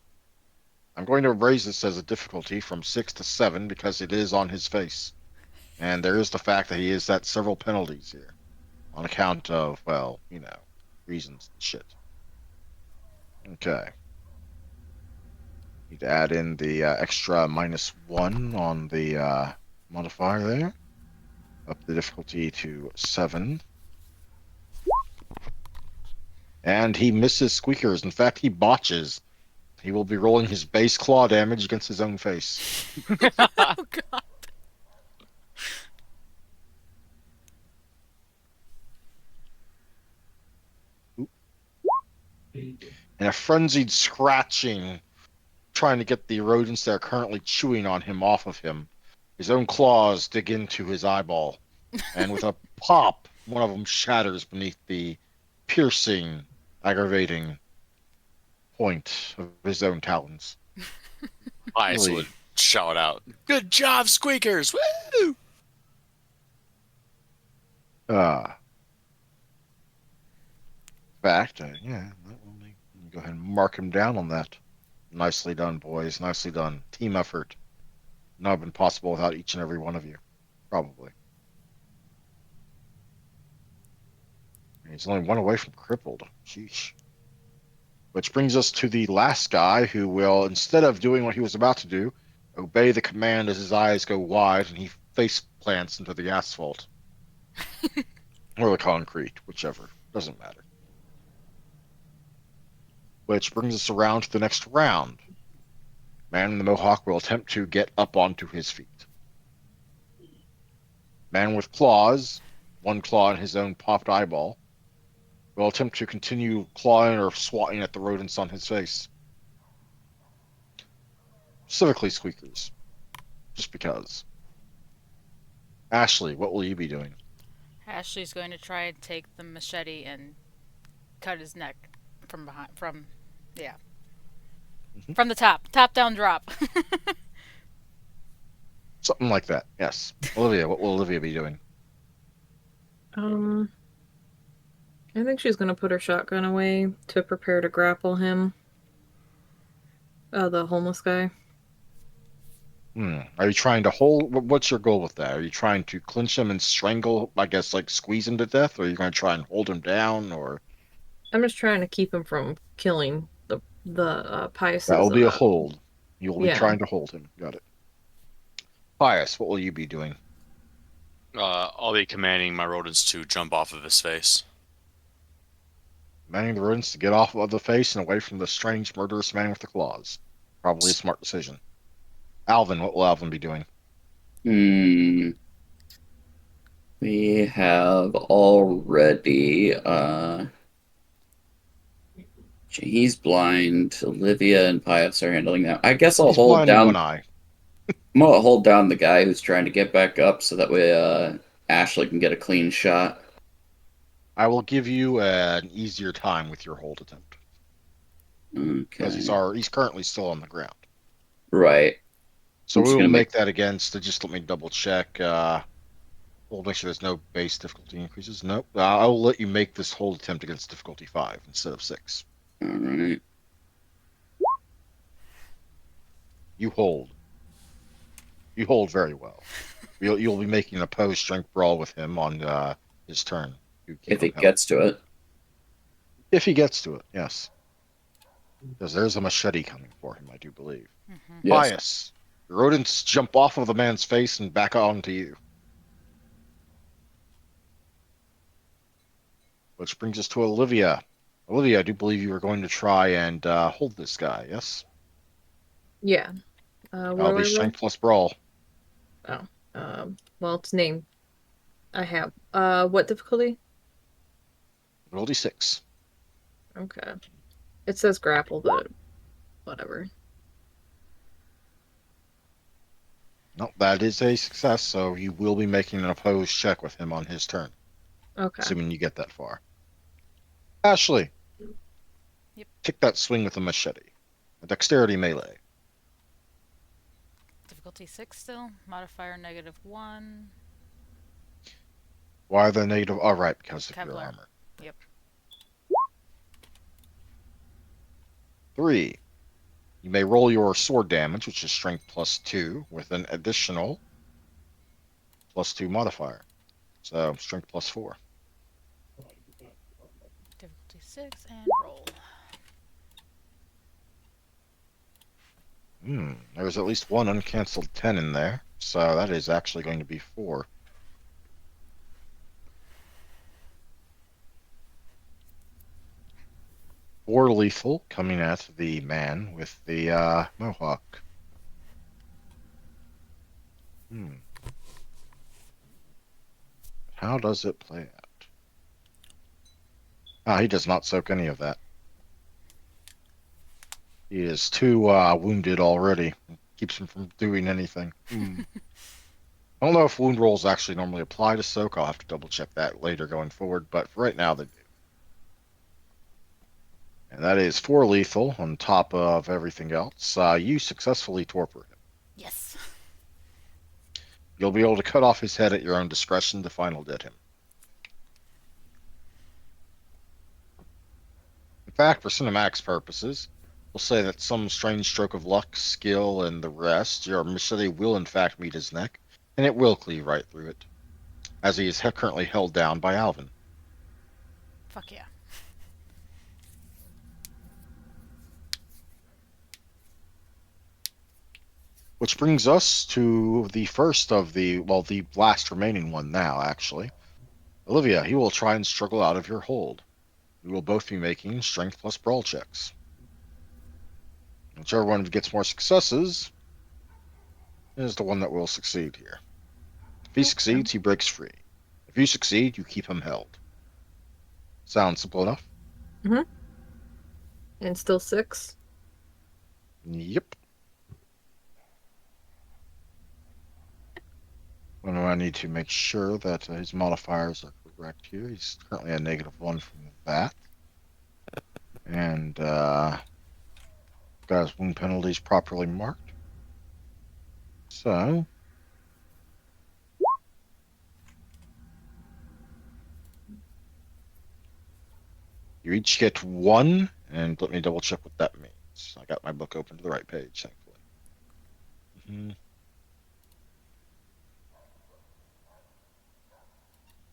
I'm going to raise this as a difficulty from 6 to 7 because it is on his face. And there is the fact that he is at several penalties here on account of, well, reasons and shit. Okay. Need to add in the extra -1 on the modifier there. Up the difficulty to 7. And he misses Squeakers. In fact, he botches. He will be rolling his base claw damage against his own face. Oh God. And a frenzied scratching, trying to get the rodents that are currently chewing on him off of him. His own claws dig into his eyeball. And with a pop, one of them shatters beneath the piercing, aggravating point of his own talons. I Really, would shout out, "Good job, Squeakers! Woo!" uh, fact, yeah, let me go ahead and mark him down on that. Nicely done, boys. Nicely done. Team effort. Not have been possible without each and every one of you. Probably. He's only 1 away from crippled. Sheesh. Which brings us to the last guy who will, instead of doing what he was about to do, obey the command as his eyes go wide and he face plants into the asphalt. Or the concrete, whichever. Doesn't matter. Which brings us around to the next round. Man in the Mohawk will attempt to get up onto his feet. Man with claws, 1 claw in his own popped eyeball, will attempt to continue clawing or swatting at the rodents on his face. Specifically Squeakers. Just because. Ashley, what will you be doing? Ashley's going to try and take the machete and cut his neck from behind. Yeah, Mhm. from the top down drop. Something like that. Yes. Olivia, what will Olivia be doing? Um, I think she's gonna put her shotgun away to prepare to grapple him. The homeless guy. Are you trying to hold? What's your goal with that? Are you trying to clinch him and strangle, I guess, like squeeze him to death, or are you going to try and hold him down, or I'm just trying to keep him from killing the that will Piuses. be a hold. You will be Yeah. trying to hold him. Got it. Pius, what will you be doing? I'll be commanding my rodents to jump off of his face. Manning the rodents to get off of the face and away from the strange, murderous man with the claws. Probably a smart decision. Alvin, what will Alvin be doing? Hmm. We have already he's blind. Olivia and Pius are handling that. I guess He's blind in one eye. I'm gonna hold down the guy who's trying to get back up so that way Ashley can get a clean shot. I will give you an easier time with your hold attempt because Okay. he's currently still on the ground. Right. So I'm we just will gonna make make that against. Just let me double check. We'll make sure there's no base difficulty increases. Nope. I will let you make this hold attempt against difficulty 5 instead of 6. alright. You hold. You hold very well. You'll be making an opposed strength brawl with him on his turn to keep If him he held. gets to it. If he gets to it, yes. Because there's a machete coming for him, I do believe. Hmm. Yes. Pius, the rodents jump off of the man's face and back onto you. Which brings us to Olivia. Olivia, I do believe you were going to try and hold this guy, yes? Yeah. What That'll do be I roll? strength plus brawl. Oh. Well, it's named. I have. What difficulty? Roll d6. Okay. It says grapple, but whatever. No, that is a success, so you will be making an opposed check with him on his turn, Okay. assuming you get that far. Ashley, Yep. kick that swing with a machete. A dexterity melee. Difficulty 6 still. Modifier -1. Why the negative? All right, because of your Kevlar. armor. Yep. 3. You may roll your sword damage, which is strength plus 2, with an additional plus 2 modifier. So strength plus 4. Difficulty 6 and roll. There's at least one uncanceled 10 in there, so that is actually going to be 4. 4 lethal coming at the man with the mohawk. Hmm. How does it play out? Ah, he does not soak any of that. He is too wounded already. Keeps him from doing anything. I don't know if wound rolls actually normally apply to soak. I'll have to double check that later going forward, but for right now they do. And that is 4 lethal on top of everything else. You successfully torpor him. Yes. You'll be able to cut off his head at your own discretion to final dead him. In fact, for cinematics purposes, we'll say that some strange stroke of luck, skill, and the rest, your machete will in fact meet his neck, and it will cleave right through it, as he is currently held down by Alvin. Fuck yeah. Which brings us to the first of the last remaining one now, actually. Olivia, he will try and struggle out of your hold. We will both be making strength plus brawl checks. Whichever one gets more successes is the one that will succeed here. If he succeeds, he breaks free. If you succeed, you keep him held. Sounds simple enough? Mm-hmm. And still 6. Yep. When I need to make sure that his modifiers are correct here. He's currently a -1 from that. And got his wound penalties properly marked. So you each get 1, and let me double check what that means. I got my book open to the right page, thankfully.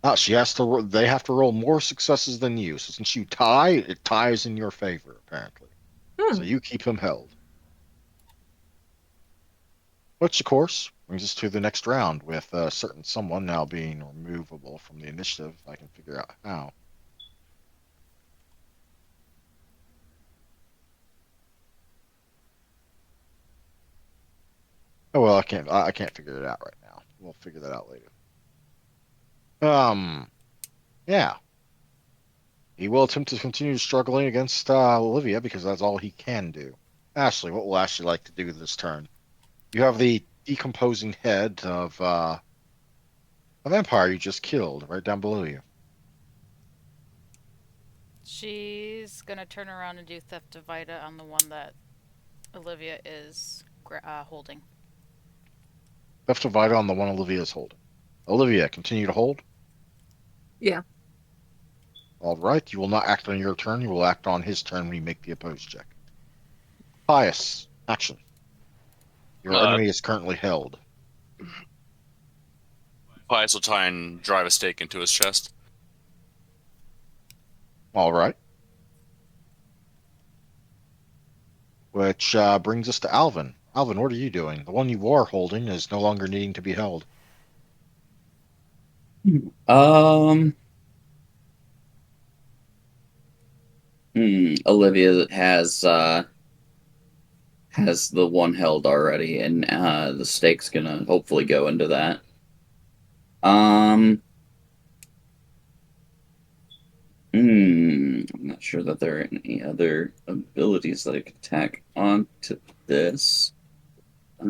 Oh, she has to. They have to roll more successes than you. So since you tie, it ties in your favor, apparently. So you keep him held. Which, of course, brings us to the next round with a certain someone now being removable from the initiative. I can figure out how. Oh well, I can't. I can't figure it out right now. We'll figure that out later. Yeah. He will attempt to continue struggling against Olivia because that's all he can do. Ashley, what will Ashley like to do this turn? You have the decomposing head of a vampire you just killed right down below you. She's gonna turn around and do Theft of Vita on the one that Olivia is holding. Left to Vita on the one Olivia is holding. Olivia, continue to hold. Yeah. All right. You will not act on your turn. You will act on his turn when you make the opposed check. Pious, action. Your enemy is currently held. Pius will try and drive a stake into his chest. All right. Which brings us to Alvin. Alvin, what are you doing? The one you are holding is no longer needing to be held. Olivia has the one held already, and the stake's gonna hopefully go into that. I'm not sure that there are any other abilities that I could tack onto this. I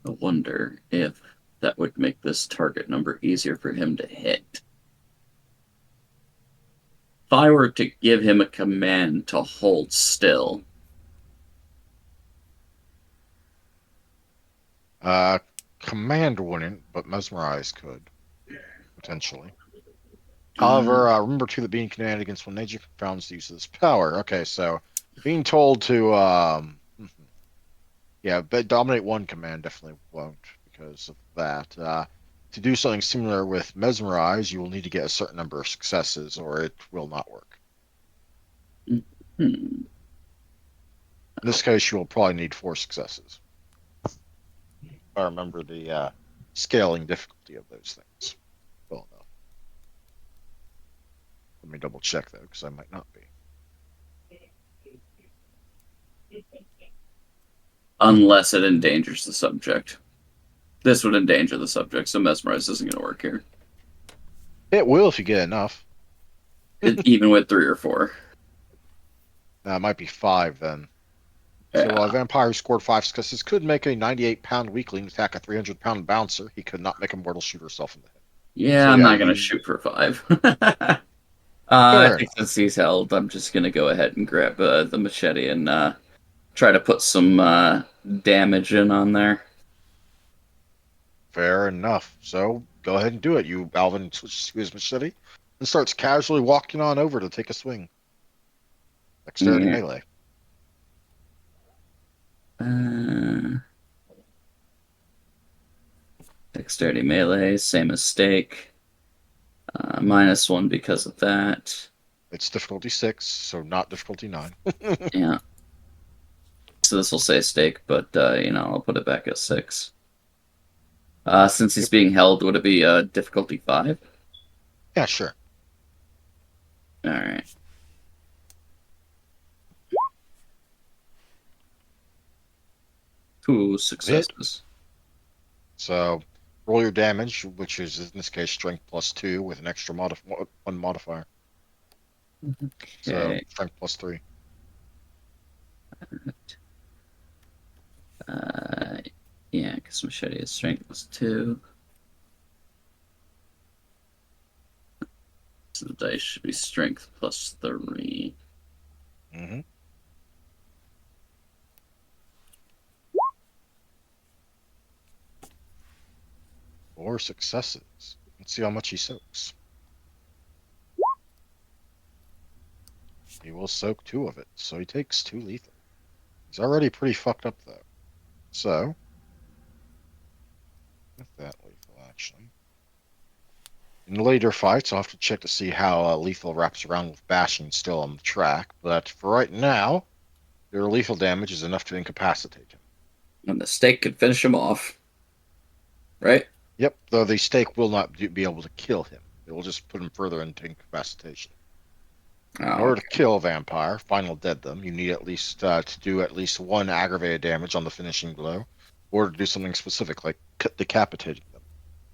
wonder if that would make this target number easier for him to hit. If I were to give him a command to hold still, Command wouldn't, but Mesmerize could, potentially. However, remember too that being commanded against one nature confounds the use of this power. Okay, so being told to yeah, but dominate one command definitely won't because of that. To do something similar with Mesmerize, you will need to get a certain number of successes, or it will not work. hmm. In this case, you will probably need 4 successes. If I remember the scaling difficulty of those things well enough. Let me double check though, because I might not be. Unless it endangers the subject. This would endanger the subject, so Mesmerize isn't going to work here. It will if you get enough. Even with 3 or 4. It might be 5 then. Yeah. So a vampire who scored 5 successes could make a 98-pound weakling attack a 300-pound bouncer. He could not make a mortal shoot herself in the head. Yeah, So, I'm yeah, not going to you- shoot for 5. I think since he's held, I'm just going to go ahead and grab the machete and try to put some damage in on there. Fair enough. So go ahead and do it. Alvin switches to his machete and starts casually walking on over to take a swing. Dexterity Yeah. melee. Dexterity melee, same mistake. -1 because of that. It's difficulty 6, so not difficulty 9. Yeah. So this will say stake, but I'll put it back at 6. Since he's being held, would it be difficulty 5? Yeah, sure. All right. Two successes. So roll your damage, which is in this case strength +2 with an extra one modifier. So Okay. strength +3. Yeah, because machete is strength +2. So the dice should be strength +3. Mm-hmm. Four successes. Let's see how much he soaks. He will soak 2 of it, so he takes 2 lethal. He's already pretty fucked up, though. So, with that lethal action. In later fights, I'll have to check to see how lethal wraps around with bashing still on the track, but for right now, your lethal damage is enough to incapacitate him. And the stake could finish him off. Right? Yep, though the stake will not be able to kill him. It will just put him further into incapacitation. In Oh, order to kill a vampire, final dead them, you need at least to do at least 1 aggravated damage on the finishing blow, or to do something specific like decapitating them.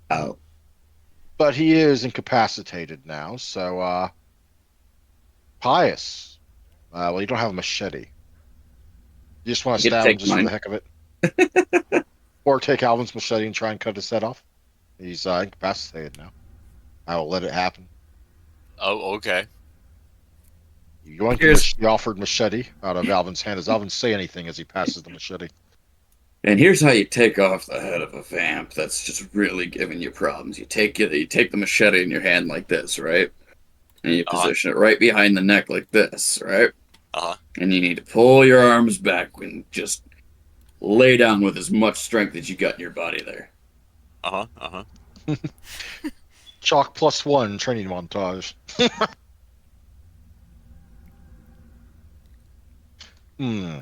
oh. But he is incapacitated now, so Pious. Well, you don't have a machete. You just want to You could stab him take just for the mine. heck of it, or take Alvin's machete and try and cut his head off. He's incapacitated now. I will let it happen. Oh, okay. You yoink Here's the offered machete out of Alvin's hand. Does Alvin say anything as he passes the machete? and here's how you take off the head of a vamp that's just really giving you problems. You take the machete in your hand like this, right? And you Uh-huh. position it right behind the neck like this, right? Uh-huh. And you need to pull your arms back and just lay down with as much strength as you got in your body there. Uh-huh. Uh-huh. Chalk +1 training montage. Hmm.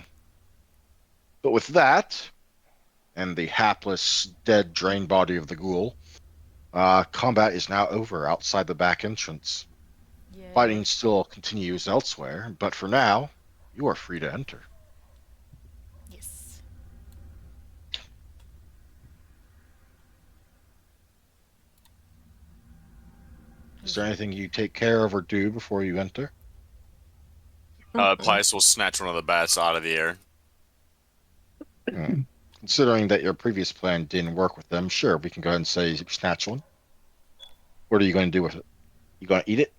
But with that, and the hapless, dead, drained body of the ghoul, combat is now over outside the back entrance. Fighting Yay. still continues elsewhere, but for now, you are free to enter. Yes. Is there anything you take care of or do before you enter? Pius will snatch one of the bats out of the air. Hmm. Considering that your previous plan didn't work with them, sure, we can go ahead and say you snatch one. What are you going to do with it? You going to eat it?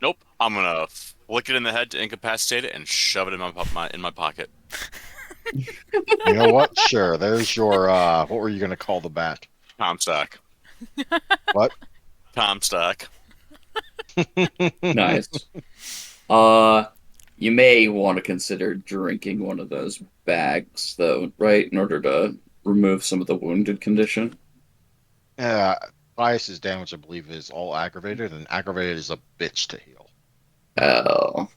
Nope. I'm gonna flick it in the head to incapacitate it and shove it in my pocket. You know what? Sure. There's your. What were you going to call the bat? Comstock. What? Comstock. Nice. Uh, you may want to consider drinking one of those bags, though, right? In order to remove some of the wounded condition. Uh, Bias's damage, I believe, is all aggravated, and aggravated is a bitch to heal. Oh,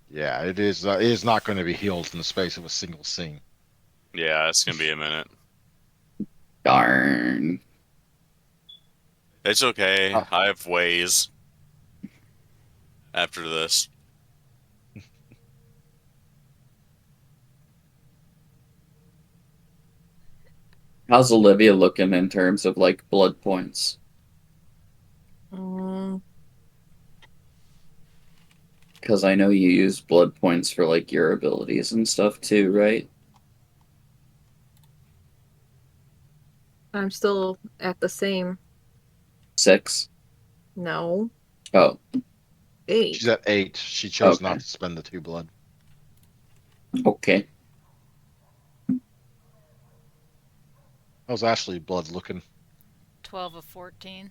Yeah, it is. It is not going to be healed in the space of a single scene. Yeah, it's gonna be a minute. darn. It's okay. Ah. I have ways after this. How's Olivia looking in terms of like blood points? Mm, Because I know you use blood points for like your abilities and stuff too, right? I'm still at the same. 6. No. Oh, 8. She's at 8. She chose okay. not to spend the 2 blood. Okay. How's Ashley blood looking? 12 of 14.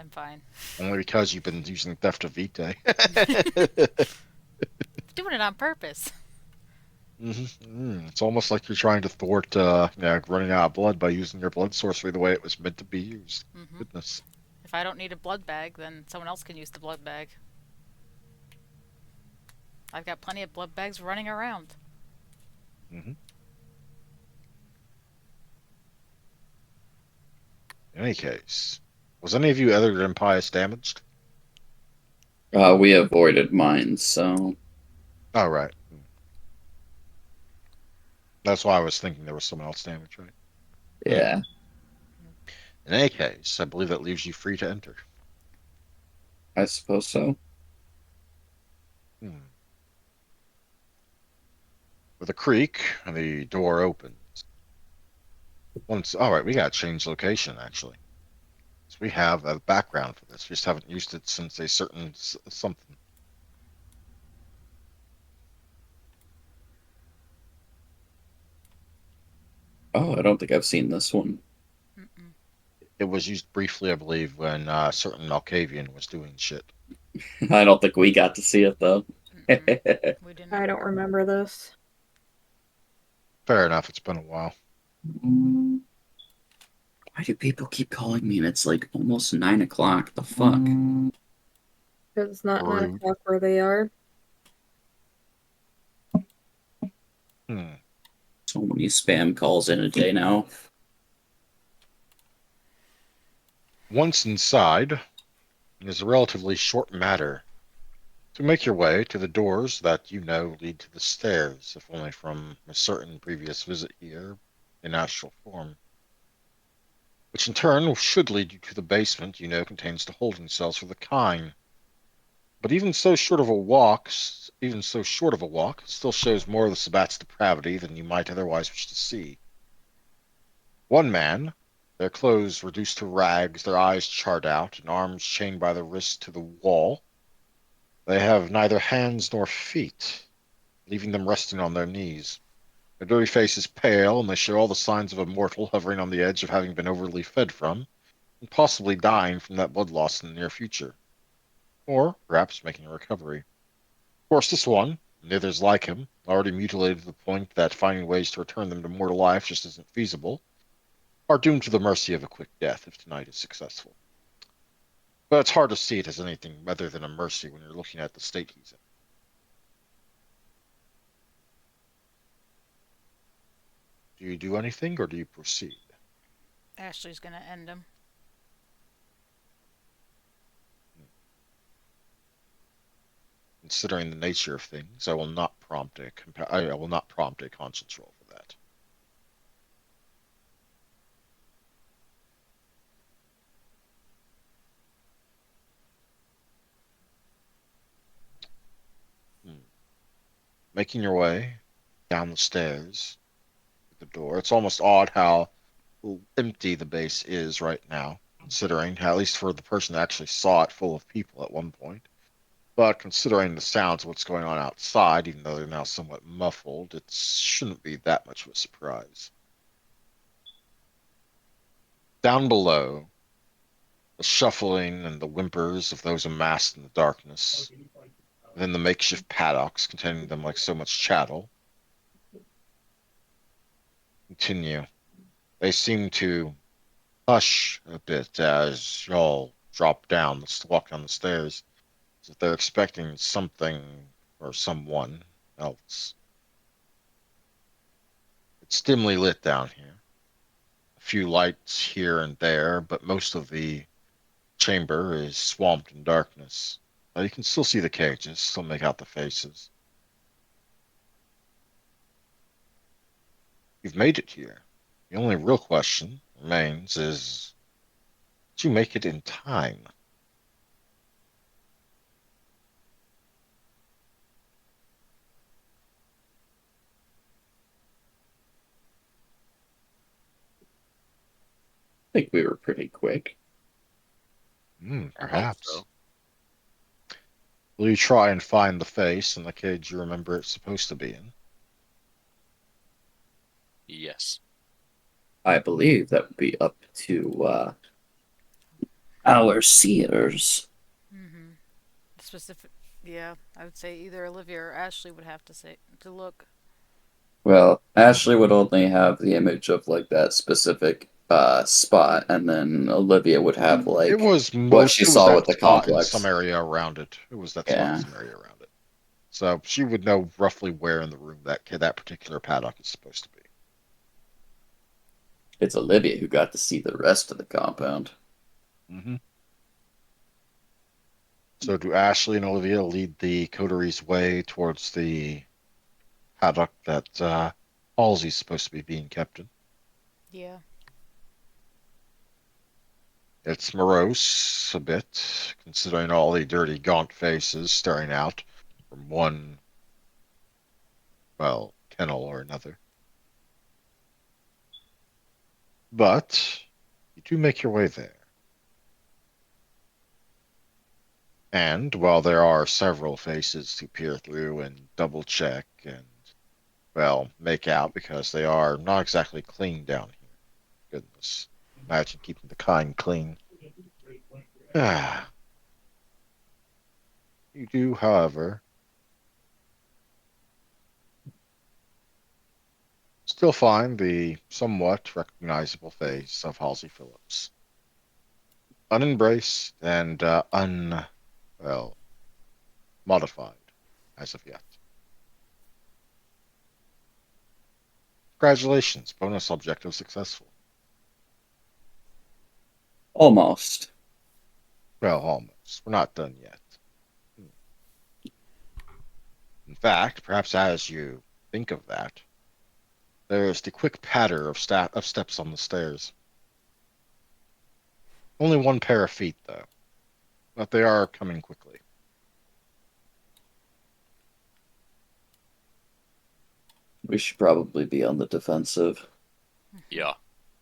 I'm fine. Only because you've been using Theft of Vitae. Doing it on purpose. It's almost like you're trying to thwart running out of blood by using your blood sorcery the way it was meant to be used. Hmm. Goodness. If I don't need a blood bag, then someone else can use the blood bag. I've got plenty of blood bags running around. hmm In any case, was any of you other than Pius damaged? We avoided mine, so Oh, right. That's why I was thinking there was someone else damaged, right? yeah, In any case, I believe that leaves you free to enter. I suppose so. Hmm. with a creak, and the door opens. All right, we got to change location actually. So we have a background for this. We just haven't used it since a certain something. Oh, I don't think I've seen this one. Mm-mm. It was used briefly, I believe, when certain Malkavian was doing shit. I don't think we got to see it though. Mm-mm. We didn't. I don't remember this. Fair enough. It's been a while. Why do people keep calling me and it's like almost 9 o'clock? The fuck? Because it's not 9 Rude. o'clock where they are. Hmm. So many spam calls in a day now. Once inside, it is a relatively short matter to make your way to the doors that you know lead to the stairs, if only from a certain previous visit here in astral form, which in turn should lead you to the basement you know contains the holding cells for the kind. But even so short of a walk, still shows more of the Sabbat's depravity than you might otherwise wish to see. One man, their clothes reduced to rags, their eyes charred out, and arms chained by the wrists to the wall. They have neither hands nor feet, leaving them resting on their knees. Their dirty face is pale, and they show all the signs of a mortal hovering on the edge of having been overly fed from, and possibly dying from that blood loss in the near future, or perhaps making a recovery. Of course, this one, and the others like him, already mutilated to the point that finding ways to return them to mortal life just isn't feasible, are doomed to the mercy of a quick death if tonight is successful. But it's hard to see it as anything other than a mercy when you're looking at the state he's in. Do you do anything, or do you proceed? Ashley's gonna end him. Considering the nature of things, I will not prompt I will not prompt a conscience roll for that. Hmm. Making your way down the stairs to the door, it's almost odd how empty the base is right now, considering, at least for the person that actually saw it full of people at one point. But considering the sounds of what's going on outside, even though they're now somewhat muffled, it shouldn't be that much of a surprise. Down below, the shuffling and the whimpers of those amassed in the darkness, within the makeshift paddocks containing them like so much chattel, continue. They seem to hush a bit as y'all walk down the stairs, as if they're expecting something or someone else. It's dimly lit down here. A few lights here and there, but most of the chamber is swamped in darkness. You can still see the cages, still make out the faces. You've made it here. The only real question remains is, did you make it in time? I think we were pretty quick. I hope Perhaps. so. Will you try and find the face in the cage you remember it's supposed to be in? Yes. I believe that would be up to our seers. Mm-hmm. Specific. Yeah, I would say either Olivia or Ashley would have to say to look. Well, Ashley would only have the image of like that specific spot, and then Olivia would have like what she It was saw with that the spot and some complex. area around it. It was that spot and Yeah, some area around it. So she would know roughly where in the room that particular paddock is supposed to be. it's Olivia who got to see the rest of the compound. Hmm. So do Ashley and Olivia lead the coteries way towards the paddock that Halsey's supposed to be being kept in? Yeah. It's morose a bit, considering all the dirty, gaunt faces staring out from one, well, kennel or another. But you do make your way there. And while there are several faces to peer through and double check and, well, make out because they are not exactly clean down here. Goodness. Imagine keeping the kind clean. Ah, you do, however, still find the somewhat recognizable face of Halsey Phillips. Unembraced and well, modified as of yet. Congratulations, bonus objective successful. Almost. Well, almost. We're not done yet. In fact, perhaps as you think of that, there is the quick patter of steps on the stairs. Only one pair of feet, though, but they are coming quickly. We should probably be on the defensive. Yeah.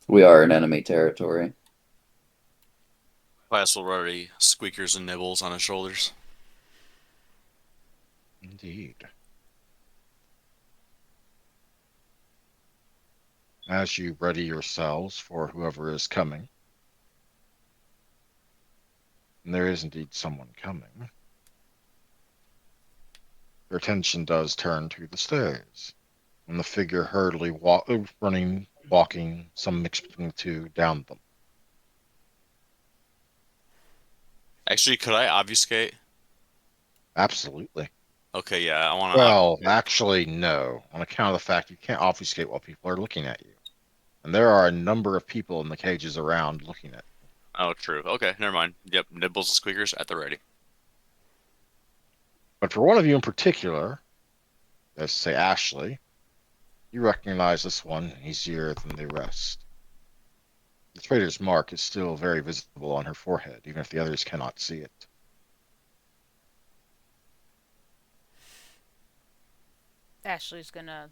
We are in enemy territory. Class already squeakers and nibbles on his shoulders. Indeed. As you ready yourselves for whoever is coming, and there is indeed someone coming, your attention does turn to the stairs, and the figure hurriedly walking, some mix between the two, down them. Actually, could I obfuscate? Absolutely. Okay, yeah, I want to Well, obfuscate. actually, no, on account of the fact you can't obfuscate while people are looking at you. And there are a number of people in the cages around looking at you. Oh, true. Okay, never mind. Yep, nibbles and squeakers at the ready. But for one of you in particular, let's say Ashley, you recognize this one easier than the rest. The trader's mark is still very visible on her forehead, even if the others cannot see it. Ashley's gonna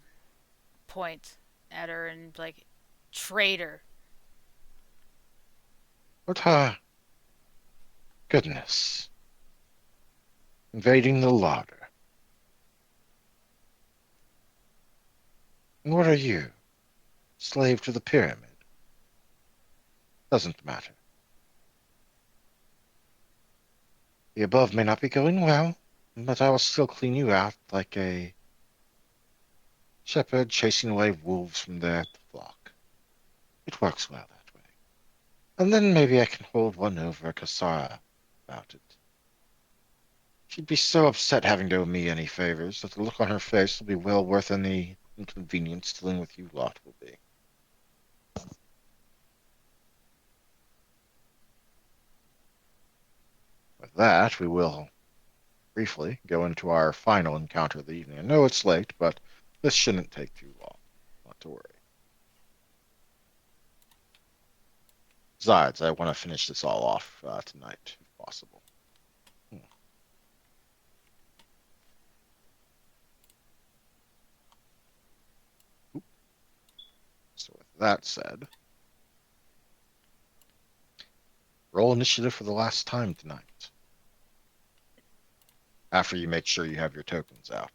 point at her and like, traitor. But, goodness. Invading the larder. And what are you? Slave to the pyramid? Doesn't matter. The above may not be going well, but I will still clean you out like a shepherd chasing away wolves from their flock. It works well that way. And then maybe I can hold one over Kasara about it. She'd be so upset having to owe me any favors that the look on her face will be well worth any inconvenience dealing with you lot will be. With that, we will briefly go into our final encounter of the evening. I know it's late, but this shouldn't take too long. Not to worry. Besides, I want to finish this all off tonight, if possible. So with that said, roll initiative for the last time tonight. After you make sure you have your tokens out.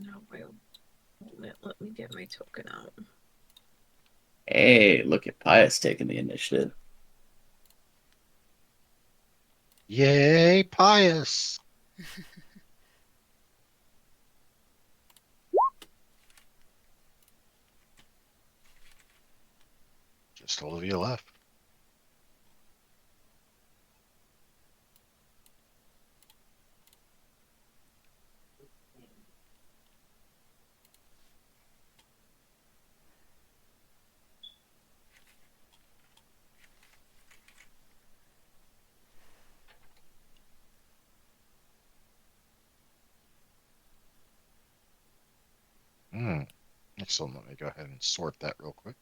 Now, wait a moment. Let me get my token out. Hey, look at Pius taking the initiative. Yay, pious! Just Olivia left. Hmm. Excellent. Let me go ahead and sort that real quick.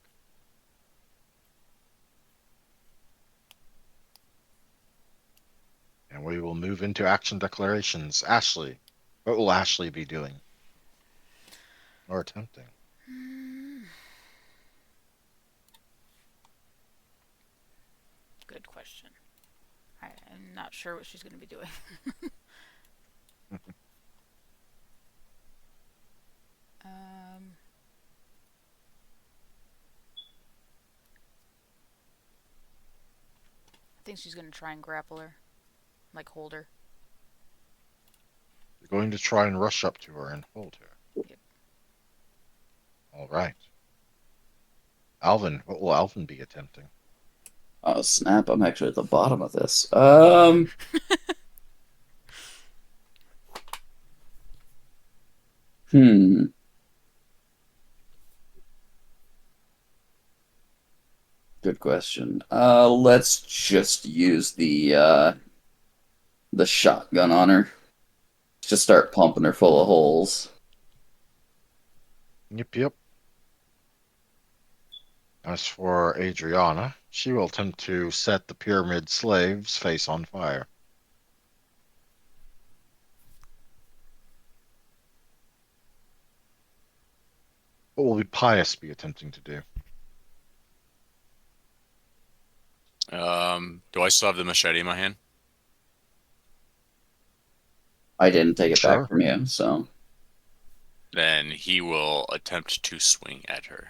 And we will move into action declarations. Ashley, what will Ashley be doing or attempting? Good question. I'm not sure what she's going to be doing. um, I think she's going to try and grapple her, like hold her. You're going to try and rush up to her and hold her. Yep. All right. Alvin, what will Alvin be attempting? Oh snap! I'm actually at the bottom of this. Hmm. Good question. Let's just use the shotgun on her. Just start pumping her full of holes. Yep, yep. As for Adriana, she will attempt to set the pyramid slave's face on fire. What will Pius be attempting to do? Do I still have the machete in my hand? I didn't take it back Sure. from you, so Then he will attempt to swing at her.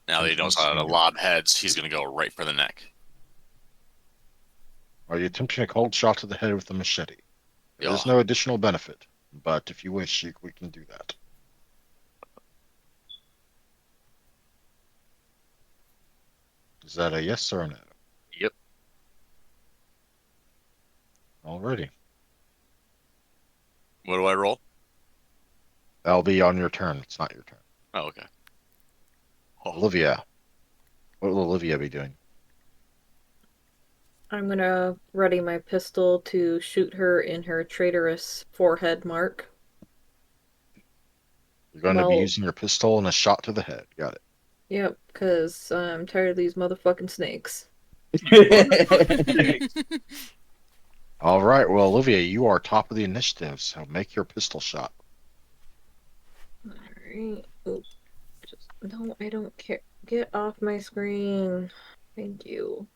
Now that he knows how to lob heads, he's going to go right for the neck. Are you attempting a cold shot to the head with the machete? There is Yeah. no additional benefit, but if you wish, we can do that. Is that a yes or a no? Yep. Alrighty. What do I roll? That'll be on your turn. It's not your turn. Oh, okay. Oh. Olivia. What will Olivia be doing? I'm gonna ready my pistol to shoot her in her traitorous forehead mark. You're going to be using your pistol and a shot to the head. Got it. Yep, because I'm tired of these motherfucking snakes. All right. Well, Olivia, you are top of the initiative, so make your pistol shot. Alright. Oh, no, I don't care. Get off my screen. Thank you.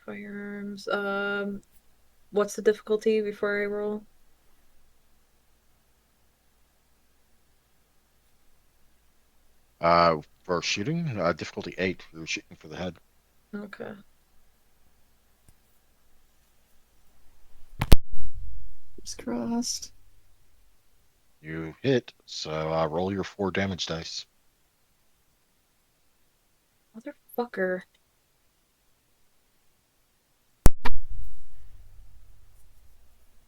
Firearms. What's the difficulty before I roll? For shooting, difficulty 8. You're shooting for the head. Okay. fingers crossed. You hit, so roll your 4 damage dice. Motherfucker.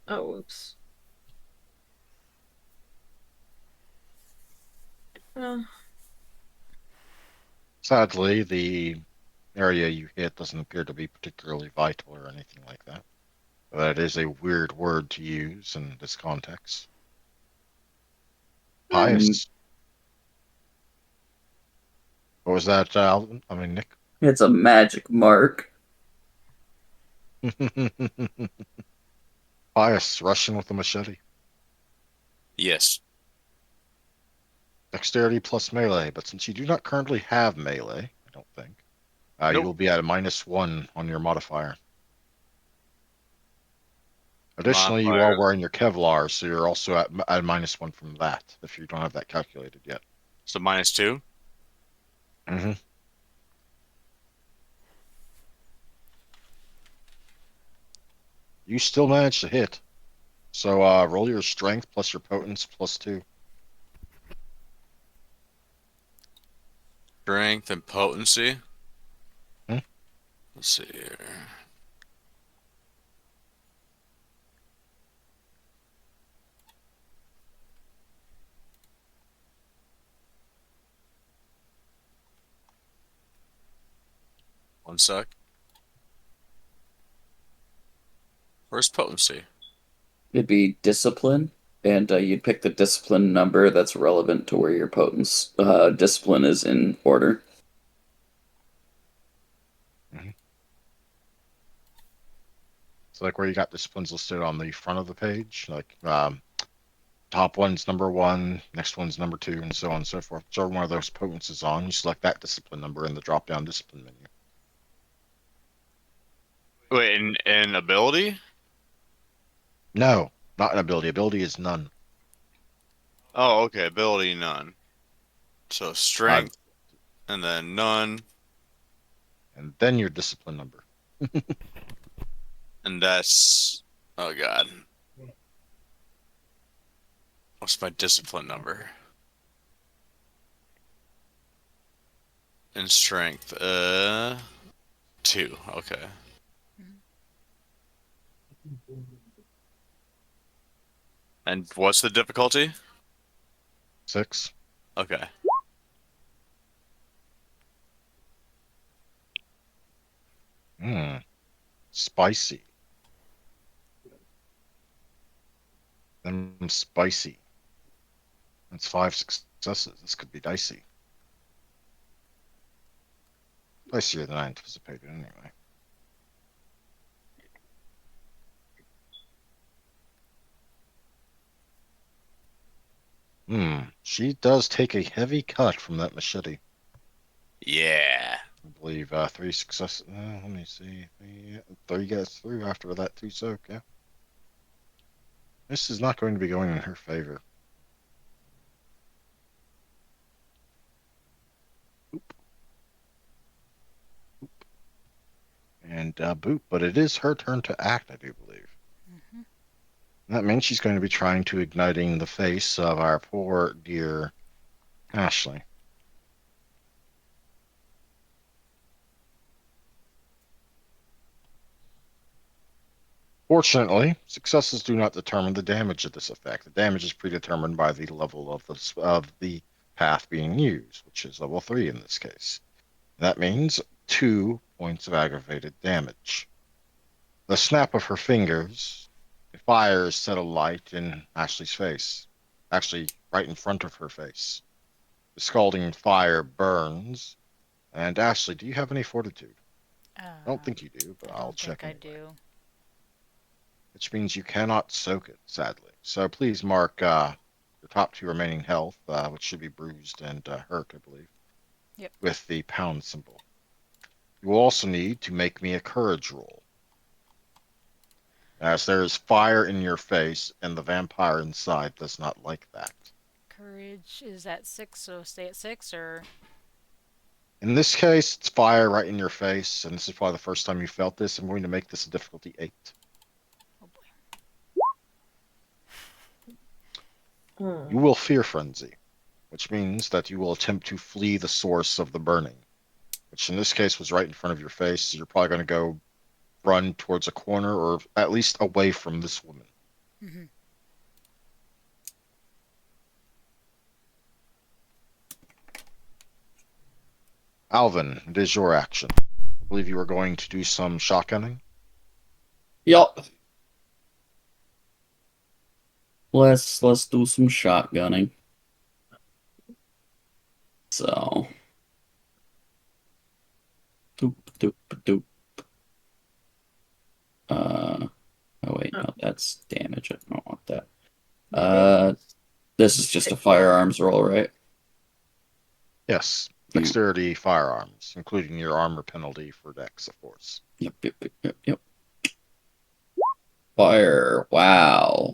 Oh, oops. Uh, Sadly, the area you hit doesn't appear to be particularly vital or anything like that. That is a weird word to use in this context. Pious. What was that, Alvin? I mean, Nick? It's a magic mark. Pious, rushing with the machete. Yes. Dexterity plus melee, but since you do not currently have melee, I don't think, you Nope. will be at a -1 on your modifier. Additionally, you are Modifier. wearing your Kevlar, so you're also at a -1 from that, if you don't have that calculated yet. So -2. Mm-hmm. You still managed to hit. So roll your strength plus your potence +2. Strength and potency. Hmm? Let's see here. One sec. Where's potency? It'd be discipline, and you'd pick the discipline number that's relevant to where your potence discipline is in order. Mhm. So like where you got disciplines listed on the front of the page, like top one's number 1, next one's number 2, and so on and so forth. Whichever one of those potence is on, you select that discipline number in the drop-down discipline menu. Wait, in ability? No, not an ability. Ability is none. Oh, okay. Ability none. So Uh, strength and then none, and then your discipline number. and that's oh god. What's my discipline number? And strength, 2. Okay. And what's the difficulty? 6. Okay. Spicy. Spicy. That's 5 successes. This could be dicey. Dicier than I anticipated, anyway. She does take a heavy cut from that machete. Yeah. I believe 3 successes. Let me see. 3 gets through after that 2 soak, yeah. This is not going to be going in her favor. Oop. And boop, but it is her turn to act, I do believe. Mm-hmm. That means she's going to be trying to igniting the face of our poor dear Ashley. Fortunately, successes do not determine the damage of this effect. The damage is predetermined by the level of the path being used, which is level 3 in this case. That means 2 points of aggravated damage. The snap of her fingers, a fire is set alight in Ashley's face, actually right in front of her face. The scalding fire burns. And Ashley, do you have any fortitude? I don't think you do, but I I'll don't check think I anyway. do. Which means you cannot soak it, sadly. So please mark the top 2 remaining health, which should be bruised and hurt, I believe, Yep. with the pound symbol. You will also need to make me a courage roll, as there is fire in your face, and the vampire inside does not like that. Courage is at 6, so stay at 6, or In this case, it's fire right in your face, and this is probably the first time you felt this. I'm going to make this a difficulty 8. oh boy. You will fear frenzy, which means that you will attempt to flee the source of the burning, which in this case was right in front of your face. So you're probably going to go run towards a corner or at least away from this woman. Mm-hmm. Alvin, it is your action. I believe you were going to do some shotgunning. Yup. Let's do some shotgunning. So, doop doop doop. Oh wait, no, that's damage. I don't want that. Uh, this is just a firearms roll, right? Yes, Yeah. dexterity firearms, including your armor penalty for dex, of course. Yep. Fire. Wow.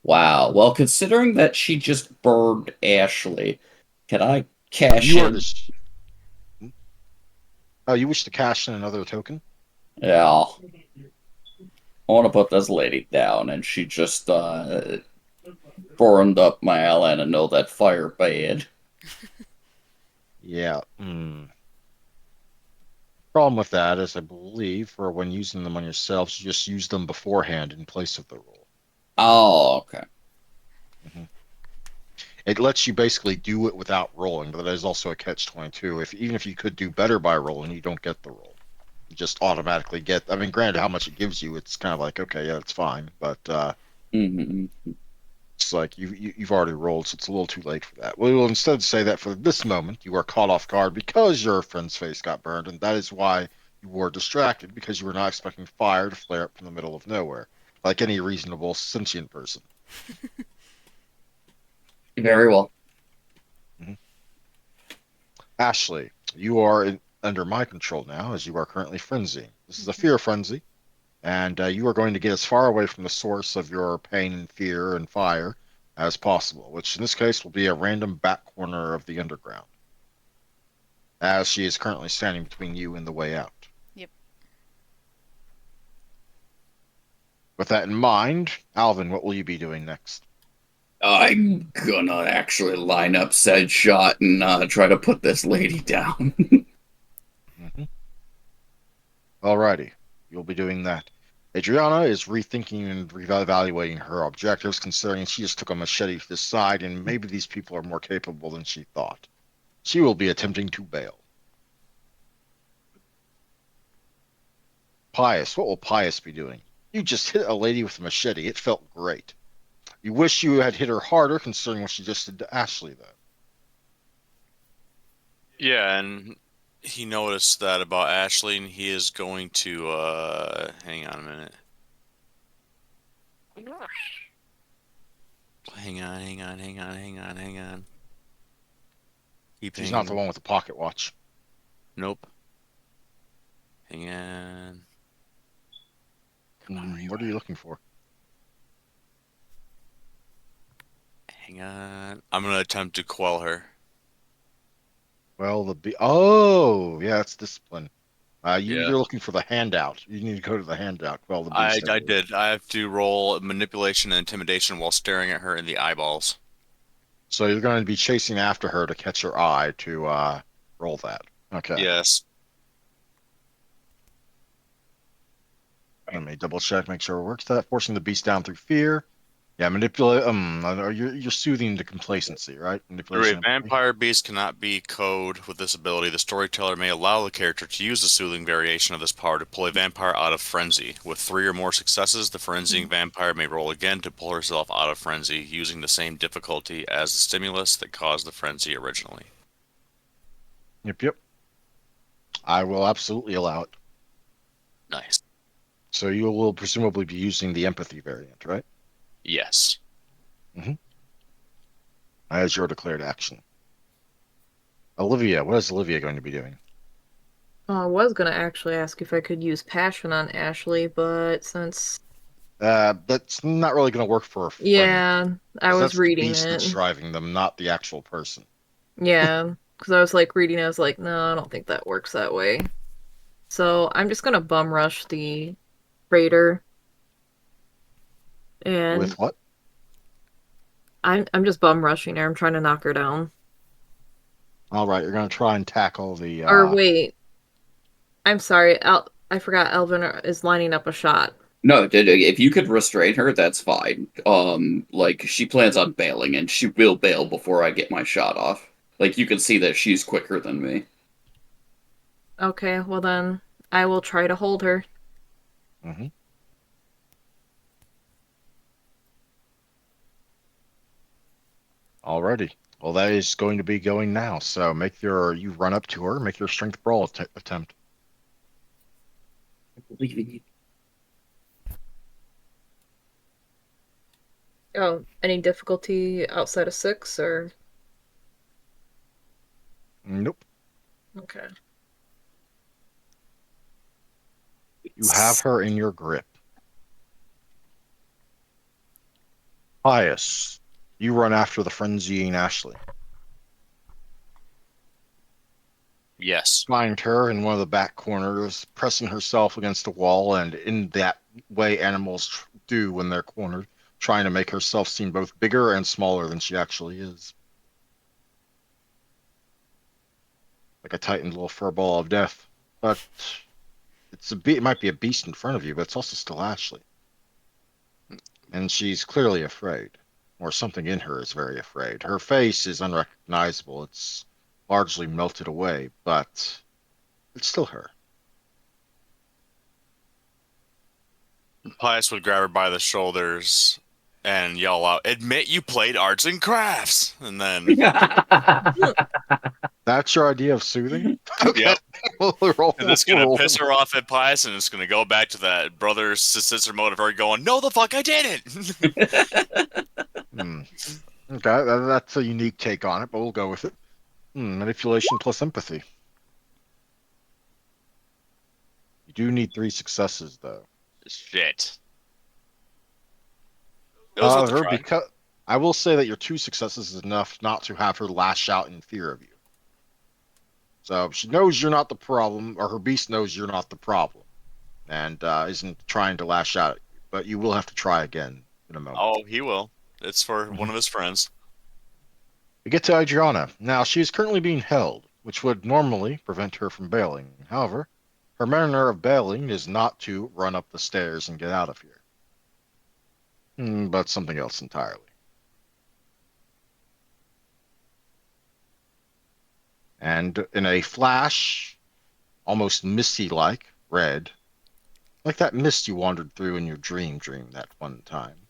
Wow. Well, considering that she just burned Ashley, can I If cash you were to, in? oh, you wish to cash in another token? Yeah. I want to put this lady down, and she just burned up my island and know that fire bad. Yeah. Problem with that is, I believe, for when using them on yourselves, you just use them beforehand in place of the roll. Oh, okay. hmm It lets you basically do it without rolling, but that is also a catch-22. If even if you could do better by rolling, you don't get the roll. You just automatically get. I mean, granted, how much it gives you, it's kind of like, okay, yeah, that's fine, but Mm-hmm. it's like you've already rolled, so it's a little too late for that. We will instead say that for this moment, you are caught off guard because your friend's face got burned, and that is why you were distracted because you were not expecting fire to flare up from the middle of nowhere, like any reasonable sentient person. Very well. Mhm. Ashley, you are under my control now, as you are currently frenzying. This is a fear frenzy, and you are going to get as far away from the source of your pain and fear and fire as possible, which in this case will be a random back corner of the underground, as she is currently standing between you and the way out. Yep. With that in mind, Alvin, what will you be doing next? I'm gonna actually line up said shot and try to put this lady down. hmm Alrighty, you'll be doing that. Adriana is rethinking and reevaluating her objectives, considering she just took a machete to the side, and maybe these people are more capable than she thought. She will be attempting to bail. Pius, what will Pius be doing? You just hit a lady with a machete. It felt great. You wish you had hit her harder, considering what she just did to Ashley, though. Yeah, and he noticed that about Ashley, and he is going to hang on a minute. Hang on. Keep She's not the hanging. one with the pocket watch. Nope. Hang on. Come on, where you What are you at? looking for? Hang on. I'm gonna attempt to quell her. Well, oh, yeah, it's discipline. Yeah. You're looking for the handout. You need to go to the handout. Quell the beast, I I believe. did. I have to roll manipulation and intimidation while staring at her in the eyeballs. So you're going to be chasing after her to catch her eye to roll that. Okay. Yes. Let me double check, make sure it works. That forcing the beast down through fear. Yeah, manipulate. You're soothing to complacency, right? Through a Manipulation. vampire beast cannot be code with this ability. The storyteller may allow the character to use the soothing variation of this power to pull a vampire out of frenzy. With 3 or more successes, the frenzying vampire may roll again to pull herself out of frenzy, using the same difficulty as the stimulus that caused the frenzy originally. Yep. I will absolutely allow it. Nice. So you will presumably be using the empathy variant, right? Yes. Mm-hmm. As your declared action. Olivia, what is Olivia going to be doing? I was gonna actually ask if I could use passion on Ashley, but since That's not really going to work for a friend, yeah, I because was that's the reading beast that's it. driving them, not the actual person. Yeah, because I was like reading it, I was like, no, I don't think that works that way. So I'm just gonna bum rush the raider, and With what? I'm just bum rushing her. I'm trying to knock her down. All right, you're going to try and tackle the. Or wait, I'm sorry, I forgot Elvin is lining up a shot. No, if you could restrain her, that's fine. Like she plans on bailing, and she will bail before I get my shot off. Like you can see that she's quicker than me. Okay, well then I will try to hold her. Mm-hmm. Alrighty. Well, that is going to be going now. So you run up to her, make your strength brawl attempt. I believe in you. Oh, any difficulty outside of 6 or Nope. okay. You have her in your grip. Pius, you run after the frenzying Ashley. Yes. Find her in one of the back corners, pressing herself against a wall, and in that way animals do when they're cornered, trying to make herself seem both bigger and smaller than she actually is. Like a tightened little fur ball of death. But it might be a beast in front of you, but it's also still Ashley. And she's clearly afraid. Or something in her is very afraid. Her face is unrecognizable. It's largely melted away, but it's still her. Pius would grab her by the shoulders and yell out, "Admit you played arts and crafts!" And then, That's your idea of soothing? Okay. yep. We'll roll. And this is We'll gonna roll. piss her off at Pius, and it's gonna go back to that brother sister mode of her going, "No, the fuck, I didn't." Hmm. Okay, that's a unique take on it, but we'll go with it. Manipulation plus empathy. You do need 3 successes, though. Shit. It was worth a However, try. because I will say that your 2 successes is enough not to have her lash out in fear of you. So she knows you're not the problem, or her beast knows you're not the problem, and isn't trying to lash out at you. But you will have to try again in a moment. Oh, he will. It's for one Mhm. of his friends. We get to Adriana. Now, she is currently being held, which would normally prevent her from bailing. However, her manner of bailing is not to run up the stairs and get out of here, but something else entirely. And in a flash, almost misty-like red, like that mist you wandered through in your dream that one time,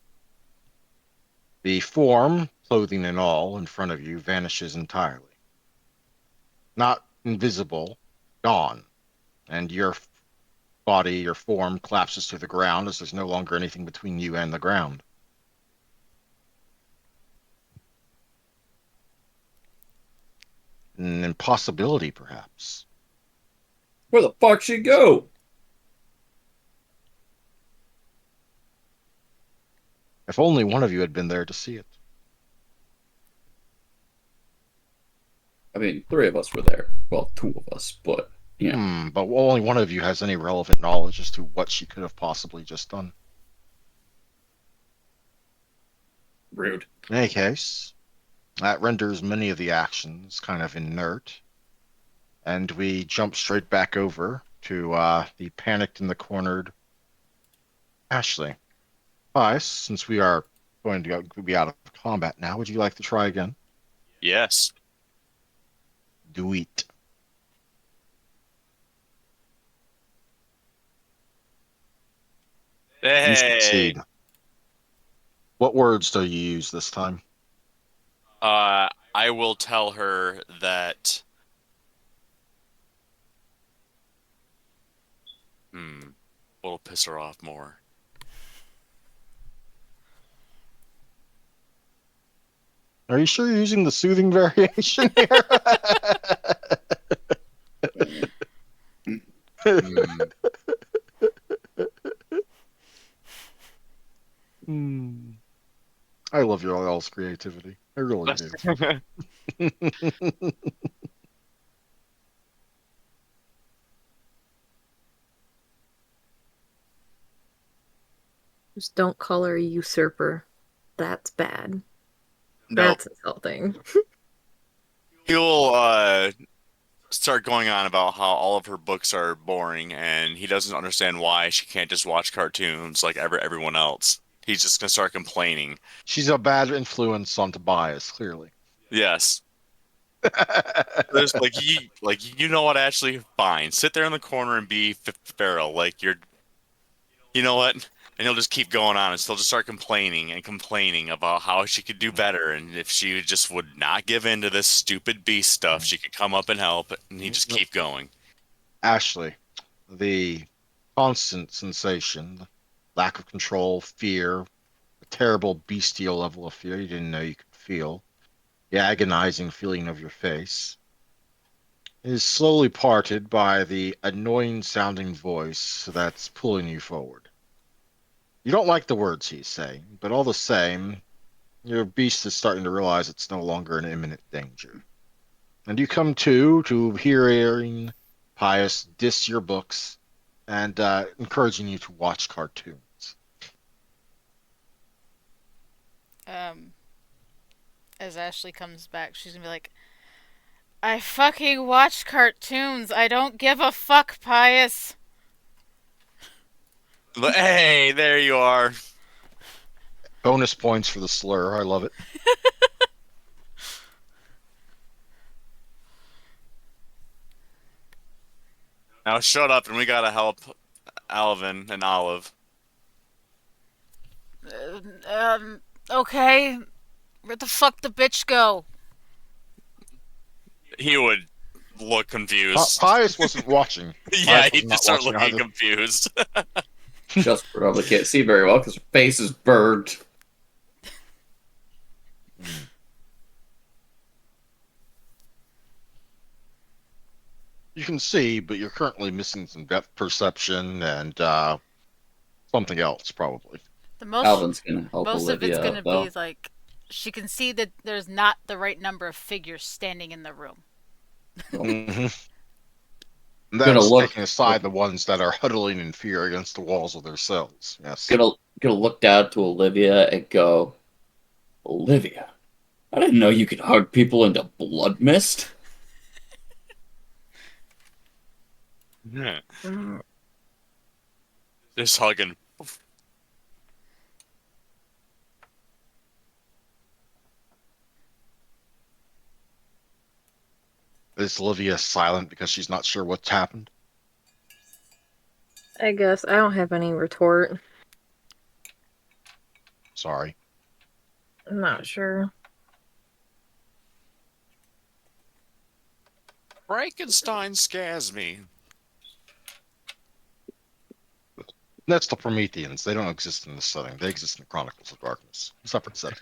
the form, clothing and all, in front of you vanishes entirely. Not invisible, gone, and your body, your form collapses to the ground as there's no longer anything between you and the ground. An impossibility, perhaps. Where the fuck she go? If only one of you had been there to see it. I mean, 3 of us were there. Well, 2 of us, but yeah, But only one of you has any relevant knowledge as to what she could have possibly just done. rude. In any case, that renders many of the actions kind of inert, and we jump straight back over to the panicked and the cornered Ashley. Hi, since we are going to be out of combat now, would you like to try again? Yes. Do it. You Hey. succeed. What words do you use this time? I will tell her that. Hmm. What'll piss her off more? Are you sure you're using the soothing variation here? Hmm. Hmm. I love your all's creativity. I really do. Just don't call her a usurper. That's bad. No. That's insulting. He'll start going on about how all of her books are boring and he doesn't understand why she can't just watch cartoons like everyone else. He's just gonna start complaining. She's a bad influence on Tobias, clearly. Yes. There's like you know what, Ashley? Fine. Sit there in the corner and be feral. Like you know what? And he'll just keep going on and she'll just start complaining and complaining about how she could do better. And if she just would not give in to this stupid beast stuff, she could come up and help. And he just keep going. Ashley, the constant sensation, lack of control, fear, a terrible bestial level of fear you didn't know you could feel, the agonizing feeling of your face, is slowly parted by the annoying sounding voice that's pulling you forward. You don't like the words he's saying, but all the same, your beast is starting to realize it's no longer an imminent danger. And you come to hearing Pius diss your books and encouraging you to watch cartoons. Um, as Ashley comes back, she's gonna be like, I fucking watch cartoons. I don't give a fuck, Pius. But hey, there you are. Bonus points for the slur. I love it. Now shut up and we gotta help Alvin and Olive. Okay. Where the fuck the bitch go? He would look confused. Pius wasn't watching. Yeah, Pius was he'd not just start watching looking either. confused. Just probably can't see very well because her face is burned. You can see, but you're currently missing some depth perception and something else, probably. The most Alvin's gonna help most of it's Olivia, gonna though. be like she can see that there's not the right number of figures standing in the room. Mm-hmm. Gonna That's look, taking aside the ones that are huddling in fear against the walls of their cells. Yes. gonna look down to Olivia and go, Olivia, I didn't know you could hug people into blood mist. Yeah. Just hugging. Is Olivia silent because she's not sure what's happened? I guess I don't have any retort. Sorry. I'm not sure. Frankenstein scares me. That's the Prometheans. They don't exist in this setting. They exist in the Chronicles of Darkness. Separate setting.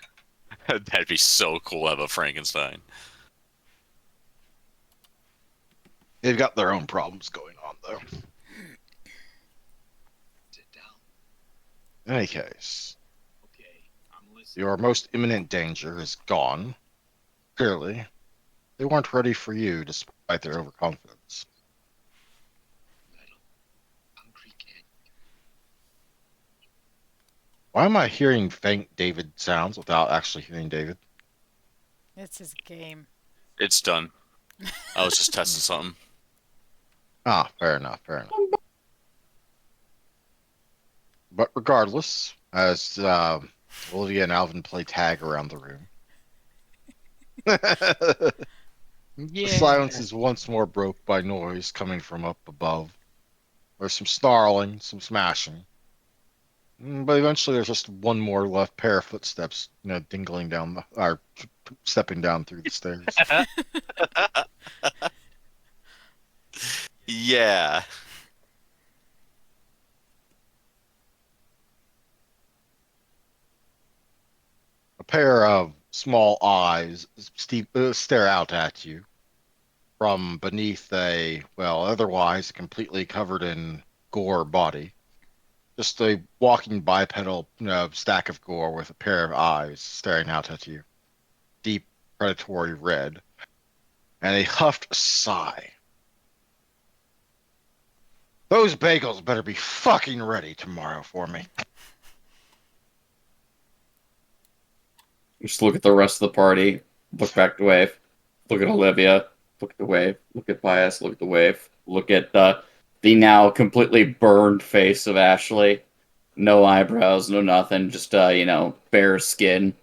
That'd be so cool to have a Frankenstein. They've got their own problems going on, though. In any case, your most imminent danger is gone. Clearly, they weren't ready for you despite their overconfidence. Why am I hearing faint David sounds without actually hearing David? It's his game. It's done. I was just testing something. Ah, fair enough, fair enough. But regardless, as Olivia and Alvin play tag around the room, the silence is once more broke by noise coming from up above. There's some snarling, some smashing. But eventually there's just one more left pair of footsteps, dingling down or stepping down through the stairs. Yeah. A pair of small eyes stare out at you from beneath otherwise completely covered in gore body. Just a walking bipedal stack of gore with a pair of eyes staring out at you. Deep, predatory red. And a huffed sigh. Those bagels better be fucking ready tomorrow for me. Just look at the rest of the party, look back to Wave, look at Olivia, look at the Wave, look at Pius, look at the Wave, look at the now completely burned face of Ashley. No eyebrows, no nothing, just, bare skin.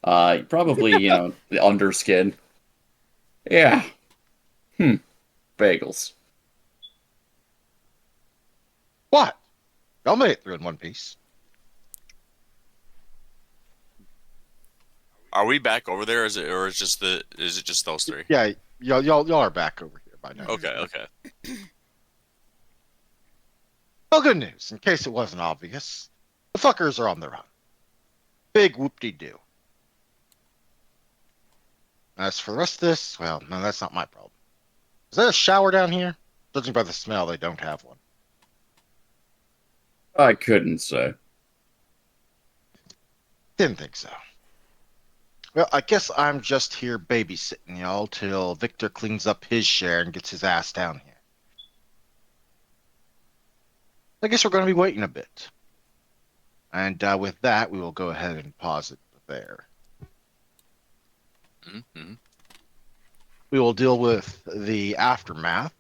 Probably, the underskin. Yeah. Bagels. What? Y'all made it through in one piece. Are we back over there? Is it just those three? Yeah, y'all are back over here by now. Okay. Well, good news. In case it wasn't obvious, the fuckers are on the run. Big whoop-de-doo. As for the rest of this, well, no, that's not my problem. Is there a shower down here? Judging by the smell, they don't have one. I couldn't say. Didn't think so. Well, I guess I'm just here babysitting y'all till Victor cleans up his share and gets his ass down here. I guess we're going to be waiting a bit. And with that, we will go ahead and pause it there. Mm-hmm. We will deal with the aftermath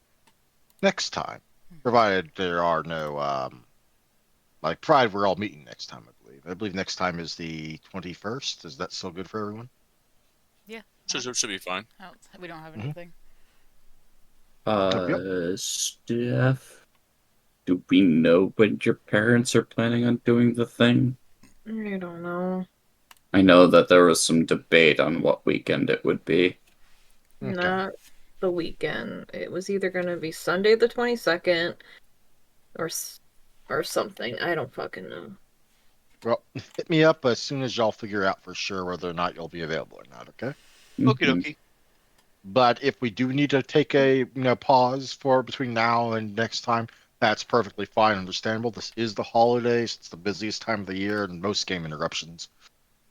next time, provided there are no, provided we're all meeting next time, I believe. I believe next time is the 21st. Is that still good for everyone? Yeah. Should be fine. We don't have Mhm. anything. Steph, do we know when your parents are planning on doing the thing? I don't know. I know that there was some debate on what weekend it would be. Okay. Not the weekend. It was either gonna be Sunday the 22nd or or something. I don't fucking know. Well, hit me up as soon as y'all figure out for sure whether or not you'll be available or not, okay? Okie Mhm. dokie. But if we do need to take a pause for between now and next time, that's perfectly fine, understandable. This is the holidays; it's the busiest time of the year, and most game interruptions.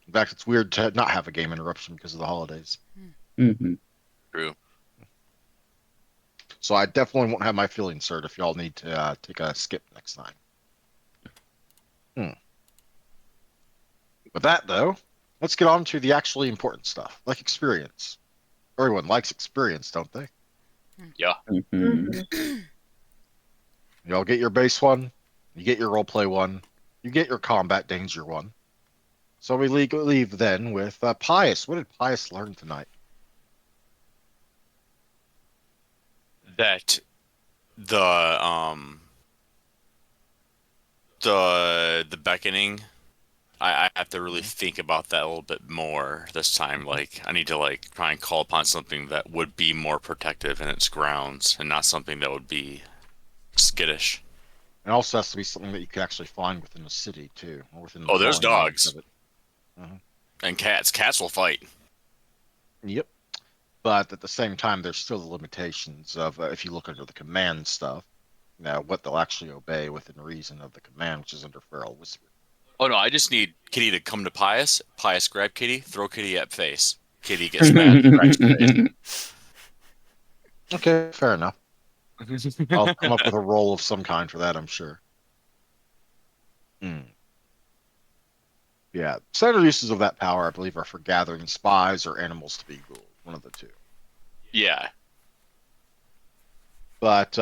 In fact, it's weird to not have a game interruption because of the holidays. Mhm. True. So I definitely won't have my feelings hurt if y'all need to take a skip next time. With that, though, let's get on to the actually important stuff, like experience. Everyone likes experience, don't they? Yeah. Mhm. Mhm. Y'all get your base one, you get your roleplay one, you get your combat danger one. So we leave then with Pius. What did Pius learn tonight? That the the beckoning. I have to really think about that a little bit more this time. Like I need to like try and call upon something that would be more protective in its grounds and not something that would be skittish. It also has to be something that you could actually find within the city too, or within the Oh, there's confines dogs of it. Mhm. and cats. Cats will fight. Yep. But at the same time, there's still the limitations of if you look under the command stuff, what they'll actually obey within reason of the command, which is under Feral Whisper. Oh no, I just need Kitty to come to Pius. Pius grab Kitty, throw Kitty at face. Kitty gets mad, cracks Okay, fair enough. face. I'll come up with a role of some kind for that, I'm sure. Yeah, standard uses of that power, I believe, are for gathering spies or animals to be ruled. One of the two. Yeah. But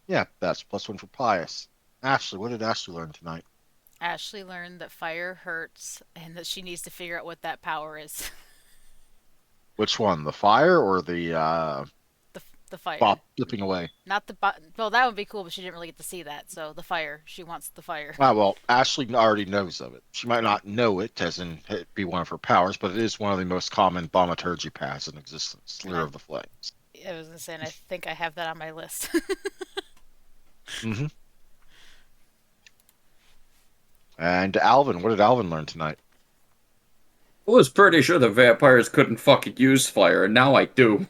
yeah, that's +1 for Pius. Ashley, what did Ashley learn tonight? Ashley learned that fire hurts and that she needs to figure out what that power is. Which one, the fire or the the the fire. bop flipping away? Not the well, that would be cool, but she didn't really get to see that. So the fire. She wants the fire. Ah, well, Ashley already knows of it. She might not know it, as in it be one of her powers, but it is one of the most common thaumaturgy paths in existence, And Slayer of the Flames. I was gonna say, and I think I have that on my list. Mm-hmm. And Alvin, what did Alvin learn tonight? I was pretty sure the vampires couldn't fucking use fire, and now I do.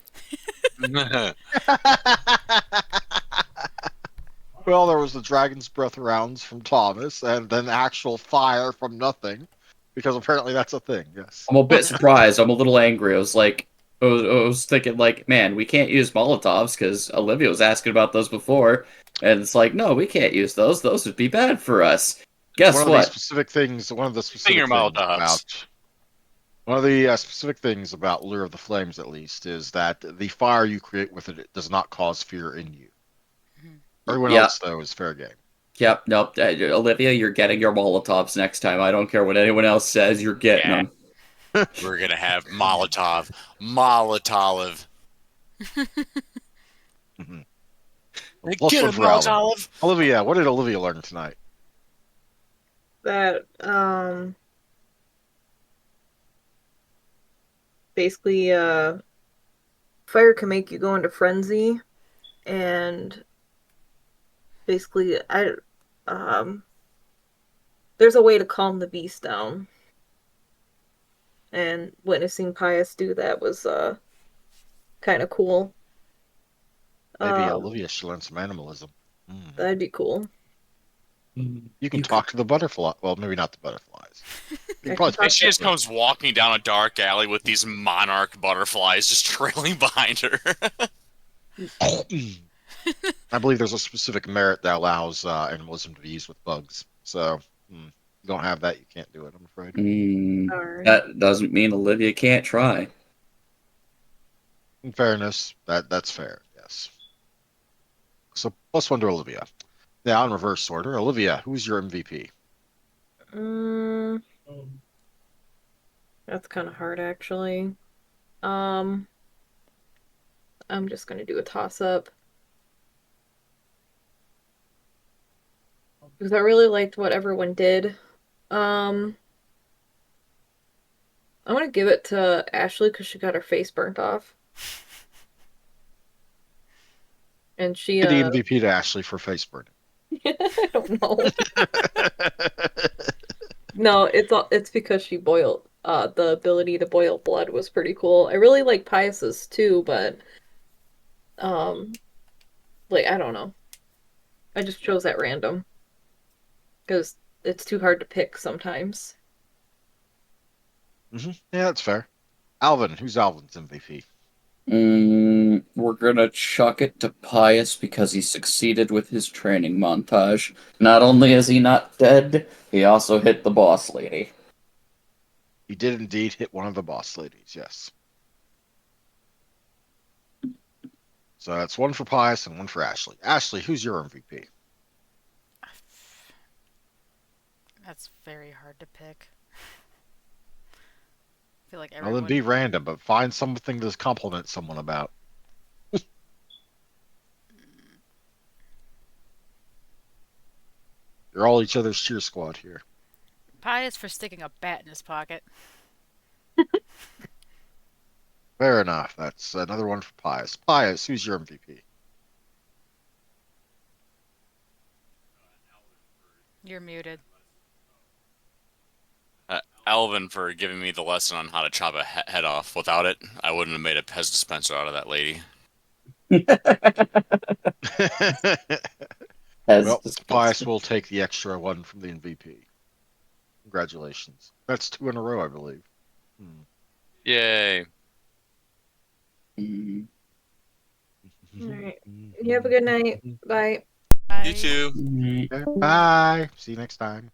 Well, there was the Dragon's Breath rounds from Thomas, and then actual fire from nothing, because apparently that's a thing, yes. I'm a bit surprised. I'm a little angry. I was thinking, like, man, we can't use Molotovs because Olivia was asking about those before. And it's like, no, we can't use those. Those would be bad for us. Guess what? One of the Finger specific things Molotovs. about one of the specific things about Lure of the Flames, at least, is that the fire you create with it does not cause fear in you. Everyone Yeah, else, though, is fair game. yep, nope. Olivia, you're getting your Molotovs next time. I don't care what anyone else says. You're getting Yeah. them. We're gonna have Molotov. Molotov. Mm-hmm. Get +1 him, for Alvin. Molotov! Olivia, what did Olivia learn tonight? That basically fire can make you go into frenzy, and basically there's a way to calm the beast down. And witnessing Pius do that was kind of cool. Maybe Olivia should learn some animalism. That'd be cool. You can talk to the butterfly. Well, maybe not the butterflies. You can I probably can And she just talk comes walking down a dark alley with these monarch butterflies just trailing behind her. to them. I believe there's a specific merit that allows animalism to be used with bugs. So, you don't have that, you can't do it, I'm afraid. Darn. That doesn't mean Olivia can't try. In fairness, that's fair, yes. So, +1 to Olivia. Now, in reverse order, Olivia, who's your MVP? Mm, that's kind of hard, actually. Um, I'm just gonna do a toss-up because I really liked what everyone did. Um, I'm gonna give it to Ashley because she got her face burnt off, and she The MVP to Ashley for face burning. I don't know. No, it's because she boiled. The ability to boil blood was pretty cool. I really like Pius's too, but um, like I don't know. I just chose at random because it's too hard to pick sometimes. Yeah, that's fair. Alvin, who's Alvin's MVP? We're gonna chuck it to Pius because he succeeded with his training montage. Not only is he not dead, he also hit the boss lady. He did indeed hit one of the boss ladies, yes. So that's one for Pius and one for Ashley. Ashley, who's your MVP? That's very hard to pick. I feel like Well, then everyone. be random, but find something to compliment someone about. You're all each other's cheer squad here. Pious for sticking a bat in his pocket. Fair enough. That's another one for Pius. Pius, who's your MVP? You're muted. Alvin for giving me the lesson on how to chop a head off. Without it, I wouldn't have made a Pez dispenser out of that lady. As Well, Pius disgusting. will take the extra one from the MVP. Congratulations. That's 2 in a row, I believe. Yay. Mm. All right. You have a good night. Bye. You I too. Mm. Okay, bye. See you next time.